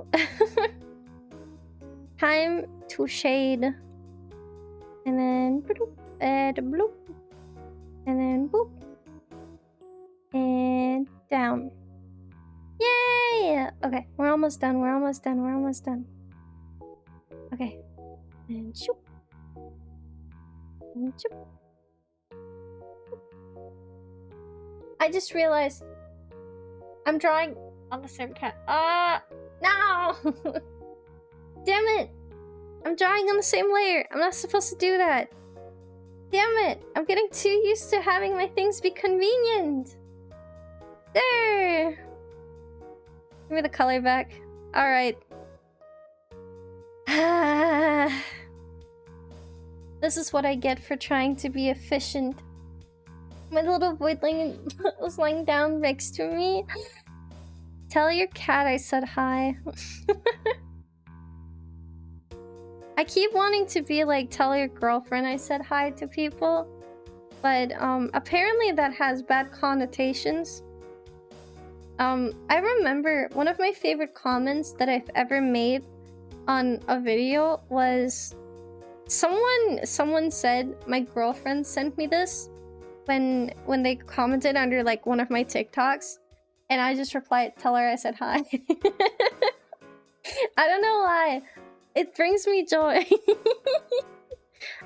Time to shade. And then bloop, and bloop. And then boop. And down. Yay! Okay, we're almost done. We're almost done. We're almost done. Okay. And shoop. And shoop. I just realized I'm drawing on the same cat. No! Damn it! I'm drawing on the same layer. I'm not supposed to do that. Damn it! I'm getting too used to having my things be convenient. There! Give me the color back. Alright. This is what I get for trying to be efficient. My little boyling was lying down next to me. Tell your cat I said hi. I keep wanting to be like, tell your girlfriend I said hi to people. But apparently that has bad connotations. I remember one of my favorite comments that I've ever made on a video was someone said my girlfriend sent me this when they commented under like one of my TikToks, and I just replied, tell her I said hi. I don't know why. It brings me joy.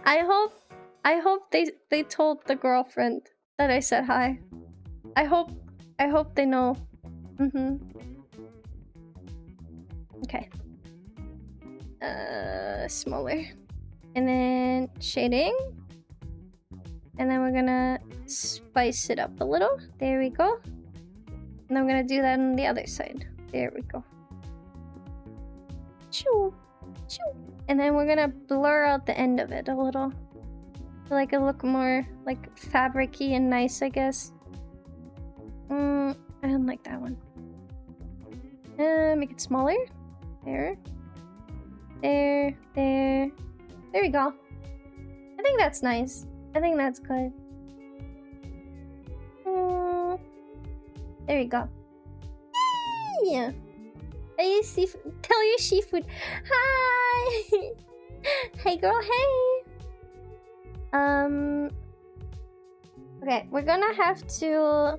I hope they told the girlfriend that I said hi. I hope they know. Okay. Smaller. And then shading. And then we're gonna spice it up a little. There we go. And I'm gonna do that on the other side. There we go. Choo. Choo. And then we're gonna blur out the end of it a little. So like it look more like fabric-y and nice, I guess. I don't like that one. Make it smaller. There. There. There. There we go. I think that's nice. I think that's good. There we go. Yeah. Hey, tell your Shifood. Hi. Hey, girl. Hey. Okay, we're gonna have to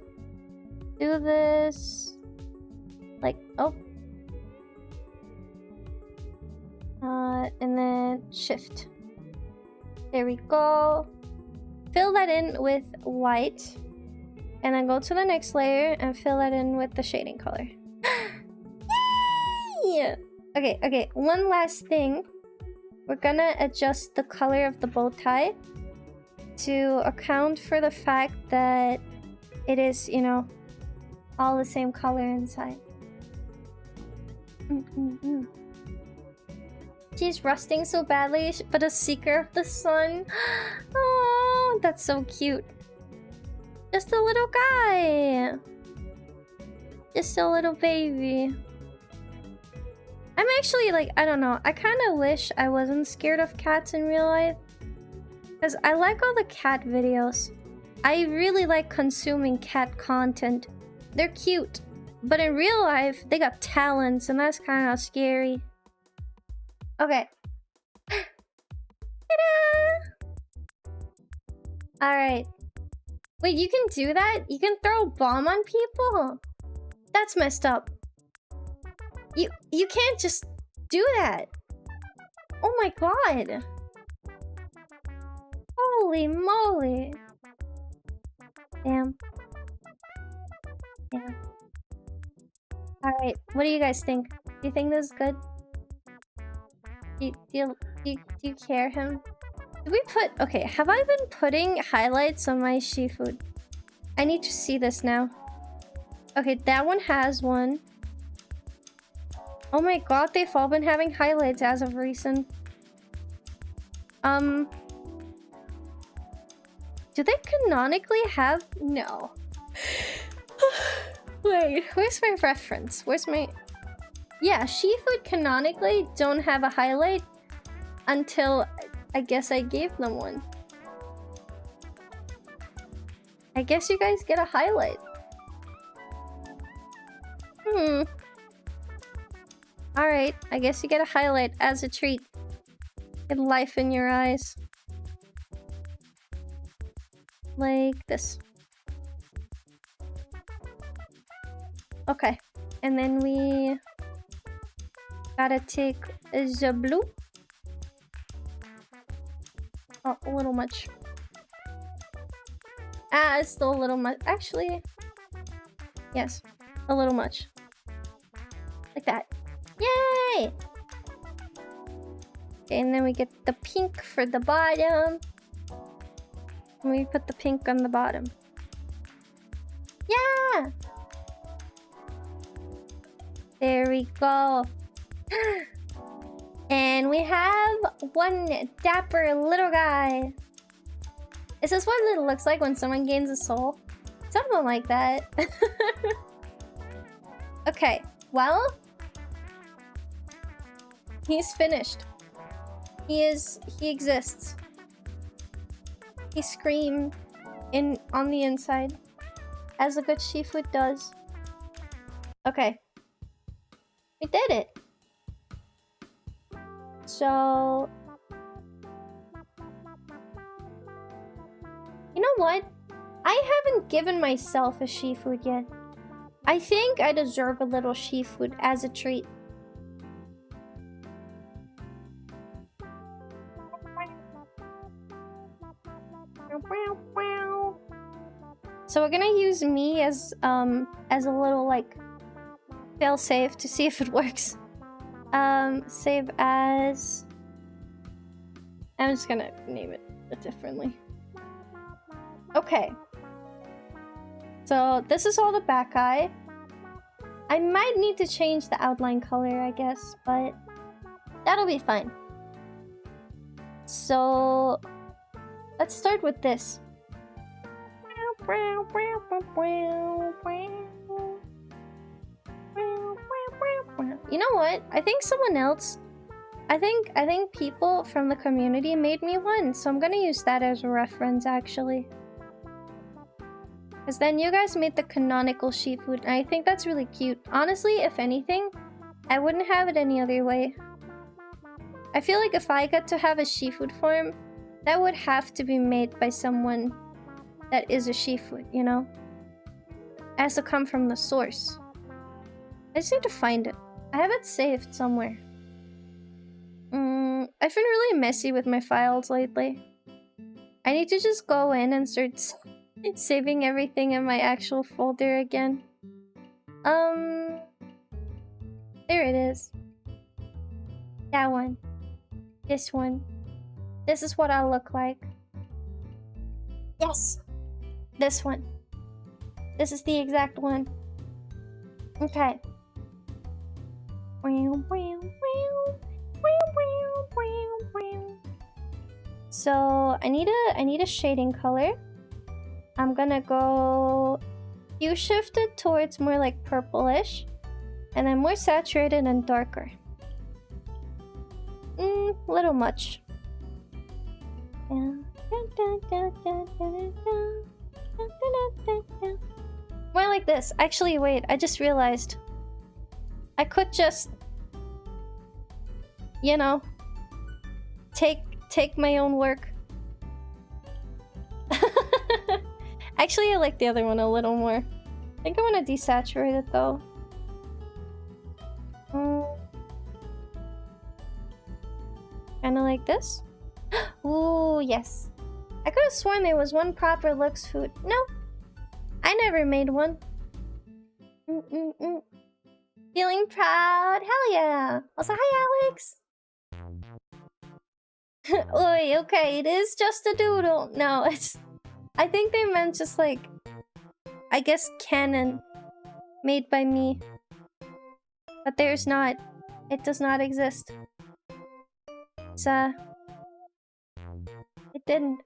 do this like and then shift. There we go. Fill that in with white, and then go to the next layer and fill that in with the shading color. Yay! Okay, one last thing. We're gonna adjust the color of the bow tie to account for the fact that it is, you know, all the same color inside. She's rusting so badly, but a seeker of the sun. Oh, that's so cute. Just a little guy. Just a little baby. I'm actually like, I don't know. I kind of wish I wasn't scared of cats in real life. Because I like all the cat videos. I really like consuming cat content. They're cute. But in real life, they got talents, and that's kind of scary. Okay. Alright. Wait, you can do that? You can throw a bomb on people? That's messed up. You can't just do that. Oh my god. Holy moly. Damn. Damn. Alright, what do you guys think? Do you think this is good? Do you care him? Did we put... Okay, have I been putting highlights on my Shifood? I need to see this now. Okay, that one has one. Oh my god, they've all been having highlights as of recent. Do they canonically have... No. Wait, where's my reference? Where's my... Yeah, Shifood canonically don't have a highlight until I guess I gave them one. I guess you guys get a highlight. Alright, I guess you get a highlight as a treat. Get life in your eyes. Like this. Okay. And then we gotta take the blue. Oh, a little much. Ah, it's still a little much. Actually, yes, a little much. Like that. Yay! Okay, and then we get the pink for the bottom. And we put the pink on the bottom. Yeah! There we go. And we have one dapper little guy. Is this what it looks like when someone gains a soul? Something like that. Okay, well, he's finished. He exists. He screamed on the inside, as a good Shifood does. Okay. We did it. So, you know what? I haven't given myself a Shifood yet. I think I deserve a little Shifood as a treat. So we're gonna use me as a little like fail-safe to see if it works. Save as... I'm just gonna name it differently. Okay. So this is all the back eye. I might need to change the outline color, I guess, but that'll be fine. So let's start with this. You know what? I think someone else... I think people from the community made me one, so I'm gonna use that as a reference, actually. Because then you guys made the canonical Shifood, and I think that's really cute. Honestly, if anything, I wouldn't have it any other way. I feel like if I got to have a Shifood form, that would have to be made by someone that is a Shifood, you know? It has to come from the source. I just need to find it. I have it saved somewhere. I've been really messy with my files lately. I need to just go in and start saving everything in my actual folder again. There it is. That one. This one. This is what I'll look like. Yes! This one. This is the exact one. Okay. So I need a shading color. I'm gonna go hue shifted towards more like purplish, and then more saturated and darker. Little much. More like this. Actually, wait, I just realized I could just, you know, take my own work. Actually, I like the other one a little more. I think I want to desaturate it though. Kind of like this. Ooh, yes. I could have sworn there was one proper Lux food. No, I never made one. Feeling proud? Hell yeah! Also, hi, Alex! Oi, okay, it is just a doodle. No, it's... I think they meant just like... I guess canon. Made by me. But there's not. It does not exist. It's, it didn't.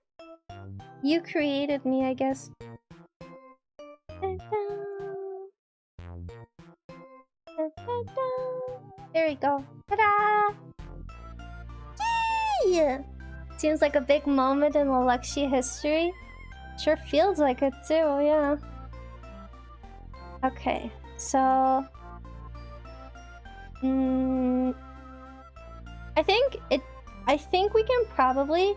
You created me, I guess. There we go. Ta-da! Yay! Seems like a big moment in the Luxia history. Sure feels like it too, yeah. Okay, so... I think we can probably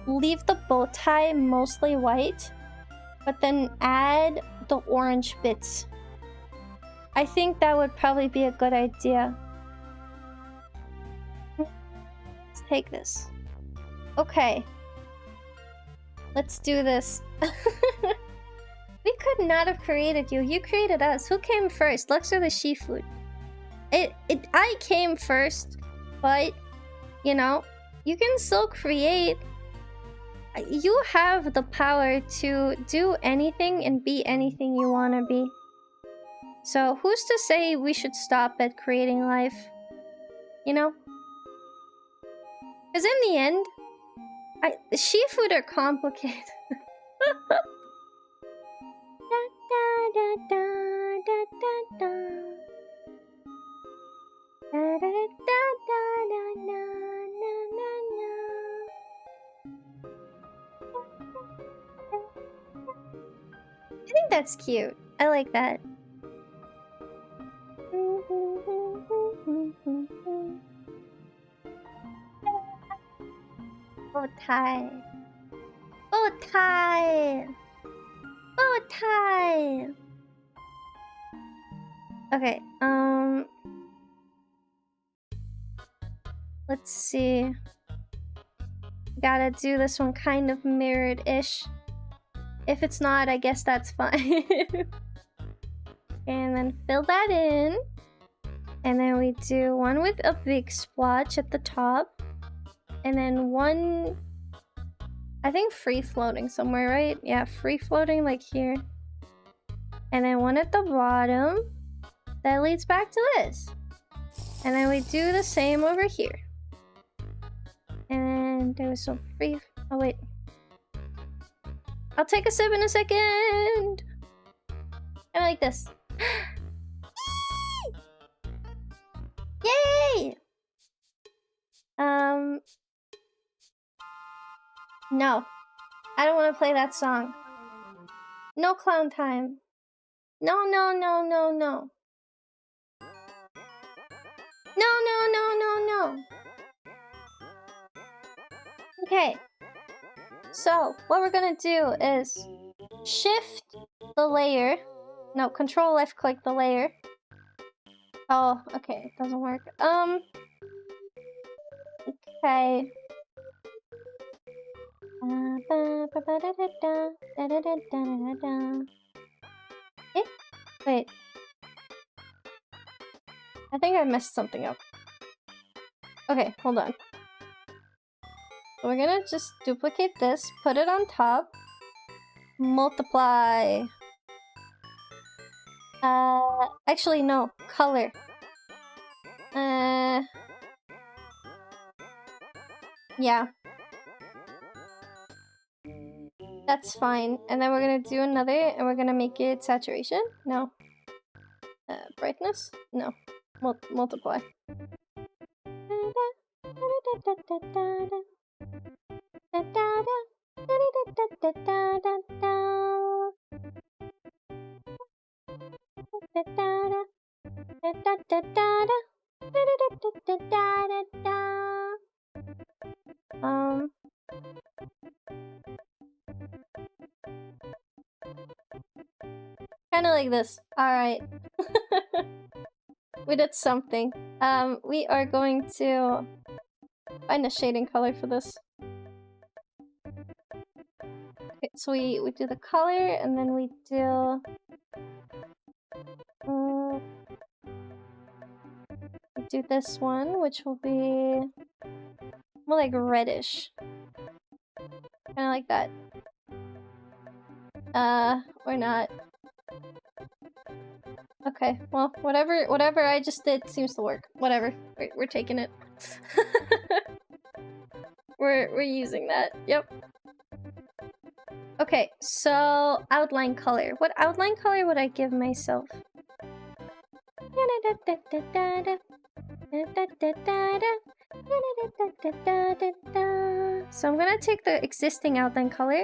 leave the bow tie mostly white, but then add the orange bits. I think that would probably be a good idea. Let's take this. Okay. Let's do this. We could not have created you. You created us. Who came first? Lux or the Shifood? I came first, but, you know, you can still create. You have the power to do anything and be anything you want to be. So who's to say we should stop at creating life? You know? Because in the end, Shifood are complicated. I think that's cute. I like that. Bow tie. Bow tie. Bow tie. Okay, let's see. Gotta do this one kind of mirrored-ish. If it's not, I guess that's fine. And then fill that in. And then we do one with a big splotch at the top. And then one... I think free-floating somewhere, right? Yeah, free-floating like here. And then one at the bottom. That leads back to this. And then we do the same over here. And there was some free... Oh, wait. I'll take a sip in a second. I like this. Yay! No. I don't want to play that song. No clown time. No, no, no, no, no. No, no, no, no, no. Okay. So, what we're gonna do is shift the layer. No, control left click the layer. Oh, okay, it doesn't work. Okay. Eh? Wait. I think I messed something up. Okay, hold on. So we're gonna just duplicate this, put it on top, multiply. Actually no, color. Yeah. That's fine. And then we're gonna do another, and we're gonna make it saturation? No. Brightness? No. Multiply. Kinda like this. Alright. We did something. We are going to find a shading color for this. Okay, so we do the color, and then we do... we do this one, which will be more like reddish. Kinda like that. Or not. Okay, well, whatever I just did seems to work. Whatever. We're taking it. We're using that. Yep. Okay, so outline color. What outline color would I give myself? So I'm gonna take the existing outline color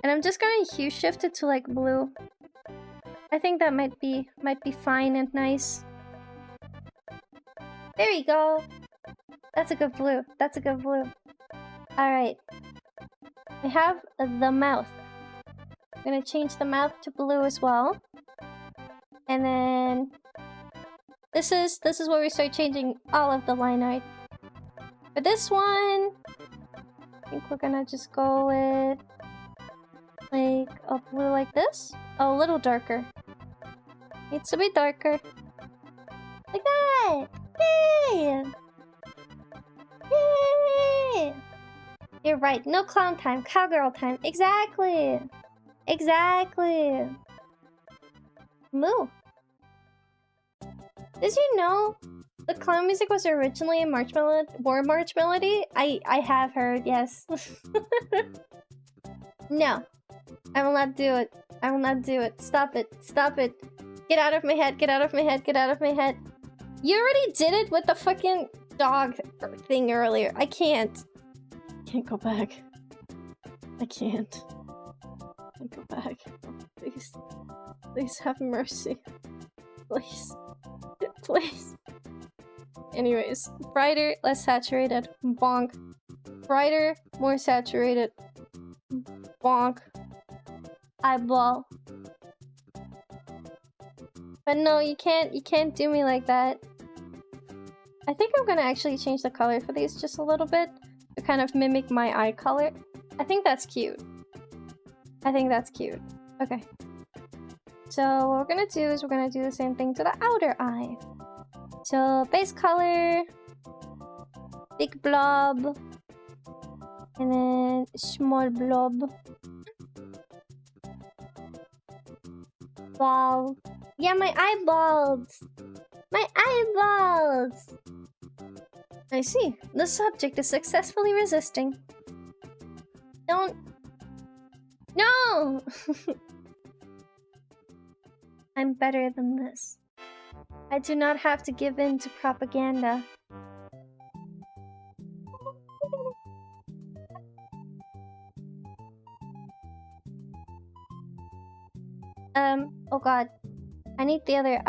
and I'm just gonna hue shift it to like blue. I think that might be fine and nice. There you go. That's a good blue. That's a good blue. Alright. We have the mouth. I'm gonna change the mouth to blue as well. And then this is where we start changing all of the line art. For this one, I think we're gonna just go with like a blue like this. Oh, a little darker. Needs to be darker. Like that! Yay! Yay! You're right. No clown time. Cowgirl time. Exactly! Exactly! Moo! Did you know the clown music was originally a war march melody? I have heard, yes. No. I will not do it. I will not do it. Stop it. Stop it. Get out of my head. Get out of my head. Get out of my head. You already did it with the fucking dog thing earlier. I can't. Can't go back. I can't. Can't go back. Please. Please have mercy. Please. Please. Anyways. Brighter, less saturated. Bonk. Brighter, more saturated. Bonk. Eyeball. But no, you can't do me like that. I think I'm gonna actually change the color for these just a little bit to kind of mimic my eye color. I think that's cute. I think that's cute. Okay. So what we're gonna do is we're gonna do the same thing to the outer eye. So base color, big blob, and then small blob. Wow. Yeah, my eyeballs! My eyeballs! I see. The subject is successfully resisting. Don't... No! I'm better than this. I do not have to give in to propaganda. Oh god. I need the other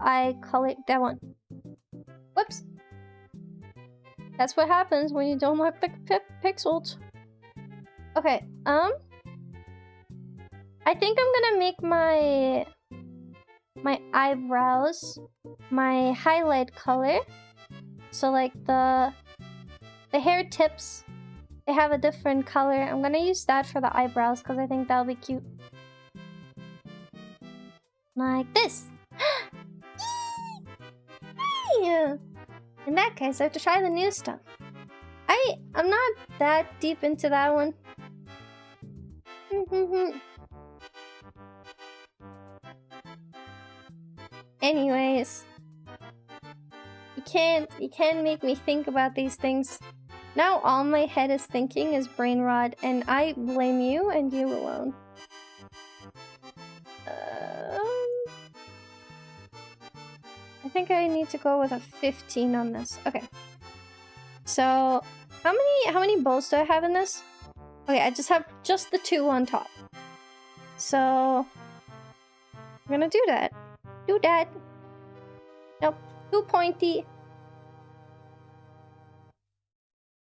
eye color. That one. Whoops. That's what happens when you don't like the pixels. Okay, I think I'm gonna make my eyebrows my highlight color. So like the hair tips, they have a different color. I'm gonna use that for the eyebrows because I think that'll be cute. Like this. Yeah. In that case, I have to try the new stuff. I'm not that deep into that one. Anyways, you can't make me think about these things. Now all my head is thinking is brain rot, and I blame you and you alone. I think I need to go with a 15 on this. Okay. So, how many bows do I have in this? Okay, I just have just the 2 on top. So, I'm gonna do that. Do that. Nope. Too pointy.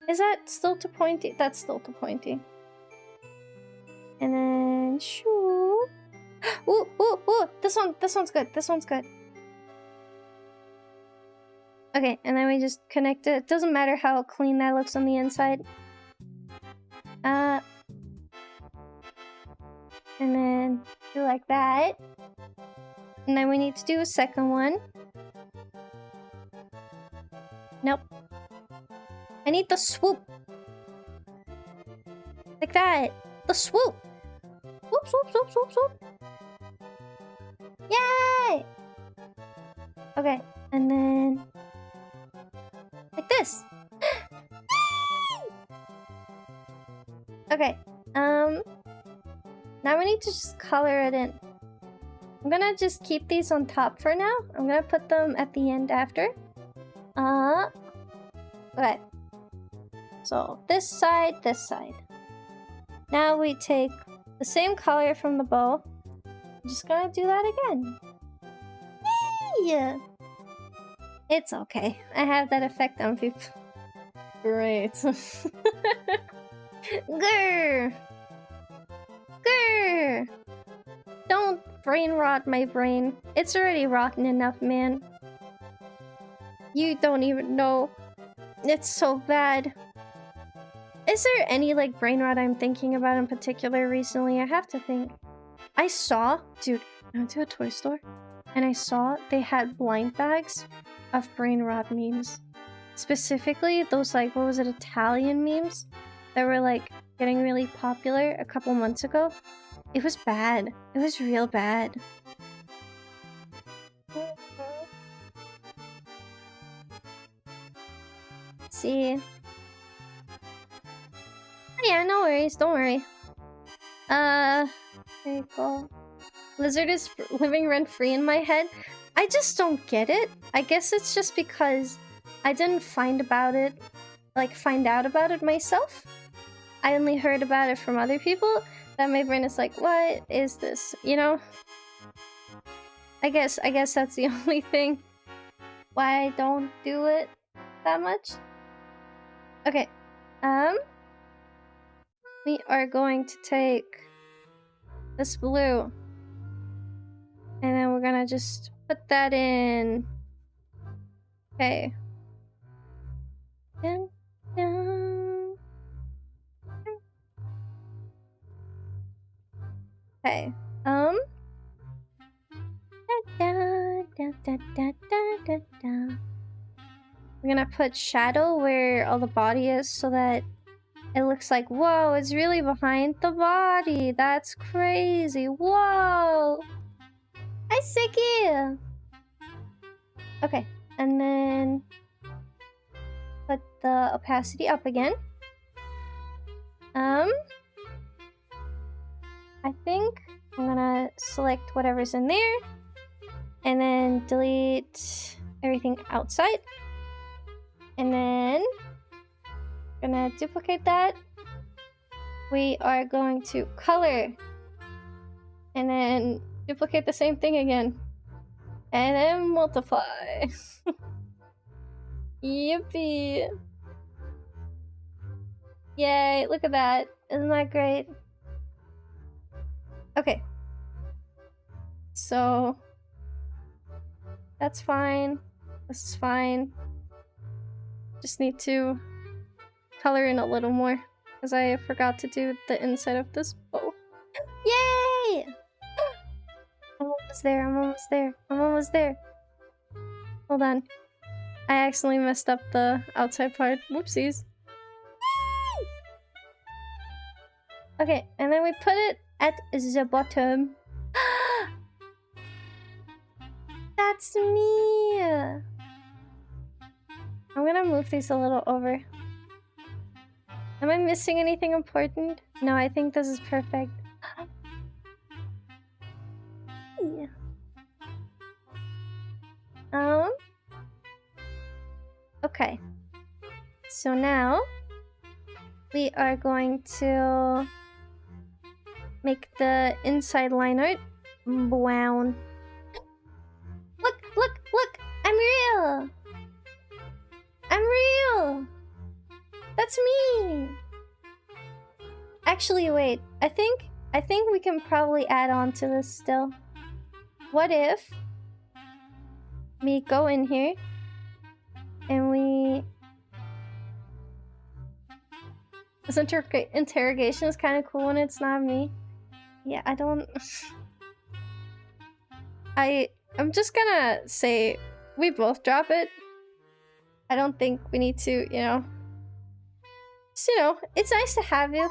Is that still too pointy? That's still too pointy. And then, shoo. Ooh, ooh, ooh. This one's good. This one's good. Okay, and then we just connect it. It doesn't matter how clean that looks on the inside. And then do like that. And then we need to do a second one. Nope. I need the swoop. Like that. The swoop. Swoop, swoop, swoop, swoop, swoop. Yay! Okay, and then... like this. Okay, now we need to just color it in. I'm gonna just keep these on top for now. I'm gonna put them at the end after. Okay. So this side, this side. Now we take the same color from the bow. I'm just gonna do that again. Yeah. It's okay. I have that effect on people. Great. Grr! Grr! Don't brain rot my brain. It's already rotten enough, man. You don't even know. It's so bad. Is there any, like, brain rot I'm thinking about in particular recently? I have to think. I saw... Dude, I went to a toy store, and I saw they had blind bags of brain rot memes. Specifically, those, like, what was it, Italian memes? That were, like, getting really popular a couple months ago. It was bad. It was real bad. See... Yeah, no worries, don't worry. There you go. Lizard is living rent-free in my head. I just don't get it. I guess it's just because I didn't find out about it myself. I only heard about it from other people. That my brain is like, what is this? You know? I guess that's the only thing why I don't do it that much. Okay. We are going to take this blue, and then we're gonna just put that in. Okay. Dun, dun. Okay. We're gonna put shadow where all the body is so that it looks like, whoa, it's really behind the body. That's crazy. Whoa. Hi, Siki. Okay, and then put the opacity up again. I think I'm gonna select whatever's in there and then delete everything outside. And then gonna duplicate that. We are going to color and then duplicate the same thing again and then multiply. Yippee. Yay, look at that. Isn't that great? Okay, so that's fine. This is fine. Just need to color in a little more because I forgot to do the inside of this bow. Yay! I'm almost there. I'm almost there. I'm almost there. Hold on. I accidentally messed up the outside part. Whoopsies. Okay, and then we put it at the bottom. That's me! I'm gonna move these a little over. Am I missing anything important? No, I think this is perfect. Yeah. Okay. So now we are going to make the inside line art brown. Look, look, look! I'm real! I'm real! That's me! Actually, wait. I think we can probably add on to this still. What if we go in here and we... This interrogation is kind of cool when it's not me. Yeah, I don't... I'm just gonna say we both drop it. I don't think we need to, you know... Just, you know, it's nice to have you.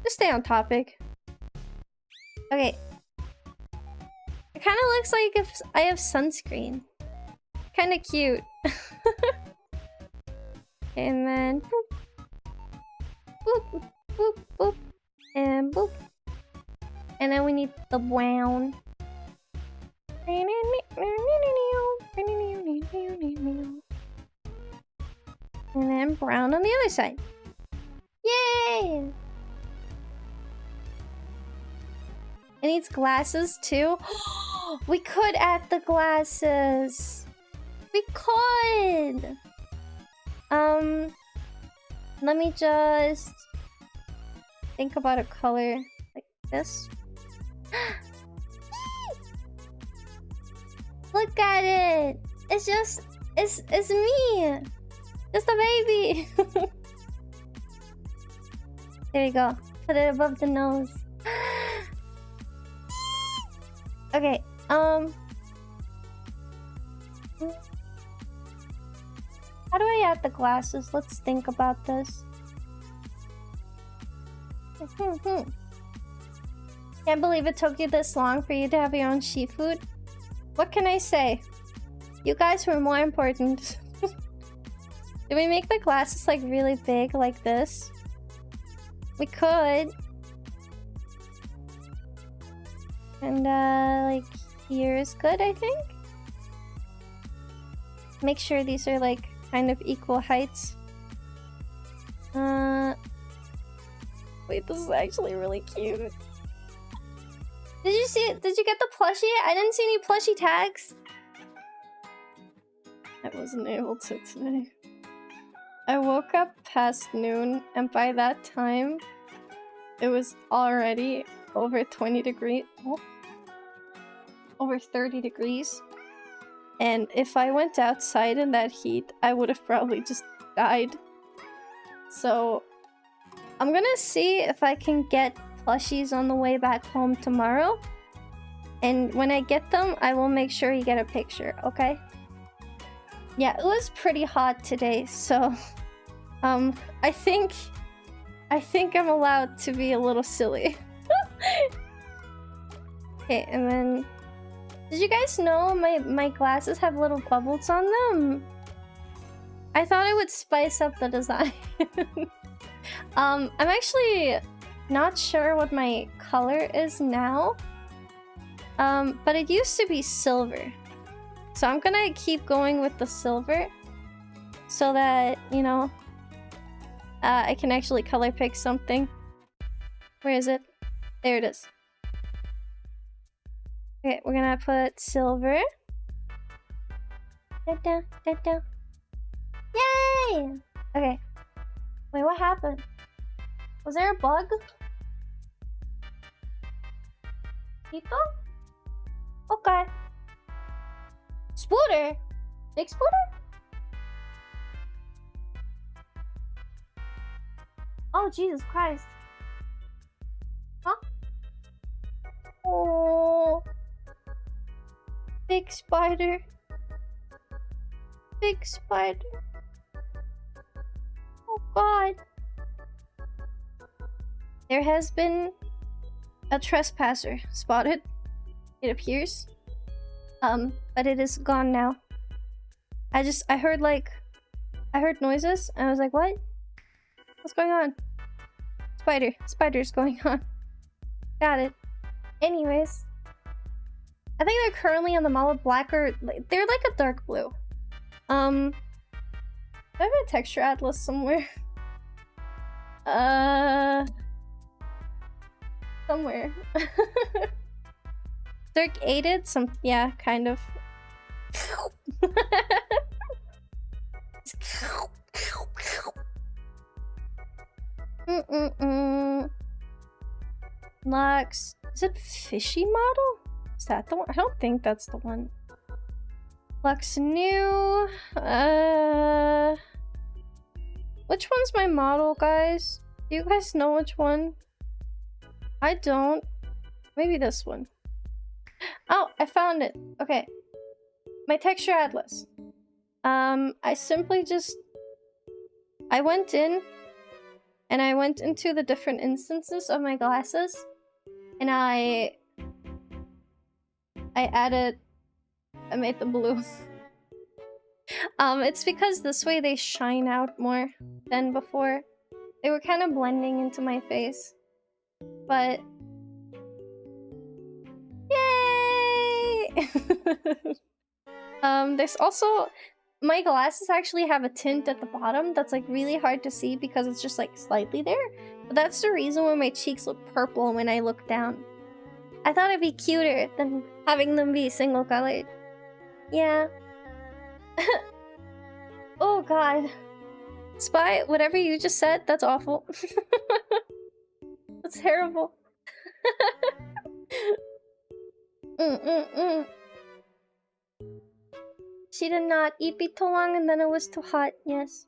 Just stay on topic. Okay. It kind of looks like if I have sunscreen. Kind of cute. And then boop. Boop, boop, boop. And boop. And then we need the brown. And then brown on the other side. Yay! It needs glasses too. We could add the glasses. We could. Let me just think about a color like this. Look at it. It's me. Just a baby. There you go. Put it above the nose. Okay, how do I add the glasses? Let's think about this. Can't believe it took you this long for you to have your own Shifood. What can I say? You guys were more important. Did we make the glasses like really big like this? We could. And like here is good, I think. Make sure these are like kind of equal heights. Wait, this is actually really cute. Did you see it? Did you get the plushie? I didn't see any plushie tags. I wasn't able to today. I woke up past noon, and by that time, it was already over 20 degrees. Oh, over 30 degrees. And if I went outside in that heat, I would have probably just died. So, I'm gonna see if I can get plushies on the way back home tomorrow. And when I get them, I will make sure you get a picture, okay? Yeah, it was pretty hot today, so I think I'm allowed to be a little silly. Okay, and then did you guys know my glasses have little bubbles on them? I thought it would spice up the design. I'm actually not sure what my color is now. But it used to be silver. So I'm gonna keep going with the silver so that, you know, I can actually color pick something. Where is it? There it is. Okay, we're gonna put silver. Da-da, da-da. Yay! Okay. Wait, what happened? Was there a bug? Tito? Okay. Spooter? Big Spooter? Oh, Jesus Christ. Huh? Oh. Big spider. Big spider. Oh, God. There has been a trespasser spotted, it appears. But it is gone now. I heard noises, and I was like, what? What's going on? Spider's going on. Got it. Anyways. I think they're currently on the mall of black or... they're like a dark blue. I have a texture atlas somewhere. Somewhere. Dark aided? Yeah, kind of. Lux. Is it fishy model? Is that the one? I don't think that's the one. Lux new. Which one's my model, guys? Do you guys know which one? I don't. Maybe this one. Oh, I found it. Okay. My texture atlas. I simply just... I went in, and I went into the different instances of my glasses, and I made them blue. It's because this way they shine out more than before. They were kind of blending into my face. But... Yay! There's also... my glasses actually have a tint at the bottom that's like really hard to see because it's just like slightly there. But that's the reason why my cheeks look purple when I look down. I thought it'd be cuter than having them be single colored. Yeah. Oh god. Spy, whatever you just said, that's awful. That's terrible. She did not eat me too long and then it was too hot. Yes.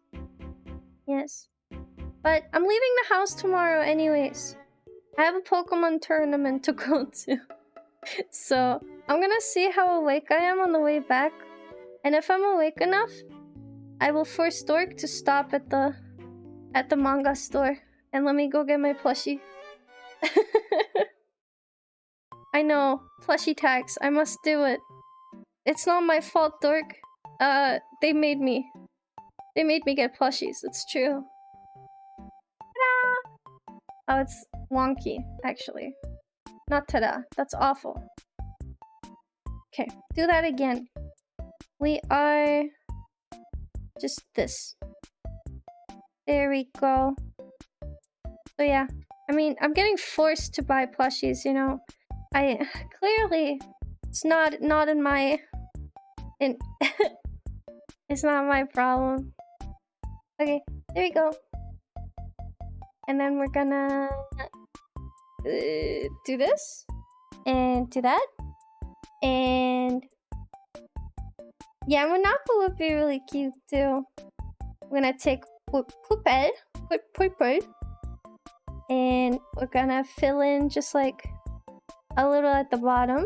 Yes. But I'm leaving the house tomorrow anyways. I have a Pokemon tournament to go to. So I'm gonna see how awake I am on the way back. And if I'm awake enough, I will force Dork to stop at the manga store and let me go get my plushie. I know, plushie tax. I must do it. It's not my fault, Dork. They made me. They made me get plushies. It's true. Ta-da! Oh, it's wonky, actually. Not ta-da. That's awful. Okay, do that again. We are... just this. There we go. So yeah. I mean, I'm getting forced to buy plushies, you know. Clearly, it's not in my... it's not my problem. Okay, there we go. And then we're gonna... do this. And do that. And... yeah, Monaco would be really cute too. I'm gonna take Purple. And we're gonna fill in just like a little at the bottom.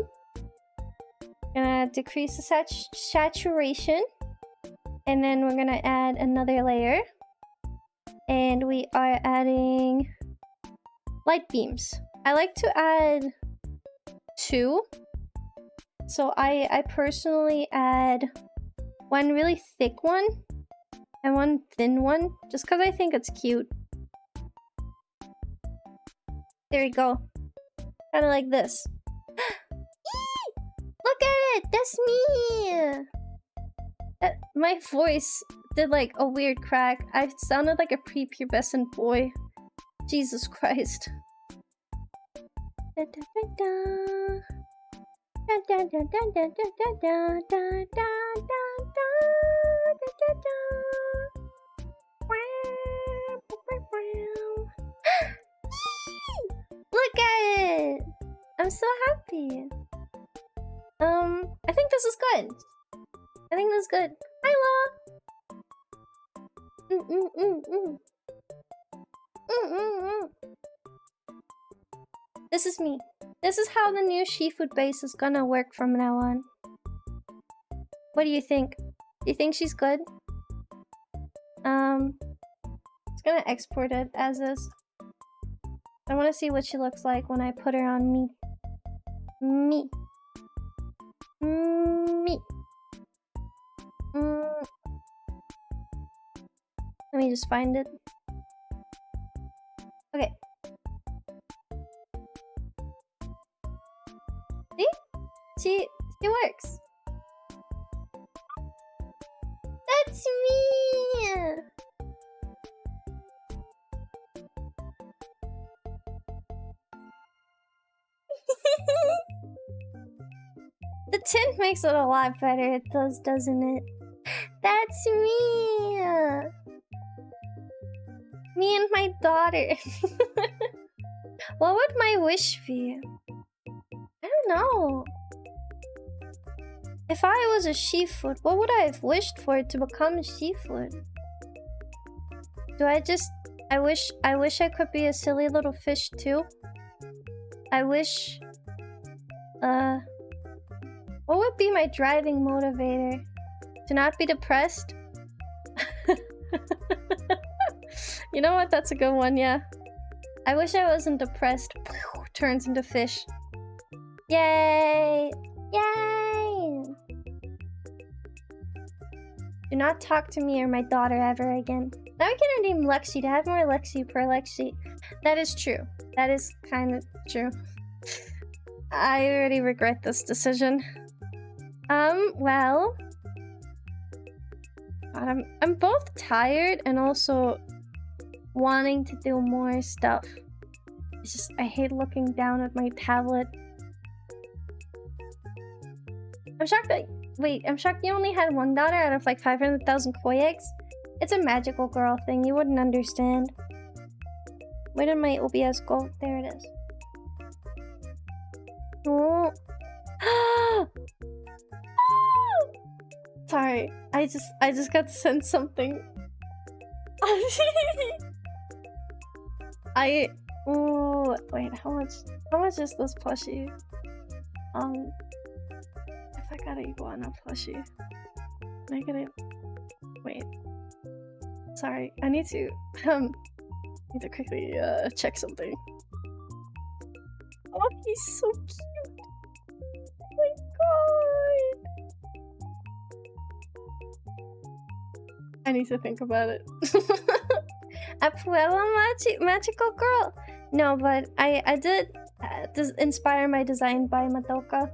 Gonna decrease the saturation. And then we're gonna add another layer. And we are adding light beams. I like to add 2. So I personally add one really thick one and one thin one, just because I think it's cute. There we go. Kind of like this. Look at it! That's me! My voice did like a weird crack. I sounded like a prepubescent boy. Jesus Christ. Da, da, da, da. Da, da, da, da, da, da, da, da, da, da, da, da. Look at it! I'm so happy. I think this is good. I think this is good. Hi, La! This is me. This is how the new Shifood base is gonna work from now on. What do you think? Do you think she's good? It's gonna export it as is. I wanna see what she looks like when I put her on me. Me. Me. Let me just find it. Okay. See? She works. That's me! The tint makes it a lot better. It does, doesn't it? That's me! Me and my daughter. What would my wish be? I don't know. If I was a Shifood, what would I have wished for to become a Shifood? I wish I could be a silly little fish too. I wish... what would be my driving motivator? To not be depressed? You know what? That's a good one, yeah. I wish I wasn't depressed. Turns into fish. Yay! Yay! Do not talk to me or my daughter ever again. Now we get her name Lexi to have more Lexi per Lexi. That is true. That is kind of true. I already regret this decision. Well... God, I'm both tired and also wanting to do more stuff. It's just I hate looking down at my tablet. I'm shocked that I'm shocked you only had one daughter out of like 500,000 koi eggs. It's a magical girl thing. You wouldn't understand. Where did my OBS go? There it is. Oh. Sorry, I just got sent something. Ooh, wait, how much is this plushie? If I got an iguana plushie, can I get it? Wait, sorry, I need to quickly check something. Oh, he's so cute! Oh my god! I need to think about it. A Puella magical girl? No, but I did inspire my design by Madoka.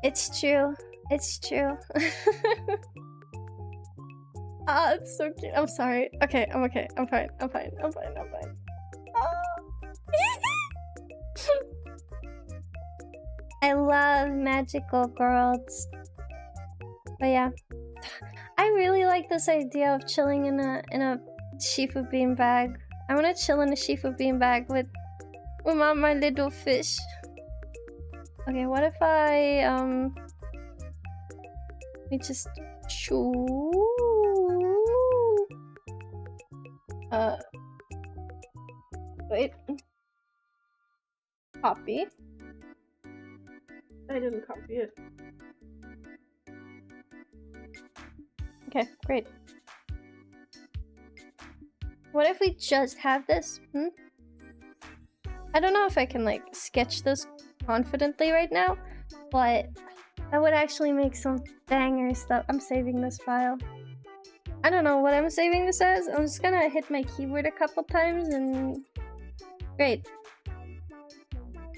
It's true. It's true. Ah, it's so cute. I'm sorry. Okay, I'm okay. I'm fine. I'm fine. I'm fine. I'm fine. I love magical girls. But yeah, I really like this idea of chilling in a Shifood beanbag. I want to chill in a Shifood beanbag with my little fish. Okay, what if I we just wait. Copy. I didn't copy it. Okay, great. What if we just have this? I don't know if I can like sketch this confidently right now, but that would actually make some banger stuff. I'm saving this file. I don't know what I'm saving this as. I'm just gonna hit my keyboard a couple times and... Great.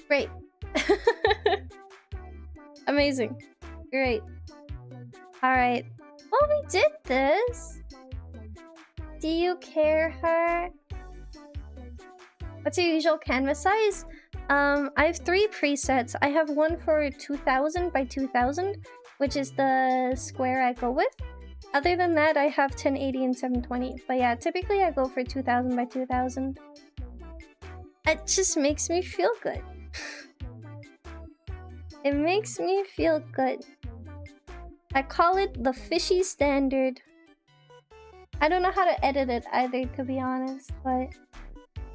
Great. Amazing. Great. Alright. Well, we did this. Do you care, her? What's your usual canvas size? I have 3 presets. I have one for 2000 by 2000, which is the square I go with. Other than that, I have 1080 and 720. But yeah, typically I go for 2000 by 2000. It just makes me feel good. It makes me feel good. I call it the fishy standard. I don't know how to edit it either, to be honest, but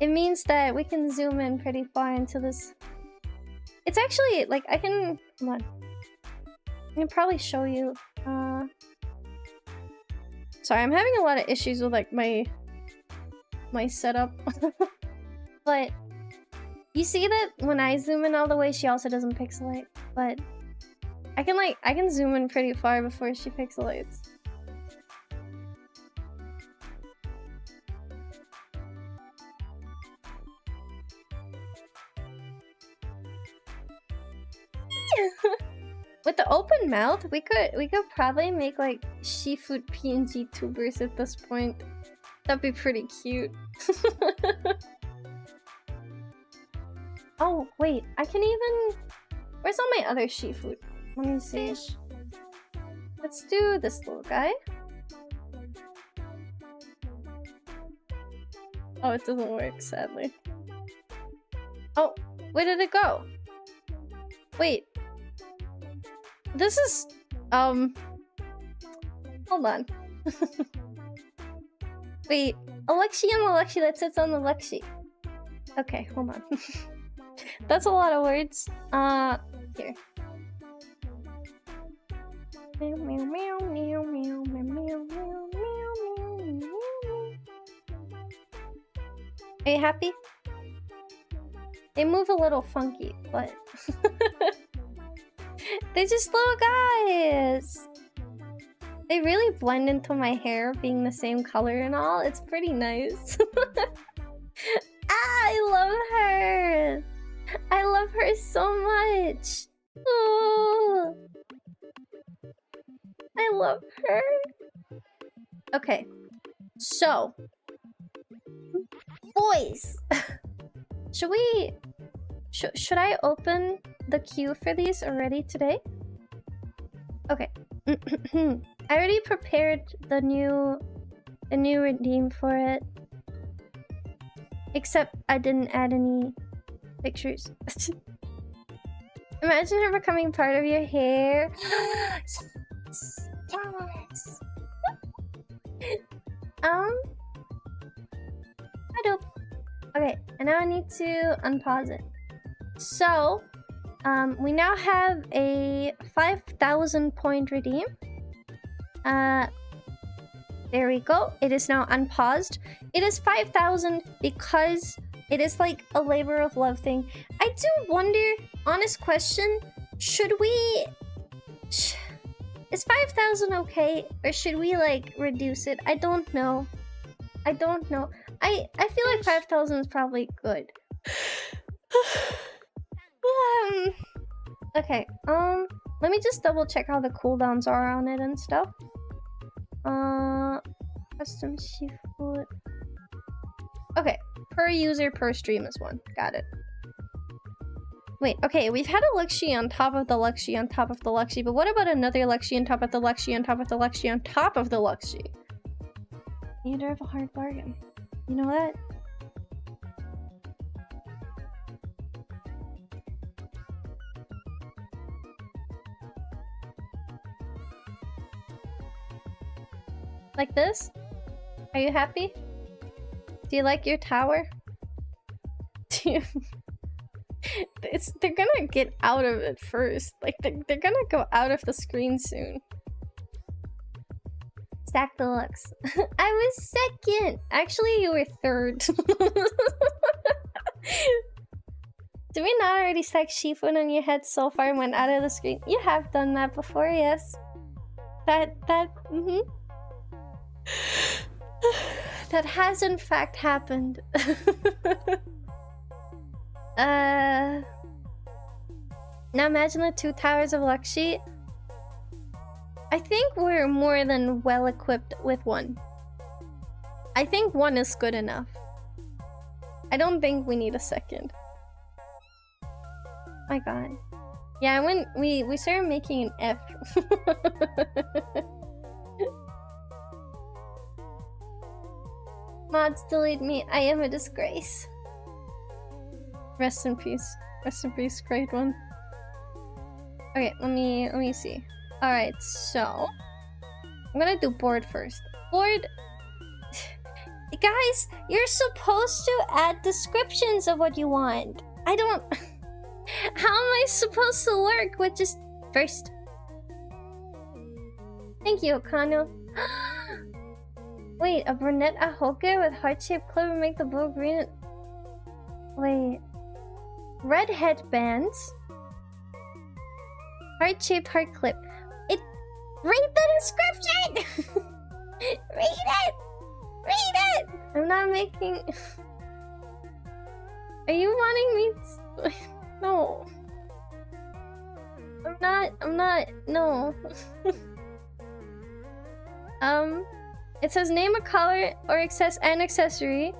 it means that we can zoom in pretty far into this. It's actually, like, I can... Come on. I can probably show you. Sorry, I'm having a lot of issues with, like, my setup. But you see that when I zoom in all the way, she also doesn't pixelate. But I can zoom in pretty far before she pixelates. With the open mouth, we could probably make like Shifood PNG tubers at this point. That'd be pretty cute. Oh wait, I can even... Where's all my other Shifood? Let me see. Fish. Let's do this little guy. Oh, it doesn't work, sadly. Oh, where did it go? Wait. This is... Hold on. Wait, Alexi and Alexi that sits on the Lexi. Okay, hold on. That's a lot of words. Here. Meow, meow, meow, meow, meow, meow, meow, meow. Are you happy? They move a little funky, but... They're just little guys! They really blend into my hair, being the same color and all. It's pretty nice. I love her! I love her so much! Ooh. I love her. Okay. So. Boys. Should I open the queue for these already today? Okay. I already prepared the new redeem for it. Except I didn't add any pictures. Imagine her becoming part of your hair. Yes! Yes! Adobe. Okay, and now I need to unpause it. So, we now have a 5,000 point redeem. There we go. It is now unpaused. It is 5,000 because it is like a labor of love thing. I do wonder, honest question, should we... Is 5,000 okay? Or should we like reduce it? I don't know. I don't know. I feel like 5,000 is probably good. Okay, let me just double check how the cooldowns are on it and stuff. Custom Shifood. Okay, per user per stream is 1. Got it. Wait, okay, we've had a Luxie on top of the Luxie on top of the Luxie, but what about another Luxie on top of the Luxie on top of the Luxie on top of the Luxie? Neither have a hard bargain. You know that? Like this? Are you happy? Do you like your tower? Do you... they're gonna get out of it first. Like, they're gonna go out of the screen soon. Stack Deluxe. I was second! Actually, you were third. Did we not already stack Shifood on your head so far and went out of the screen? You have done that before, yes. That that has in fact happened. Now imagine the 2 towers of Luxie. I think we're more than well equipped with 1. I think 1 is good enough. I don't think we need a second. My god. Yeah, when we started making an F. Mods delete me. I am a disgrace. Rest in peace. Rest in peace, great one. Okay, let me see. Alright, so I'm gonna do board first. Board. Guys, you're supposed to add descriptions of what you want. I don't. How am I supposed to work with just first? Thank you, Okano. Wait, a brunette Ahoke with heart-shaped clip and make the blue green. Wait. Red headbands. Heart-shaped heart clip. Read the description! Read it! Read it! I'm not making... Are you wanting me to... No. I'm not... No. It says name a color or an accessory.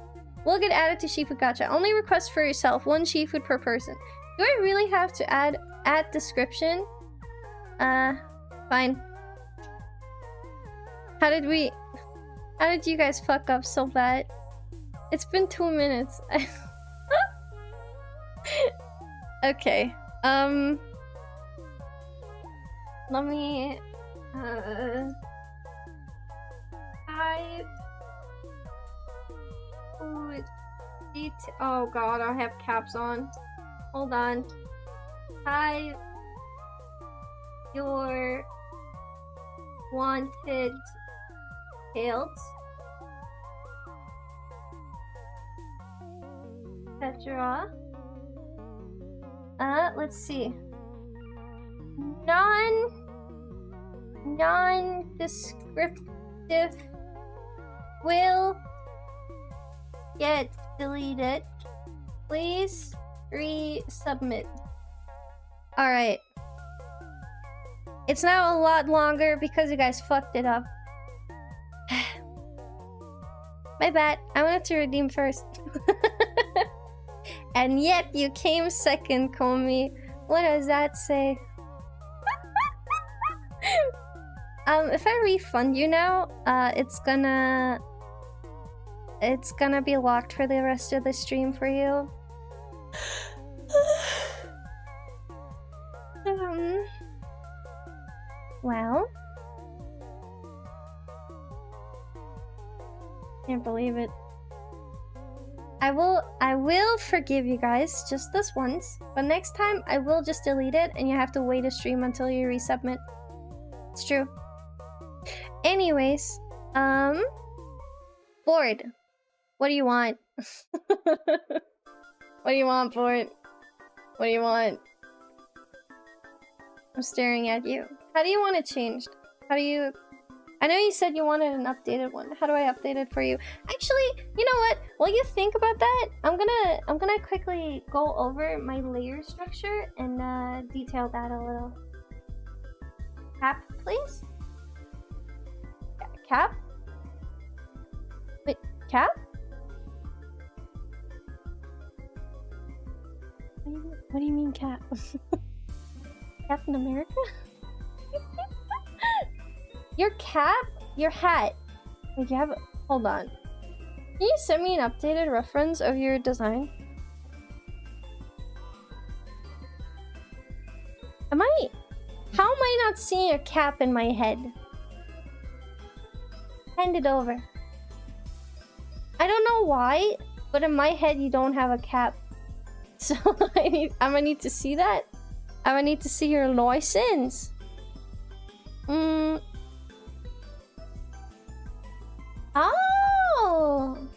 Will get added to Shifood Gacha. Only request for yourself. 1 Shifood per person. Do I really have to add description? Fine. How did you guys fuck up so bad? It's been 2 minutes. Okay. Let me... Oh god, I have caps on. Hold on. Type your wanted tails. Etc. Let's see. Non-descriptive will get deleted. Please resubmit. Alright. It's now a lot longer because you guys fucked it up. My bad. I wanted to redeem first. And yet you came second, Komi. What does that say? If I refund you now, it's gonna be locked for the rest of the stream for you. Well, can't believe it. I will forgive you guys just this once, but next time I will just delete it and you have to wait a stream until you resubmit. It's true. Anyways, Bored. What do you want? What do you want, Bored? What do you want? I'm staring at you. How do you want it changed? How do you... I know you said you wanted an updated one. How do I update it for you? Actually, you know what? While you think about that, I'm gonna quickly go over my layer structure and detail that a little. Cap, please? Cap? Wait, cap? What do you mean cap? Captain America? Your cap? Your hat? Like you have... Hold on. Can you send me an updated reference of your design? How am I not seeing a cap in my head? Hand it over. I don't know why, but in my head you don't have a cap. So I'm gonna need to see that. I'm gonna need to see your license. Oh!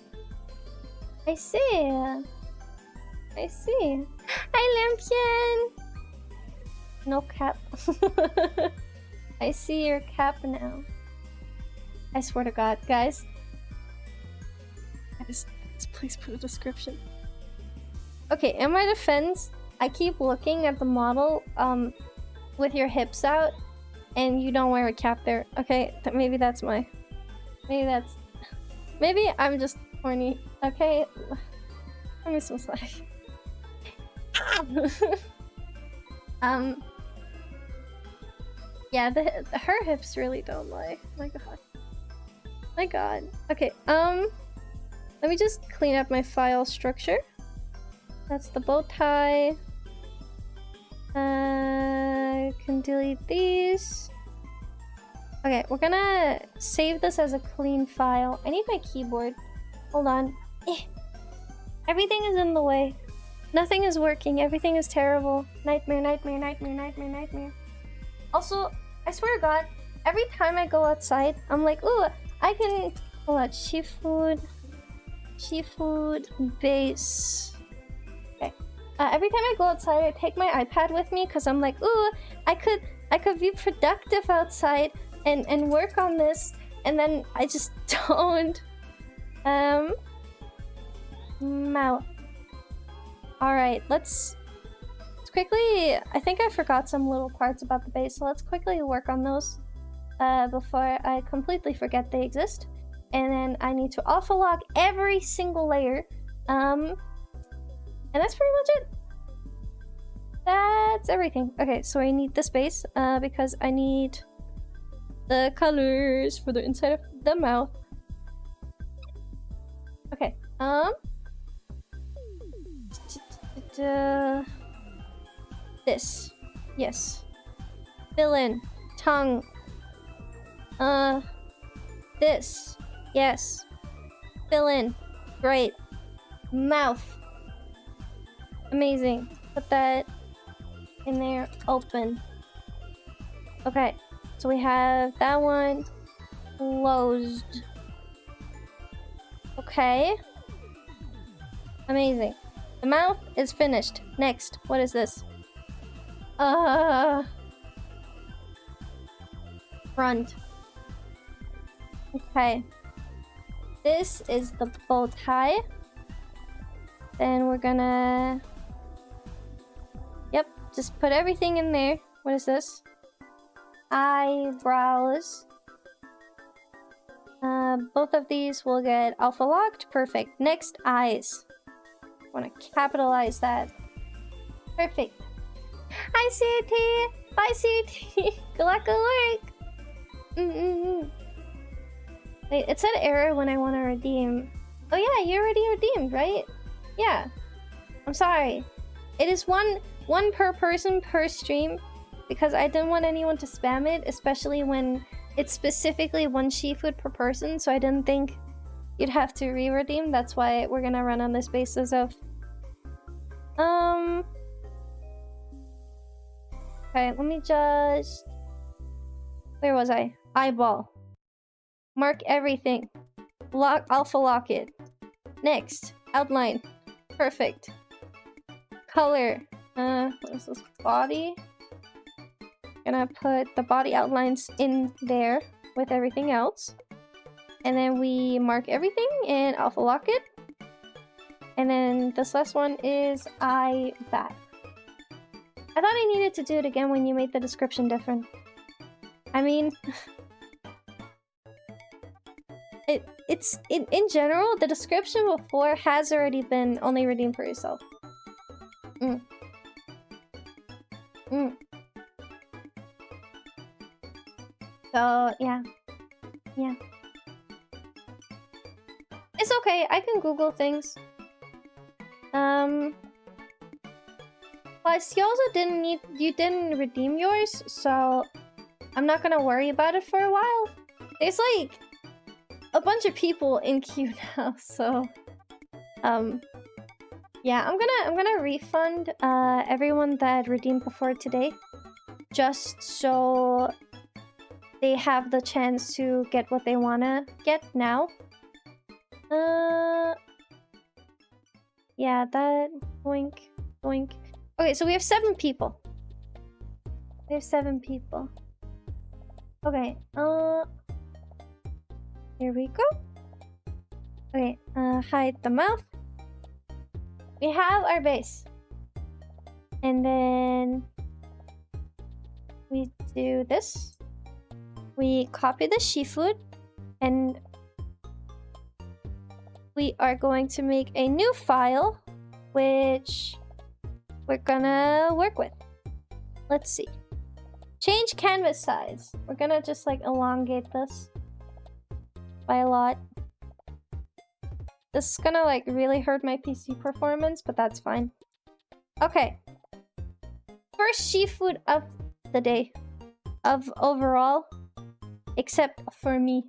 I see. I see. Hi, Lampion! No cap. I see your cap now. I swear to God, guys. Guys, please put a description. Okay, in my defense, I keep looking at the model with your hips out, and you don't wear a cap there. Okay, maybe that's my... Maybe I'm just horny. Okay? Let me some slack. Yeah, her hips really don't lie. My god. My god. Okay, let me just clean up my file structure. That's the bow tie. Can delete these. Okay, we're gonna save this as a clean file. I need my keyboard. Hold on. Everything is in the way. Nothing is working. Everything is terrible. Nightmare, nightmare, nightmare, nightmare, nightmare. Also, I swear to God, every time I go outside, I'm like, ooh, I can... Hold on, Shifood base. Okay. Every time I go outside, I take my iPad with me because I'm like, ooh, I could be productive outside and work on this, and then I just don't. Mouth. Alright, let's quickly... I think I forgot some little parts about the base, so let's quickly work on those before I completely forget they exist. And then I need to alpha lock every single layer. And that's pretty much it. That's everything. Okay, so I need this base because I need the colors for the inside of the mouth. Okay, this. Yes. Fill in. Tongue. This. Yes. Fill in. Great. Mouth. Amazing. Put that in there. Open. Okay. So we have that one closed. Okay. Amazing. The mouth is finished. Next. What is this? Front. Okay. This is the bow tie. Then we're gonna... Yep, just put everything in there. What is this? eyebrows. Both of these will get alpha locked. Perfect. Next, eyes. I want to capitalize that. Perfect. Hi, CT! Bye, CT! Good luck at work! Wait, it said error when I want to redeem. Oh yeah, you already redeemed, right? Yeah. I'm sorry. It is one per person per stream because I didn't want anyone to spam it, especially when it's specifically one Shifood per person, so I didn't think you'd have to re-redeem. That's why we're gonna run on this basis of... Okay, let me just... Where was I? Eyeball. Mark everything. Alpha lock it. Next. Outline. Perfect. Color. What is this? Body. Gonna put the body outlines in there with everything else. And then we mark everything and alpha lock it. And then this last one is eye back. I thought I needed to do it again when you made the description different. I mean... It's in general, the description before has already been only redeemed for yourself. So, yeah. Yeah. It's okay, I can Google things. Plus, you also you didn't redeem yours, so I'm not gonna worry about it for a while. There's like a bunch of people in queue now, so yeah, I'm gonna refund everyone that redeemed before today, just so they have the chance to get what they wanna get now. Yeah, that boink boink. Okay, so we have 7 people. We have 7 people. Okay, here we go. Okay, hide the mouth. We have our base. And then we do this. We copy the Shifood and we are going to make a new file which we're gonna work with. Let's see. Change canvas size. We're gonna just like elongate this by a lot. This is gonna like really hurt my PC performance, but that's fine. Okay. First Shifood of the day. Of overall. Except for me.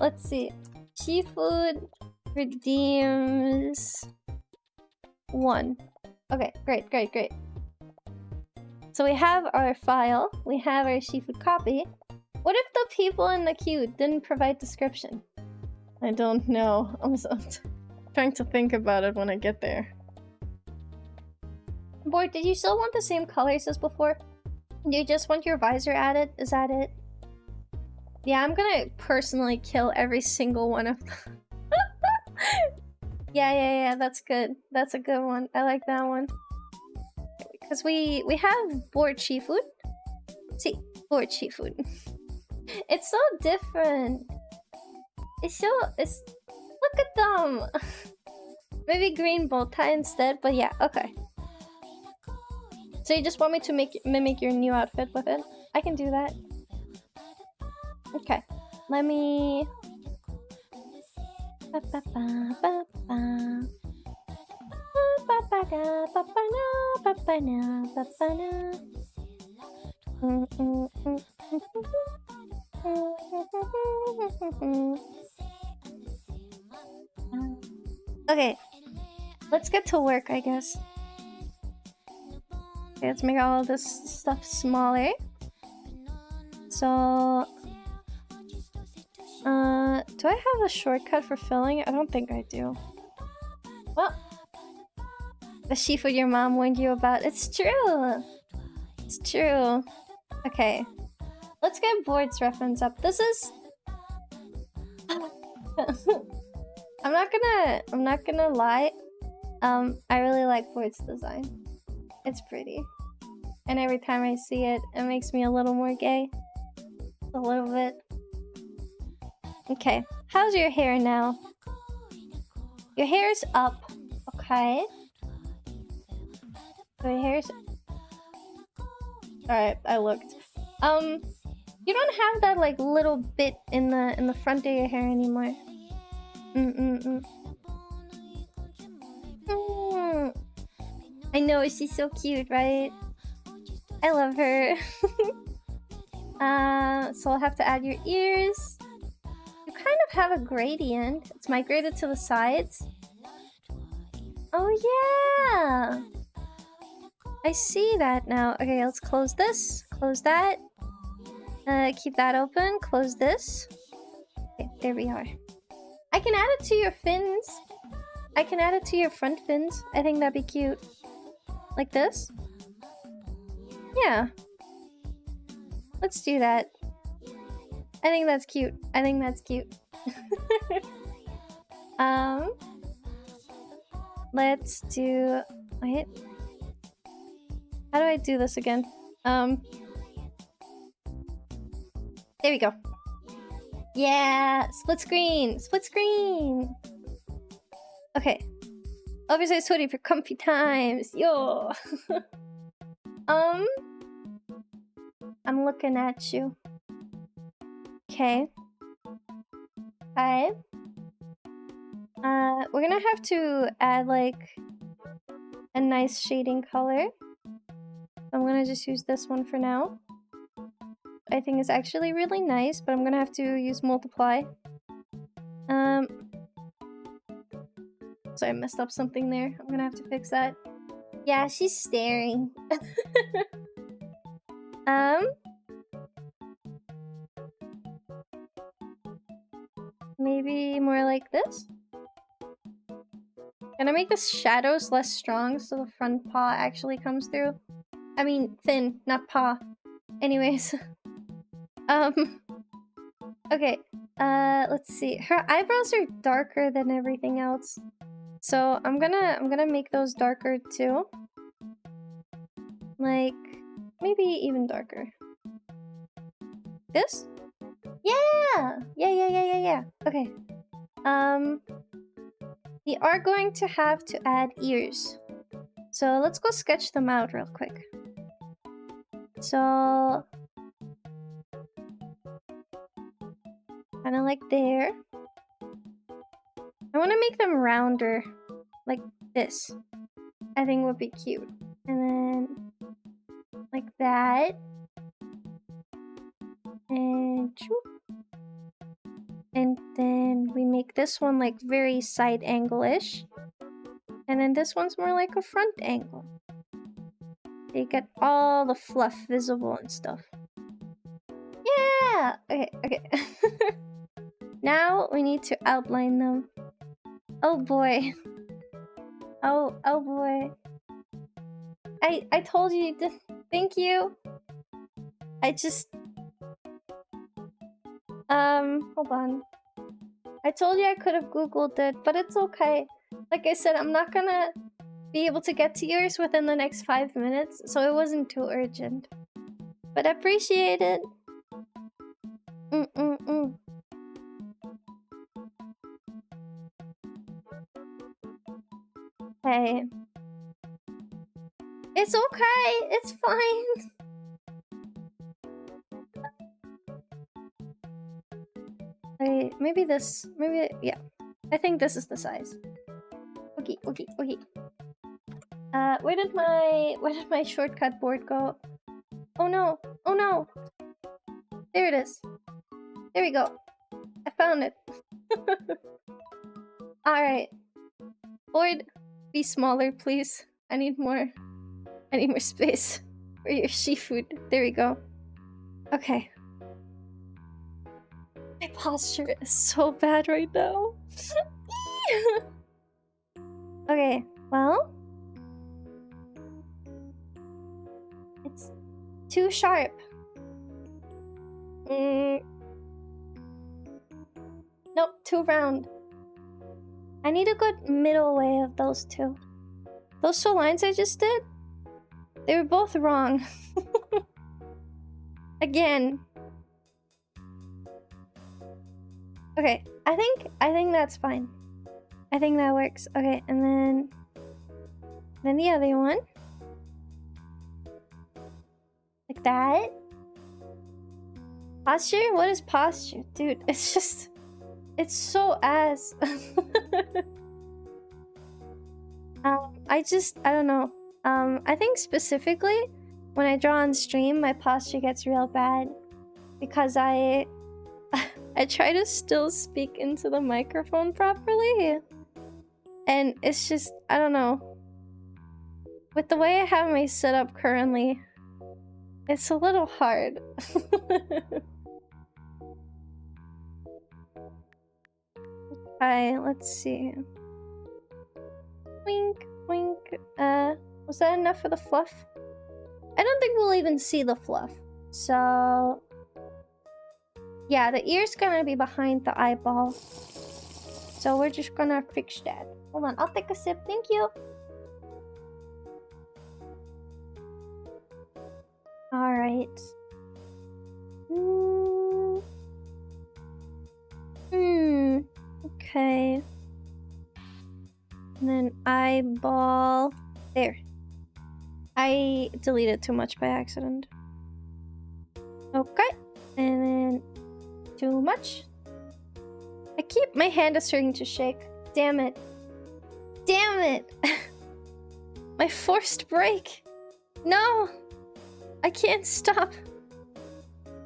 Let's see. Shifood redeems 1. Okay, great. So we have our file. We have our Shifood copy. What if the people in the queue didn't provide description? I don't know. I'm trying to think about it when I get there. Board, did you still want the same colors as before? Do you just want your visor added? Is that it? Yeah, I'm gonna personally kill every single one of them. Yeah, that's good. That's a good one. I like that one. Because we have board Shifood. See, board Shifood. It's so different. It's look at them. Maybe green bow tie instead, but yeah, okay. So you just want me to mimic your new outfit with it? I can do that. Okay, let me... Okay, let's get to work, I guess. Okay, let's make all this stuff smaller. So, do I have a shortcut for filling? I don't think I do. Well, the Shifood your mom warned you about. It's true. It's true. Okay, let's get Boyd's reference up. This is. I'm not gonna lie. I really like Boyd's design. It's pretty. And every time I see it, it makes me a little more gay. A little bit. Okay, how's your hair now? Your hair's up. Okay. Your hair's... Alright, I looked. You don't have that like little bit in the front of your hair anymore. I know, she's so cute, right? I love her. So I'll have to add your ears. You kind of have a gradient. It's migrated to the sides. Oh yeah! I see that now. Okay, let's close this. Close that. Keep that open. Close this. Okay, there we are. I can add it to your fins. I can add it to your front fins. I think that'd be cute. Like this? Yeah. Let's do that. I think that's cute. I think that's cute. Let's do... Wait. How do I do this again? There we go. Yeah! Split screen! Split screen! Okay. Oversized hoodie for comfy times. Yo! I'm looking at you. Okay. Alright. We're gonna have to add like a nice shading color. I'm gonna just use this one for now. I think it's actually really nice, but I'm gonna have to use multiply. So I messed up something there. I'm gonna have to fix that. Yeah, she's staring. Maybe more like this? Gonna make the shadows less strong so the front paw actually comes through. I mean, thin, not paw. Anyways. Okay. Let's see. Her eyebrows are darker than everything else. So I'm gonna make those darker too. Like, maybe even darker. This? Yeah! Yeah. Okay. We are going to have to add ears. So let's go sketch them out real quick. So... kind of like there. I want to make them rounder. Like this. I think would be cute. And then... like that. And... and then we make this one like very side angle-ish. And then this one's more like a front angle. You get all the fluff visible and stuff. Yeah! Okay. Now we need to outline them. Oh boy. Oh boy. I told you to... Thank you. I just... hold on. I told you I could have Googled it, but it's okay. Like I said, I'm not gonna be able to get to yours within the next 5 minutes, so it wasn't too urgent. But I appreciate it. Hey. It's okay, it's fine. Wait, maybe this, yeah. I think this is the size. Okay. Where did my shortcut board go? Oh no! There it is. There we go. I found it. Alright. Board, be smaller, please. I need more space for your Shifood. There we go. Okay. My posture is so bad right now. Okay, well... it's too sharp. Nope, too round. I need a good middle way of those two. Those two lines I just did? They were both wrong. Again. Okay, I think that's fine. I think that works. Okay, and then the other one. Like that. Posture? What is posture? Dude, it's just... It's so ass. I don't know. I think specifically, when I draw on stream, my posture gets real bad. Because I try to still speak into the microphone properly. And it's just, I don't know. With the way I have my setup currently, it's a little hard. Okay, let's see. Wink, wink. Was that enough for the fluff? I don't think we'll even see the fluff. So... yeah, the ear's gonna be behind the eyeball. So we're just gonna fix that. Hold on, I'll take a sip. Thank you. Alright. Okay. And then eyeball. There. I deleted too much by accident. Okay. And then too much. My hand is starting to shake. Damn it. Damn it. My forced break. No. I can't stop.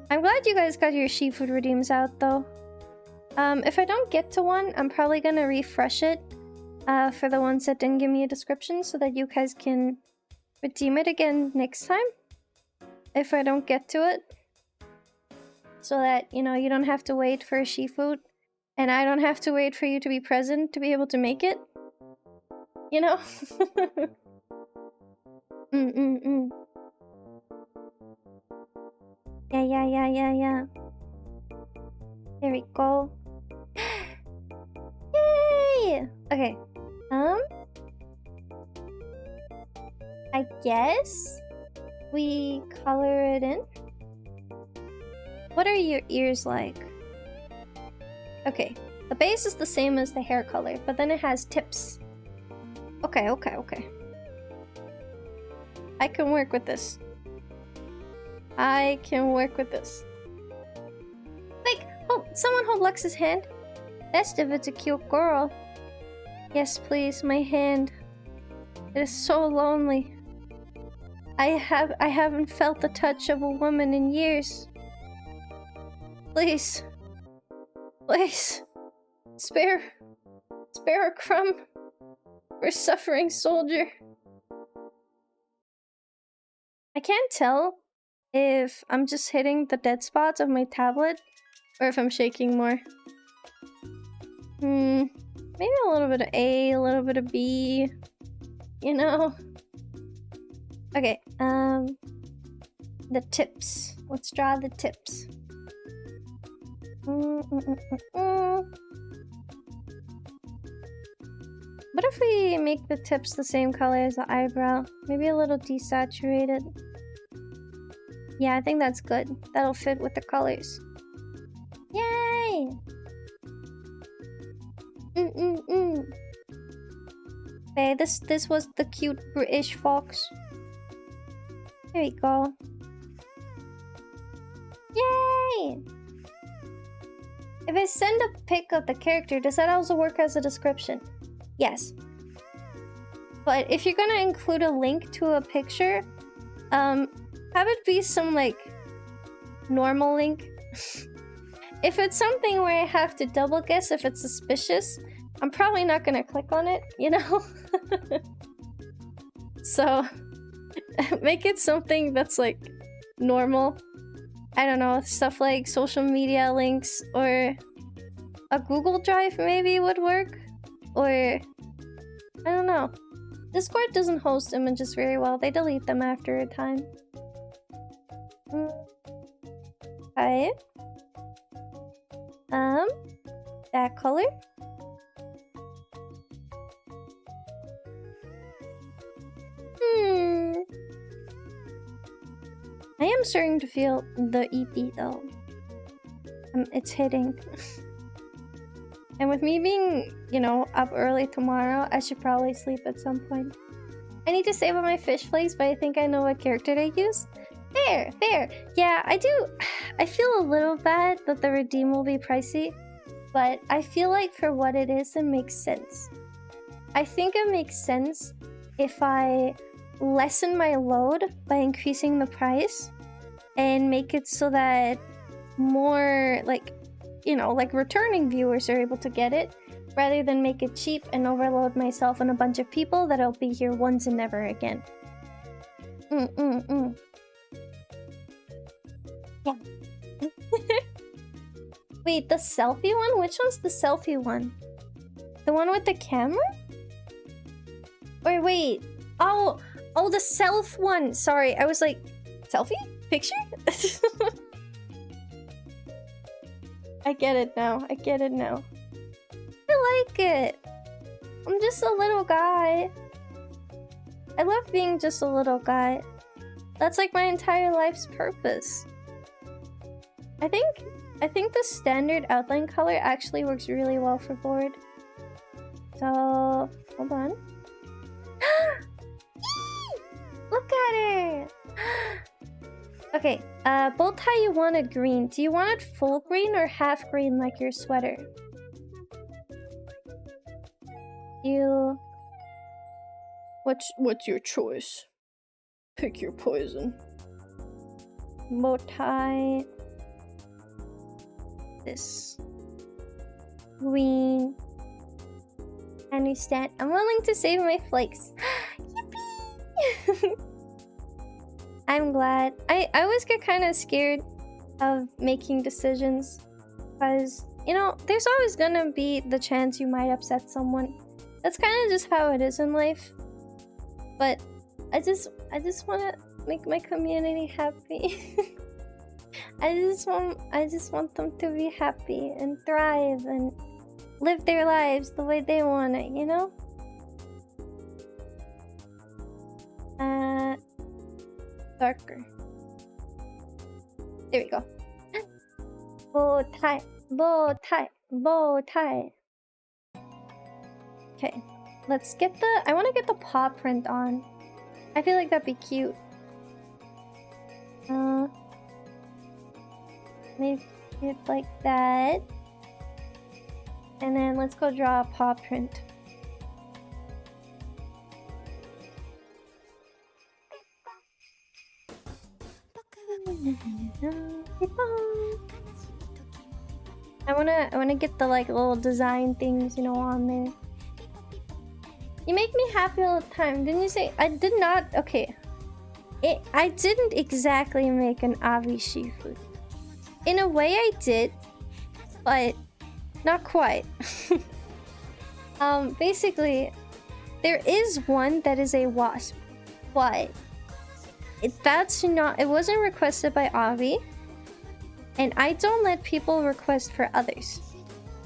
I'm glad you guys got your Shifood redeems out though. If I don't get to one, I'm probably gonna refresh it for the ones that didn't give me a description so that you guys can redeem it again next time. If I don't get to it. So that, you know, you don't have to wait for a Shifood. And I don't have to wait for you to be present to be able to make it. You know? Yeah. There we go. Yay! Okay. I guess we color it in. What are your ears like? Okay. The base is the same as the hair color, but then it has tips. Okay. I can work with this. Like, oh, someone hold Lux's hand. Best if it's a cute girl. Yes, please, my hand. It is so lonely. I haven't felt the touch of a woman in years. Please. Spare a crumb for a suffering soldier. I can't tell if I'm just hitting the dead spots of my tablet or if I'm shaking more. Maybe a little bit of A, a little bit of B, you know? Okay, the tips. Let's draw the tips. What if we make the tips the same color as the eyebrow? Maybe a little desaturated. Yeah, I think that's good. That'll fit with the colors. Yay! Okay, this was the cute British fox. There we go. Yay! If I send a pic of the character, does that also work as a description? Yes. But if you're gonna include a link to a picture, have it be some, like, normal link. If it's something where I have to double guess if it's suspicious, I'm probably not gonna click on it, you know? So, make it something that's, like, normal. I don't know, stuff like social media links or a Google Drive maybe would work. Or, I don't know. Discord doesn't host images very well. They delete them after a time. Okay. That color. I am starting to feel the EP though. It's hitting. And with me being, you know, up early tomorrow, I should probably sleep at some point. I need to save on my fish flakes, but I think I know what character to use. Fair, fair. Yeah, I do. I feel a little bad that the redeem will be pricey, but I feel like for what it is, it makes sense. I think it makes sense if I lessen my load by increasing the price and make it so that more, like, you know, like returning viewers are able to get it, rather than make it cheap and overload myself and a bunch of people that'll be here once and never again. Yeah. Wait, the selfie one? Which one's the selfie one? The one with the camera? Or wait. Oh, the self one. Sorry, I was like, selfie? Picture? I get it now. I get it now. I like it. I'm just a little guy. I love being just a little guy. That's like my entire life's purpose. I think the standard outline color actually works really well for board. So, hold on. Look at her! Okay, bow tie you wanted green. Do you want it full green or half green like your sweater? What's your choice? Pick your poison. Bow tie. This. Green. Understand. I'm willing to save my flakes. Yippee! I'm glad. I always get kind of scared of making decisions because, you know, there's always gonna be the chance you might upset someone. That's kind of just how it is in life. But I just want to make my community happy. I just want them to be happy and thrive and live their lives the way they want it, you know? Darker. There we go. Bow tie, bow tie, bow tie. Okay, let's get the... I want to get the paw print on. I feel like that'd be cute. Make it like that. And then let's go draw a paw print. I wanna get the like little design things, you know, on there. You make me happy all the time. Didn't you say? I did not. Okay. I didn't exactly make an Avi Shifood. In a way I did, but not quite. Basically, there is one that is a wasp, but that's not... It wasn't requested by Avi, and I don't let people request for others.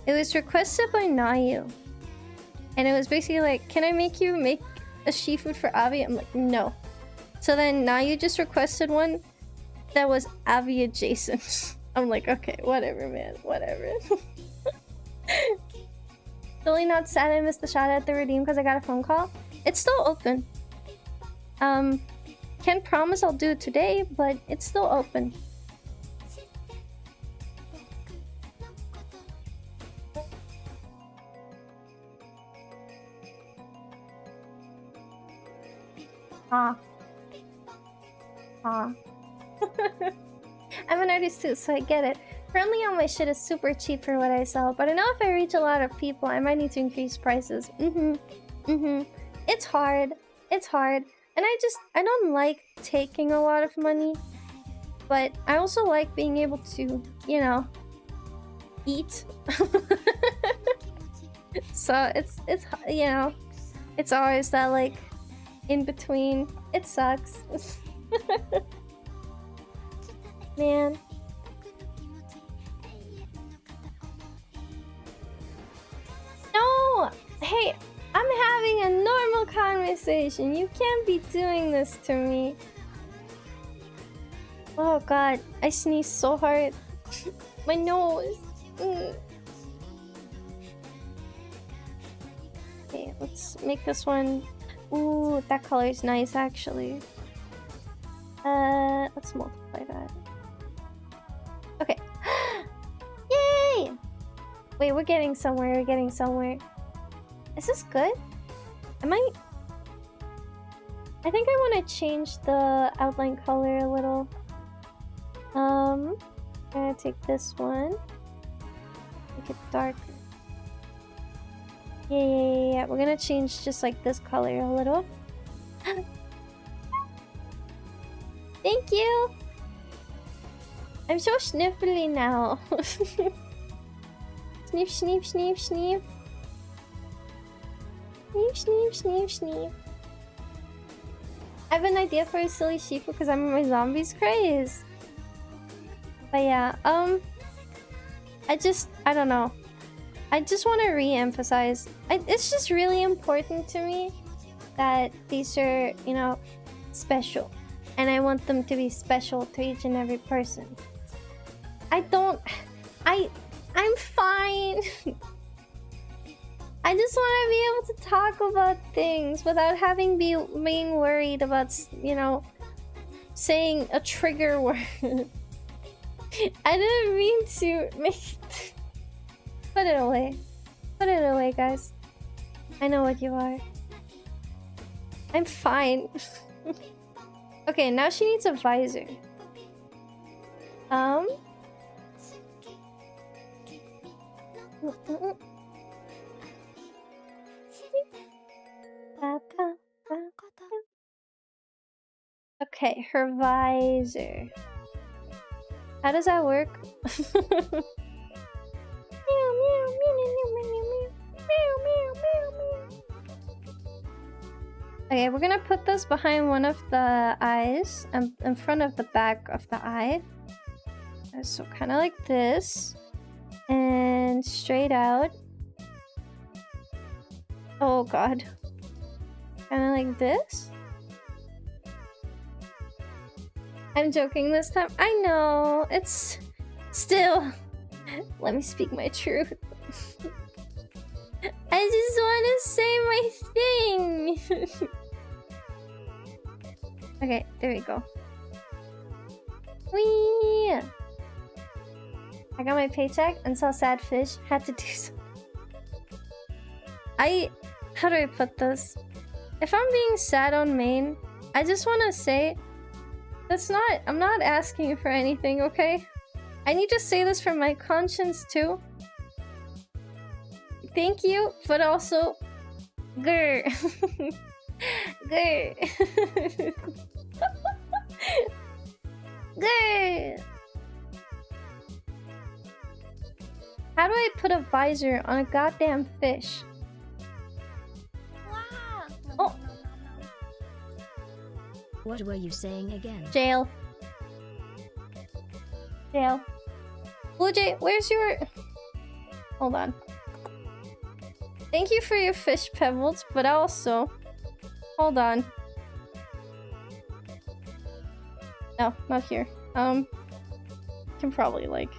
It was requested by Nayu, and it was basically like, can I make you make a Shifood for Avi? I'm like, no. So then Nayu just requested one that was Avi adjacent. I'm like, okay, whatever, man, whatever. Totally not sad I missed the shot at the redeem because I got a phone call. It's still open. Can't promise I'll do it today, but it's still open. I'm an artist too, so I get it. Currently all my shit is super cheap for what I sell, but I know if I reach a lot of people, I might need to increase prices. It's hard. It's hard. And I don't like taking a lot of money, but I also like being able to, you know, eat. So it's you know, it's always that like in between. It sucks. Man. No! Hey, I'm having a normal conversation. You can't be doing this to me. Oh god, I sneezed so hard. My nose. Okay, let's make this one. Ooh, that color is nice actually. Let's multiply that. Okay. Yay! Wait, we're getting somewhere. We're getting somewhere. Is this good? I think I want to change the outline color a little. I'm gonna take this one. Make it darker. Yeah. We're gonna change just like this color a little. Thank you! I'm so sniffly now. Sniff, sniff, sniff, sniff. Sniff, sniff, sniff, sniff. I have an idea for a silly Shifu because I'm in my zombies craze. But yeah, I don't know. I just want to re-emphasize. It's just really important to me that these are, you know, special. And I want them to be special to each and every person. I'm fine. I just want to be able to talk about things without being worried about, you know, saying a trigger word. I didn't mean to make it. Put it away. Put it away, guys. I know what you are. I'm fine. Okay, now she needs a visor. Okay, her visor. How does that work? Okay, we're gonna put this behind one of the eyes, in front of the back of the eye. So kind of like this. And straight out. Oh god. Kind of like this. I'm joking this time. I know. It's still... Let me speak my truth. I just want to say my thing. Okay, there we go. Whee! I got my paycheck and saw sad fish. Had to do something. How do I put this? If I'm being sad on main, I just want to say... I'm not asking for anything, okay? I need to say this for my conscience too. Thank you, but also... Grr. Grr. Grr. How do I put a visor on a goddamn fish? Wow. Oh. What were you saying again? Jail. Jail. Blue Jay, where's your... Hold on. Thank you for your fish pebbles, but also... Hold on. No, not here. Can probably, like...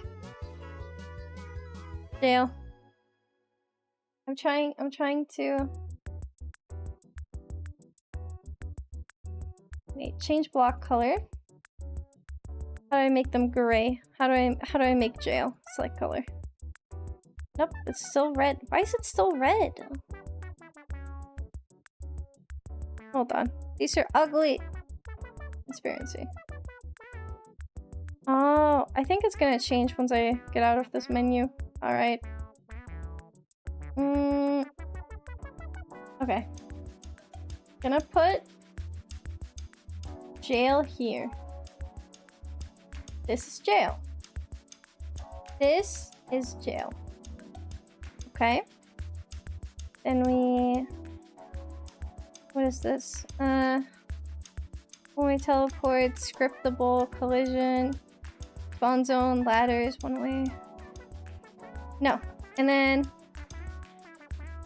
Jail. I'm trying to... Wait, change block color. How do I make them gray? How do I make jail? Select color. Nope, it's still red. Why is it still red? Hold on. These are ugly. Transparency. Oh, I think it's gonna change once I get out of this menu. Alright. Okay. Gonna put jail here. This is jail. This is jail. Okay. Then we... What is this? When we teleport, scriptable, collision, spawn zone, ladders, one way. No. And then...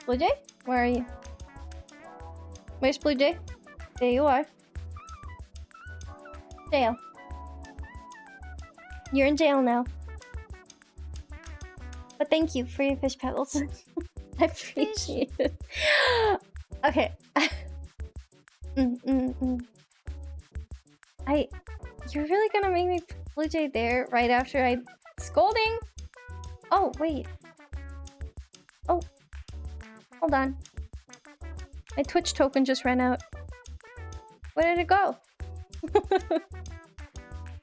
Blue Jay? Where are you? Where's Blue Jay? There you are. Jail. You're in jail now. But thank you for your fish pebbles. I appreciate it. Okay. You're really gonna make me put Blue Jay there right after I scolding? Oh, wait. Oh. Hold on. My Twitch token just ran out. Where did it go?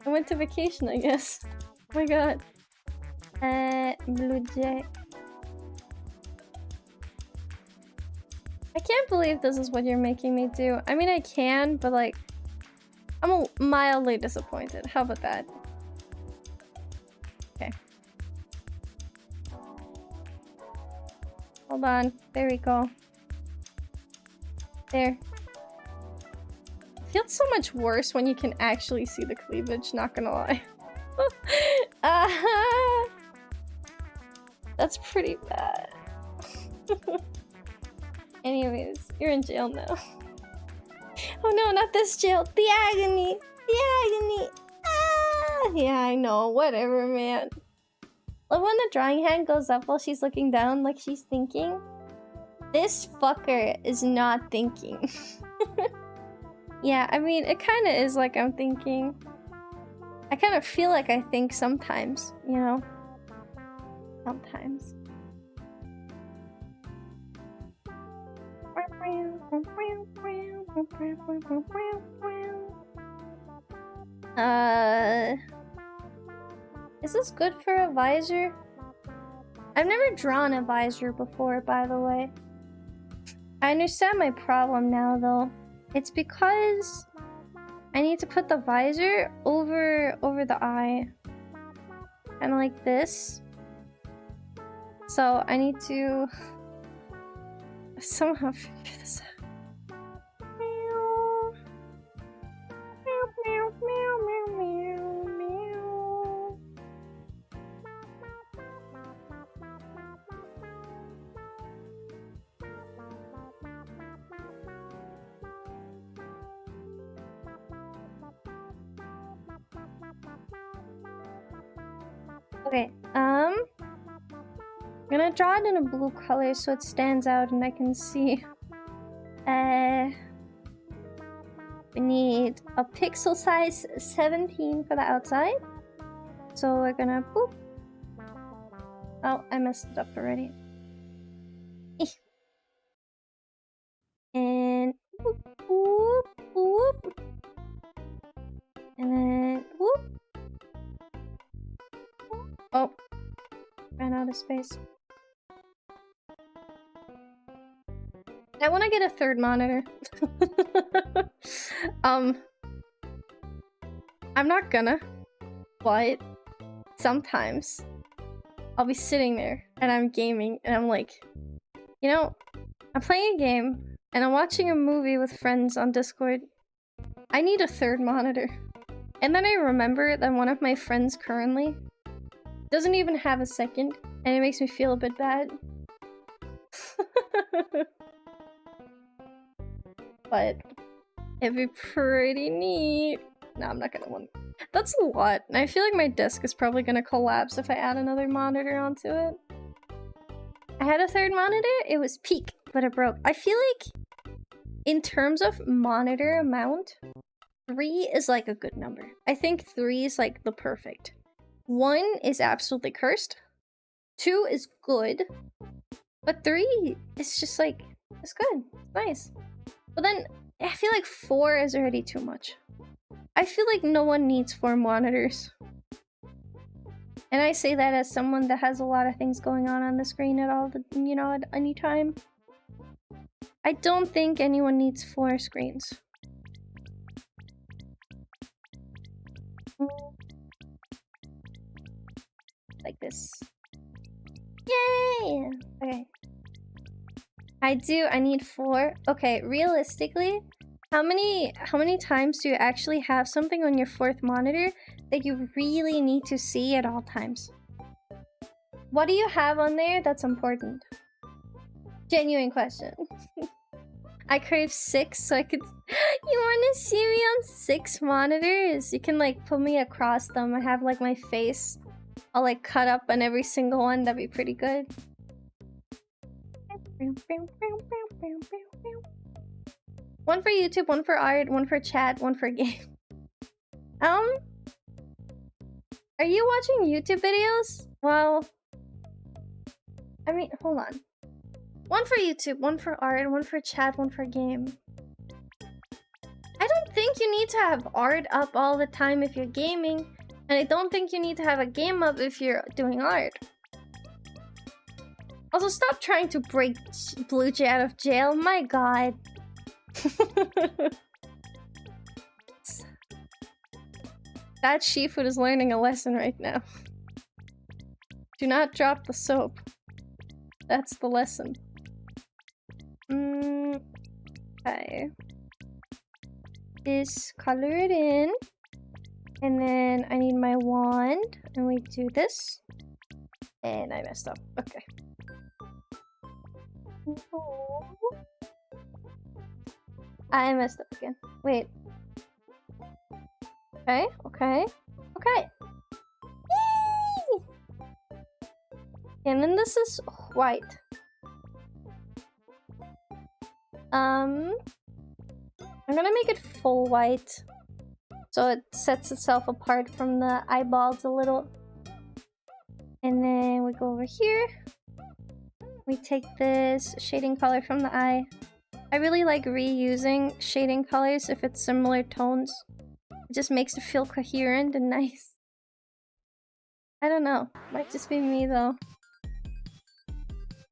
I went to vacation, I guess. Oh my god. Blue Jay. I can't believe this is what you're making me do. I mean, I can, but like, I'm mildly disappointed. How about that? Okay. Hold on. There we go. There. It feels so much worse when you can actually see the cleavage, not gonna lie. That's pretty bad. Anyways, you're in jail now. Oh no, not this jail. The agony. The agony. Ah! Yeah, I know. Whatever, man. Love when the drawing hand goes up while she's looking down like she's thinking. This fucker is not thinking. Yeah, I mean, it kind of is like I'm thinking. I kind of feel like I think sometimes, you know? Sometimes. Is this good for a visor? I've never drawn a visor before, by the way. I understand my problem now, though. It's because I need to put the visor over the eye. Kind of like this. So I need to somehow figure this out. Okay, I'm gonna draw it in a blue color so it stands out and I can see. We need a pixel size 17 for the outside. So we're gonna boop. Oh, I messed it up already. And whoop, whoop, whoop. And then whoop. Oh, ran out of space. I want to get a third monitor. I'm not gonna, but sometimes I'll be sitting there and I'm gaming and I'm like, you know, I'm playing a game and I'm watching a movie with friends on Discord. I need a third monitor. And then I remember that one of my friends currently doesn't even have a second, and it makes me feel a bit bad. But it'd be pretty neat. No, I'm not gonna want. That's a lot. And I feel like my desk is probably gonna collapse if I add another monitor onto it. I had a third monitor, it was peak, but it broke. I feel like in terms of monitor amount, 3 is like a good number. I think 3 is like the perfect. 1 is absolutely cursed. 2 is good. But 3 is just like, it's good. It's nice. But then I feel like 4 is already too much. I feel like no one needs 4 monitors. And I say that as someone that has a lot of things going on the screen at all, you know, at any time. I don't think anyone needs 4 screens. Like this. Yay! Okay. I need 4. Okay, realistically, how many times do you actually have something on your 4th monitor that you really need to see at all times? What do you have on there that's important? Genuine question. I crave 6 so I could... You wanna see me on 6 monitors? You can like put me across them. I have like my face all like cut up on every single one. That'd be pretty good. One for YouTube, one for art, one for chat, one for game. Are you watching YouTube videos? Well, I mean, hold on. One for YouTube, one for art, one for chat, one for game. I don't think you need to have art up all the time if you're gaming, and I don't think you need to have a game up if you're doing art. Also, stop trying to break Blue Jay out of jail. My god. That Shifood is learning a lesson right now. Do not drop the soap. That's the lesson. Okay. Just color it in. And then I need my wand. And we do this. And I messed up. Okay. No. I messed up again. Wait. Okay, okay, okay. Yay! And then this is white. I'm gonna make it full white so it sets itself apart from the eyeballs a little. And then we go over here. We take this shading color from the eye. I really like reusing shading colors if it's similar tones. It just makes it feel coherent and nice. I don't know. Might just be me though.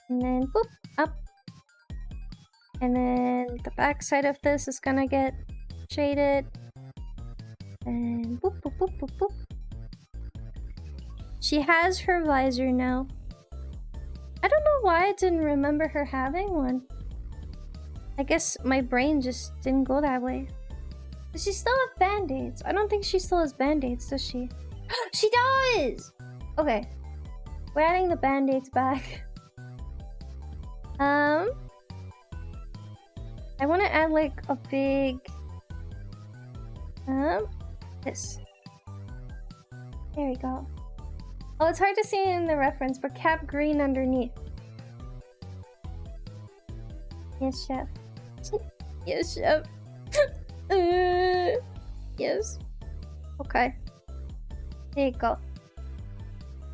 And then boop, up. And then the back side of this is gonna get shaded. And boop, boop, boop, boop, boop. She has her visor now. I don't know why I didn't remember her having one. I guess my brain just didn't go that way. Does she still have band-aids? I don't think she still has band-aids, does she? She does! Okay. We're adding the band-aids back. I want to add like a big... this. There we go. Oh, it's hard to see in the reference, but cap green underneath. Yes, chef. Yes, chef. Yes. Okay. There you go.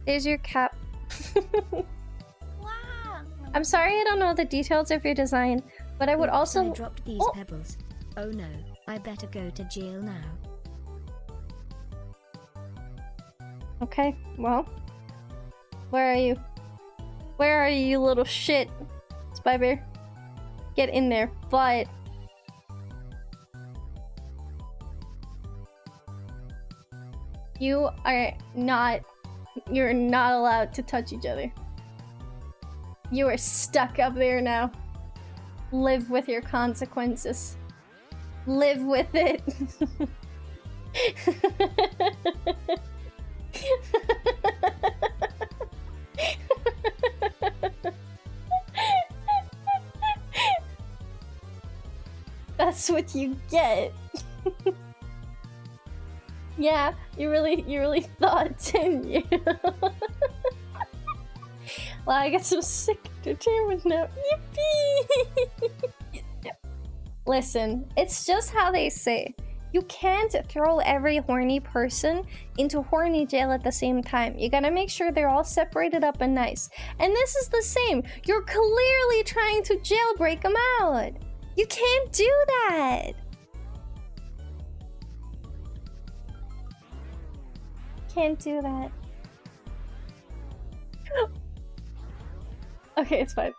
There's your cap. Wow. I'm sorry I don't know the details of your design, but I would also... I dropped these pebbles. Oh no, I better go to jail now. Okay, well. Where are you? Where are you, you little shit? Spy Bear. Get in there, but... You are not... You're not allowed to touch each other. You are stuck up there now. Live with your consequences. Live with it. That's what you get. Yeah, you really thought, didn't you? Well, I got some sick entertainment now. Yippee! Listen, it's just how they say. You can't throw every horny person into horny jail at the same time. You gotta make sure they're all separated up and nice. And this is the same. You're clearly trying to jailbreak them out. You can't do that. Can't do that. Okay, it's fine.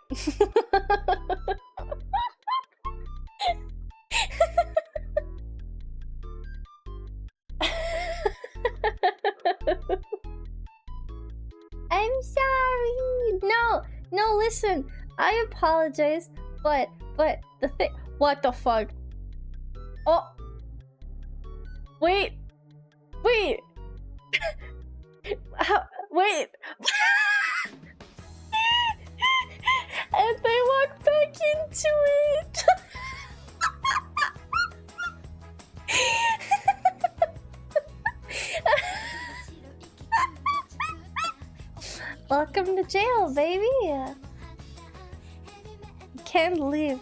I'm sorry. No, listen. I apologize, but the thing. What the fuck? Oh. Wait. Wait. And they walk back into it. Welcome to jail, baby. Can't leave.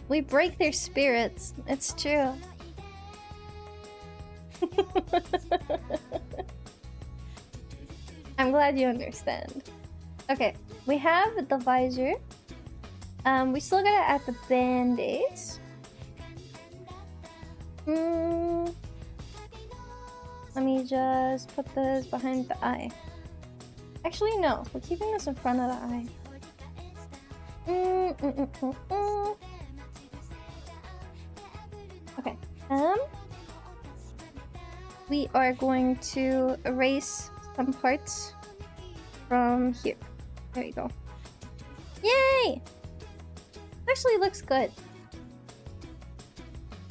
We break their spirits. It's true. I'm glad you understand. Okay, we have the visor. We still gotta add the band-aids. Let me just put this behind the eye. Actually, no. We're keeping this in front of the eye. Okay. We are going to erase some parts from here. There we go. Yay! Actually looks good.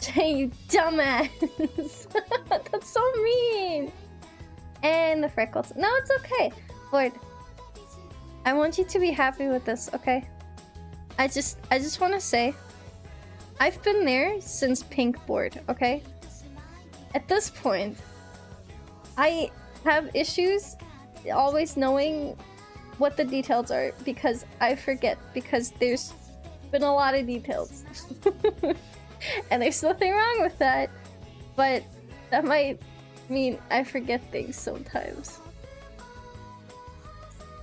Jay, you dumbass! That's so mean! And the freckles. No, it's okay. Lord, I want you to be happy with this, okay? I just want to say, I've been there since pink board, okay? At this point, I have issues always knowing what the details are because I forget, because there's been a lot of details. And there's nothing wrong with that, but that might mean I forget things sometimes.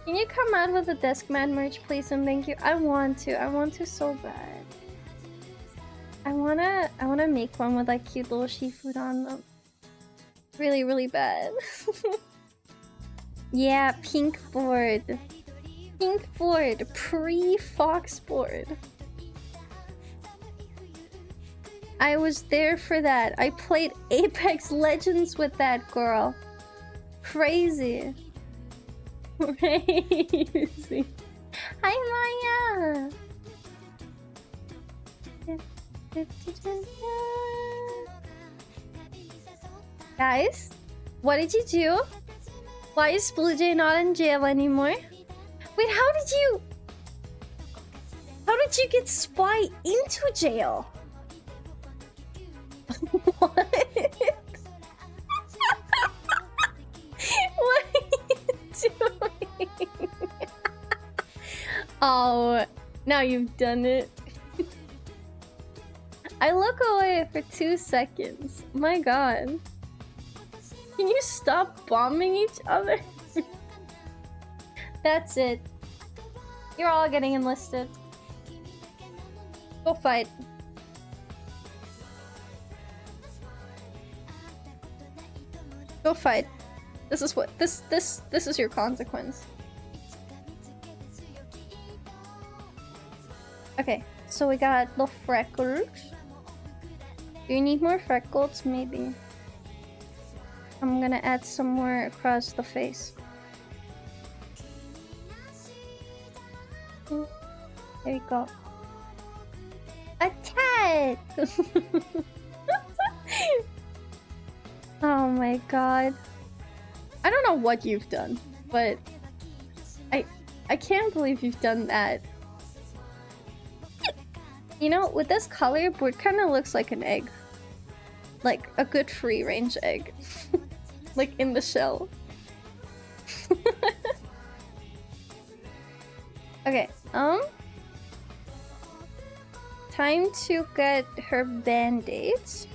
Can you come out with the Desk Mad merch, please, and thank you? I want to so bad. I wanna make one with like cute little Shifood on them. Really, really bad. Yeah, pink board. Pink board, pre-Fox board. I was there for that. I played Apex Legends with that girl. Crazy. Crazy. Hi, Maya. Guys, what did you do? Why is Blue Jay not in jail anymore? Wait, how did you get spy into jail? What? What are you doing? Oh, now you've done it. I look away for 2 seconds. My god. Can you stop bombing each other? That's it. You're all getting enlisted. Go fight. Go fight. This is what this is your consequence. Okay, so we got the freckles. Do you need more freckles? Maybe. I'm gonna add some more across the face. There you go. Attack! Oh my god. I don't know what you've done, but I can't believe you've done that. You know, with this color, it kind of looks like an egg. Like a good free range egg. Like in the shell. Okay, time to get her band-aids.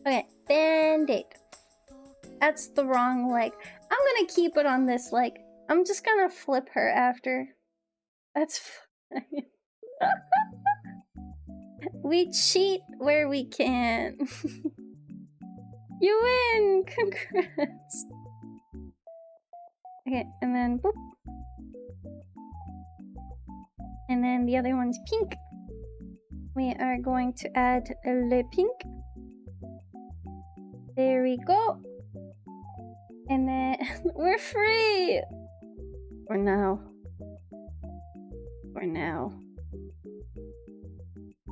Okay, band-aid. That's the wrong leg. I'm gonna keep it on this leg. I'm just gonna flip her after. That's fine. We cheat where we can. You win! Congrats! Okay, and then boop. And then the other one's pink. We are going to add le pink. There we go. And then we're free! For now. For now.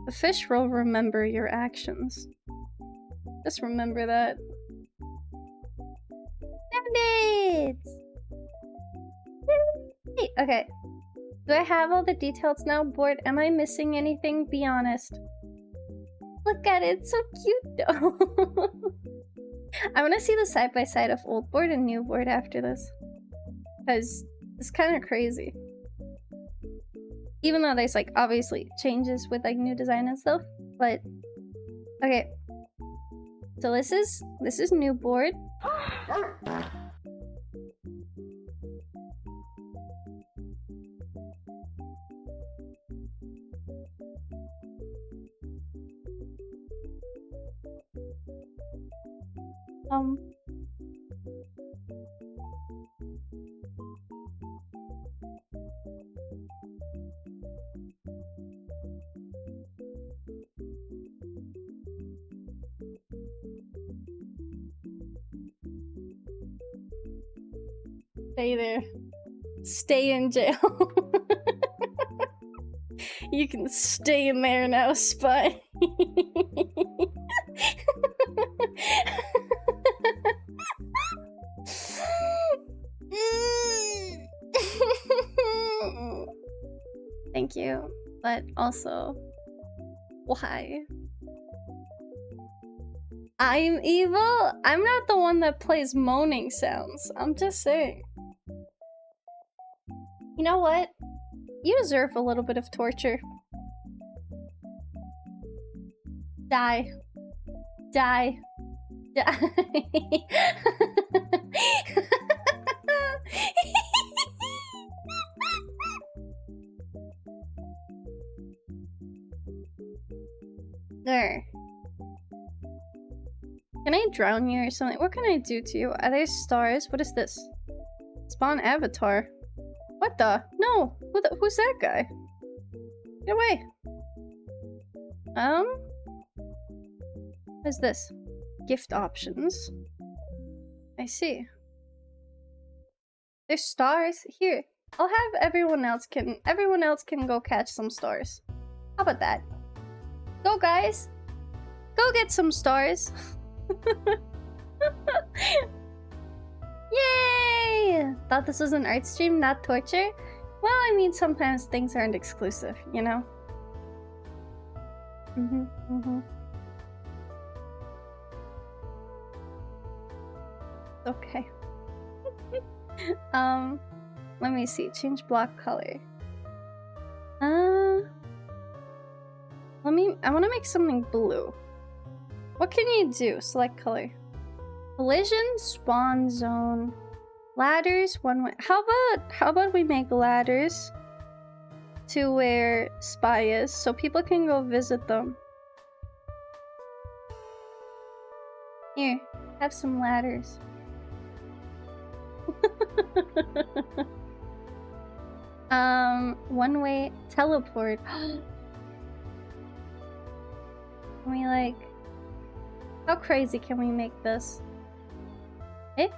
The fish will remember your actions. Just remember that. it! Yay! Okay. Do I have all the details now? Board, am I missing anything? Be honest. Look at it, it's so cute though. I want to see the side-by-side of old board and new board after this. Because it's kind of crazy. Even though there's like obviously changes with like new design and stuff. But okay. So this is new board. Stay there. Stay in jail. You can stay in there now, spy. Thank you, but also, why? I'm evil? I'm not the one that plays moaning sounds. I'm just saying. You know what? You deserve a little bit of torture. Die. Die. Die. There. Can I drown you or something? What can I do to you? Are there stars? What is this? Spawn avatar. What the? No! Who's that guy? Get away! What is this? Gift options. I see. There's stars. Here. I'll have everyone else can go catch some stars. How about that? Go guys! Go get some stars! Yay! Thought this was an art stream, not torture? Well, I mean, sometimes things aren't exclusive, you know? Okay. Let me see. Change block color. I want to make something blue. What can you do? Select color. Collision, spawn zone, ladders, one way. How about we make ladders to where Spy is, so people can go visit them. Here, have some ladders. One way teleport. Can we like? How crazy can we make this? Eh?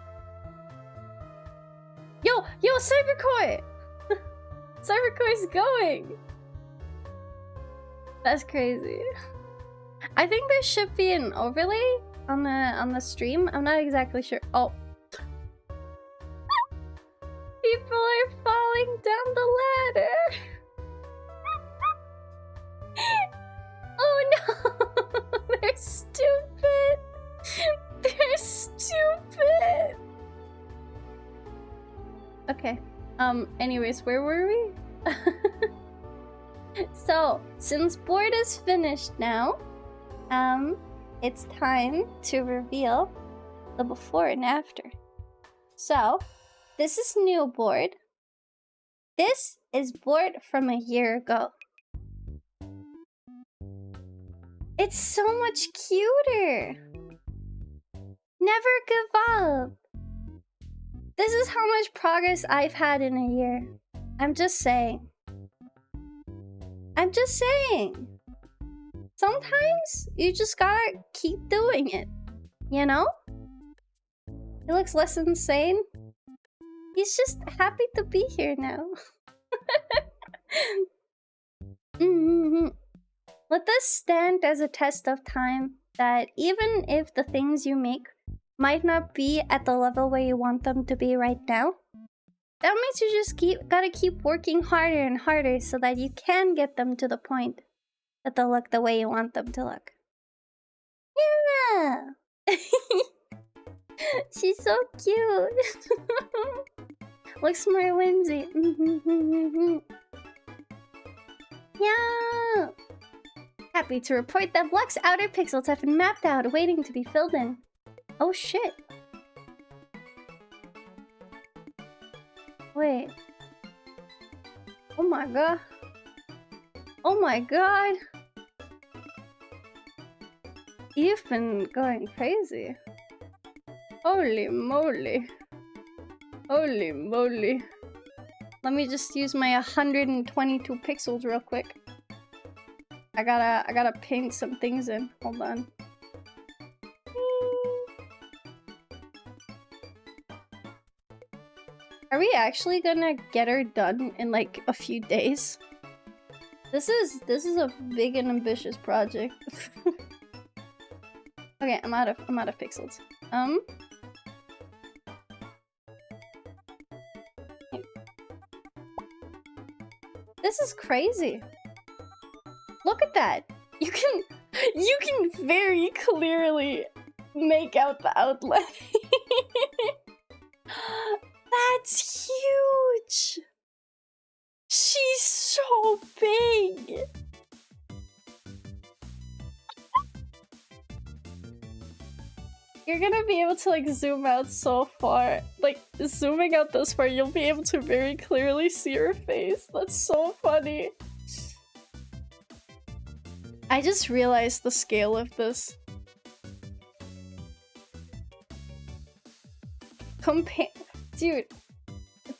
Yo, Cybercore! Cybercore's going! That's crazy. I think there should be an overlay on the stream. I'm not exactly sure. Oh. People are falling down the ladder. Oh no! They're stupid! They're stupid! Okay. Anyways, where were we? So, since board is finished now, it's time to reveal the before and after. So, this is new board. This is board from a year ago. It's so much cuter. Never give up. This is how much progress I've had in a year. I'm just saying. I'm just saying. Sometimes you just gotta keep doing it. You know? He looks less insane. He's just happy to be here now. Let this stand as a test of time that even if the things you make might not be at the level where you want them to be right now. That means you just gotta keep working harder and harder so that you can get them to the point that they'll look the way you want them to look. Yeah! She's so cute! Looks more whimsy. Yeah! Happy to report that Block's outer pixels have been mapped out, waiting to be filled in. Oh shit. Wait. Oh my god. Oh my god. You've been going crazy. Holy moly. Holy moly. Let me just use my 122 pixels real quick. I gotta paint some things in. Hold on. Are we actually gonna get her done in like a few days? This is a big and ambitious project. Okay, I'm out of pixels. This is crazy. Look at that. You can very clearly make out the outline. That's huge. She's so big. You're gonna be able to like zoom out so far. Like zooming out this far, you'll be able to very clearly see her face. That's so funny. I just realized the scale of this. Dude,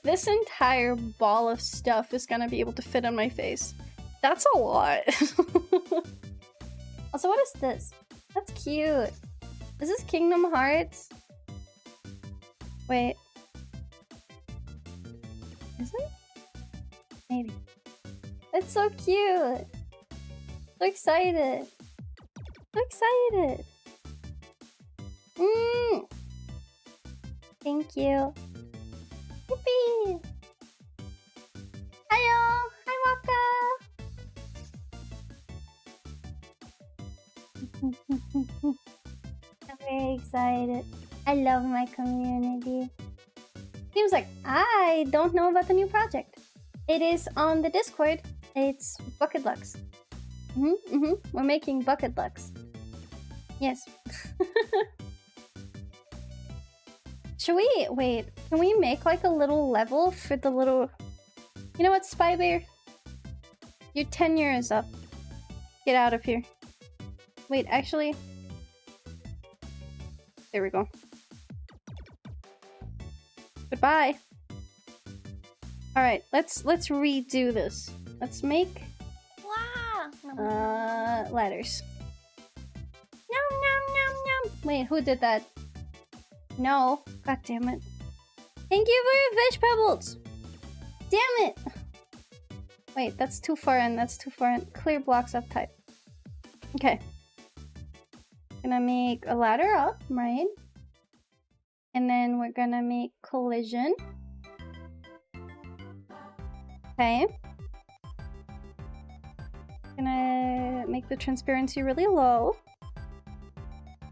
this entire ball of stuff is gonna be able to fit on my face. That's a lot. Also, what is this? That's cute. Is this Kingdom Hearts? Wait. Is it? Maybe. It's so cute. So excited. So excited. Thank you. Yippee! Hello! Hi, Waka! I'm very excited. I love my community. Seems like I don't know about the new project. It is on the Discord. It's Bucket Lux. We're making Bucket Lux. Yes. Should we... Wait. Can we make like a little level for the little... You know what, Spy Bear? Your tenure is up. Get out of here. Wait, actually... There we go. Goodbye. Alright, let's redo this. Let's make... ladders. Nom nom nom nom. Wait, who did that? No. God damn it. Thank you for your veg pebbles! Damn it! Wait, that's too far in, that's too far in. Clear blocks up type. Okay. Gonna make a ladder up, right? And then we're gonna make collision. Okay. Gonna make the transparency really low.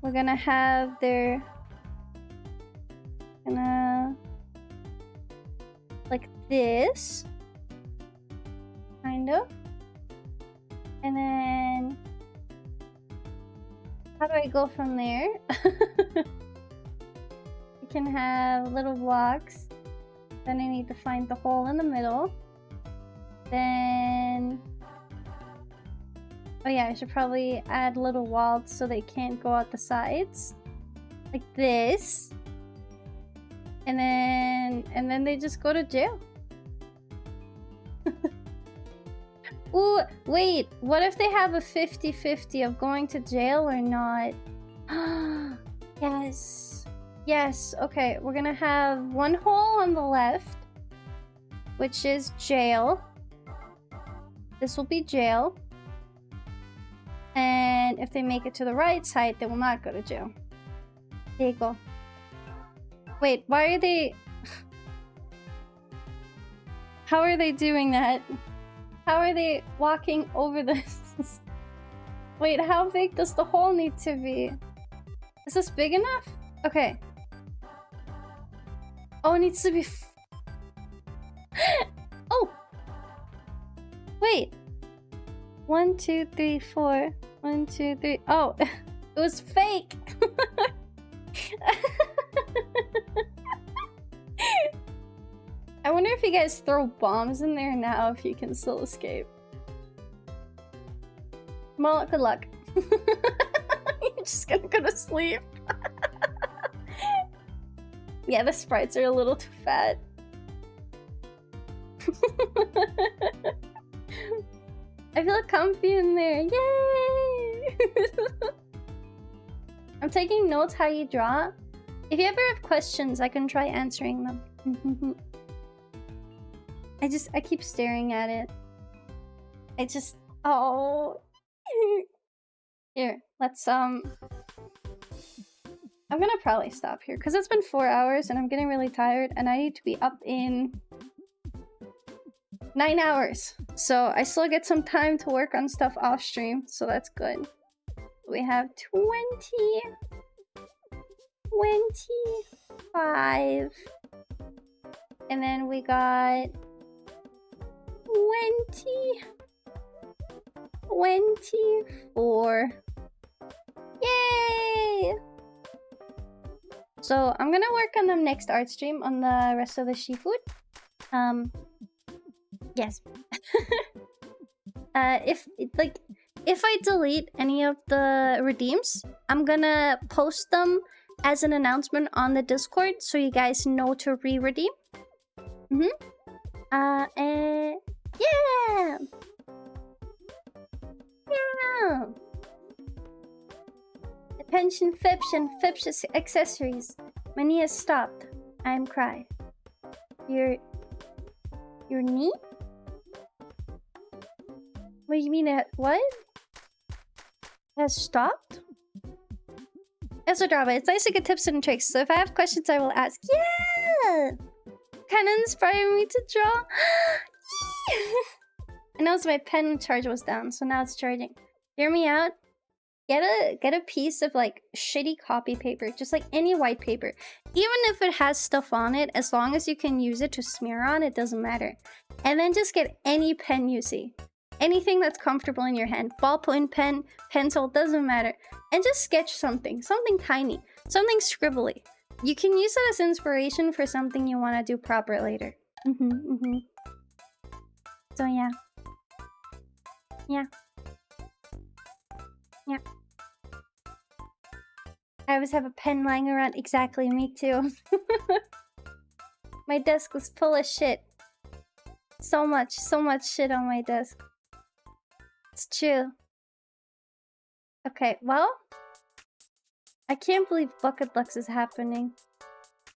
We're gonna have their... Gonna... like this. Kind of. And then... How do I go from there? You can have little blocks. Then I need to find the hole in the middle. Then... Oh yeah, I should probably add little walls so they can't go out the sides. Like this. And then they just go to jail. Ooh, wait. What if they have a 50-50 of going to jail or not? Yes. Yes. Okay, we're gonna have one hole on the left, which is jail. This will be jail. And if they make it to the right side, they will not go to jail. There you go. Wait, why are they... How are they doing that? How are they walking over this? Wait, how big does the hole need to be? Is this big enough? Okay. Oh, it needs to be... Oh! Wait. 1, 2, 3, 4. 1, 2, 3. Oh, it was fake. I wonder if you guys throw bombs in there now, if you can still escape. Well, good luck. You're just gonna go to sleep. Yeah, the sprites are a little too fat. I feel comfy in there. Yay! I'm taking notes how you draw. If you ever have questions, I can try answering them. I keep staring at it. Oh. Here, let's, I'm gonna probably stop here, because it's been 4 hours and I'm getting really tired and I need to be up in 9 hours. So I still get some time to work on stuff off stream, so that's good. We have 25. And then we got 24. Yay! So I'm gonna work on the next art stream on the rest of the Shifood. Yes. If I delete any of the redeems, I'm gonna post them as an announcement on the Discord so you guys know to re-redeem. And yeah! Yeah! Attention Fips and Fips accessories. My knee has stopped. I am cry. Your knee? What do you mean it what? Has stopped? Also drama, it's nice to get tips and tricks, so if I have questions I will ask. Yeah! Kinda inspired me to draw. I noticed my pen charge was down, so now it's charging. Hear me out. Get a piece of like shitty copy paper, just like any white paper. Even if it has stuff on it, as long as you can use it to smear on, it doesn't matter. And then just get any pen you see. Anything that's comfortable in your hand. Ballpoint pen, pencil, doesn't matter. And just sketch something tiny, something scribbly. You can use it as inspiration for something you want to do proper later. So yeah. I always have a pen lying around. Exactly, me too. My desk was full of shit. So much shit on my desk. It's true. Okay, well, I can't believe Bucket Lux is happening.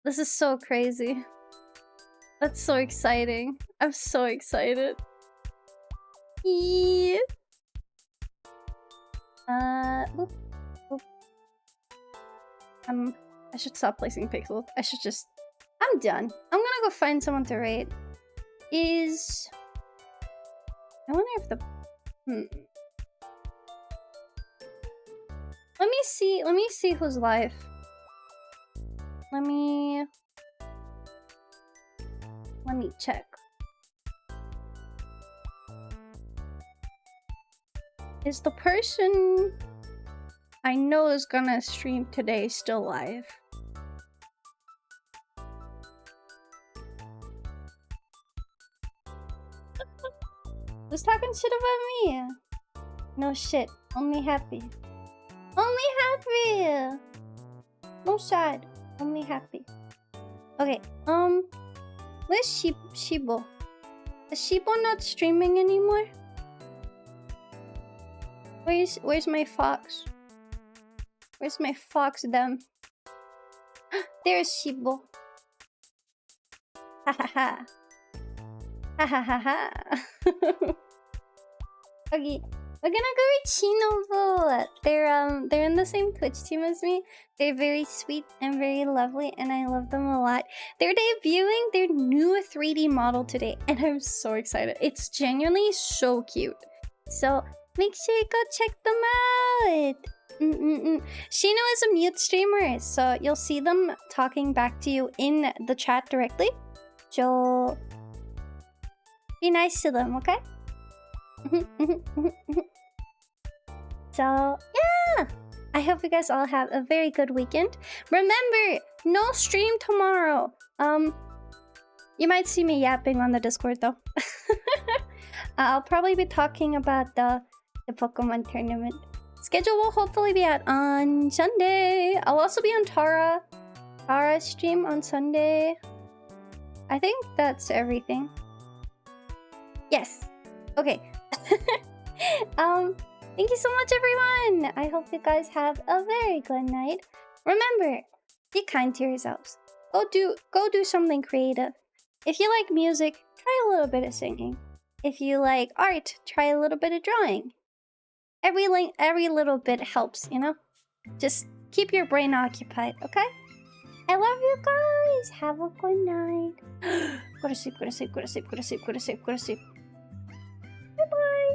This is so crazy. That's so exciting. I'm so excited. Yeah. Oop. I should stop placing pixels. I'm done. I'm gonna go find someone to raid. I wonder if the... Let me see who's live. Let me check. Is the person I know is gonna stream today still live? Who's talking shit about me? No shit. Only happy. Only happy! No sad. Only happy. Okay, where's Shibo? Is Shibo not streaming anymore? Where's my fox? Where's my fox them? There's Shibo. Ha ha ha. Ha ha ha ha. Okay, We're gonna go with Shinobu. They're in the same Twitch team as me. They're very sweet and very lovely, and I love them a lot. They're debuting their new 3D model today, and I'm so excited. It's genuinely so cute. So make sure you go check them out. Shino is a mute streamer, so you'll see them talking back to you in the chat directly. So be nice to them, okay? So yeah, I hope you guys all have a very good weekend. Remember, no stream tomorrow. You might see me yapping on the Discord though. I'll probably be talking about the Pokemon tournament. Schedule will hopefully be out on Sunday. I'll also be on Tara's stream on Sunday. I think that's everything. Yes. Okay. Thank you so much, everyone. I hope you guys have a very good night. Remember, be kind to yourselves. Go do something creative. If you like music, try a little bit of singing. If you like art, try a little bit of drawing. Every little bit helps, you know? Just keep your brain occupied, okay? I love you guys. Have a good night. Go to sleep, go to sleep, go to sleep, go to sleep, go to sleep, go to sleep. Bye-bye.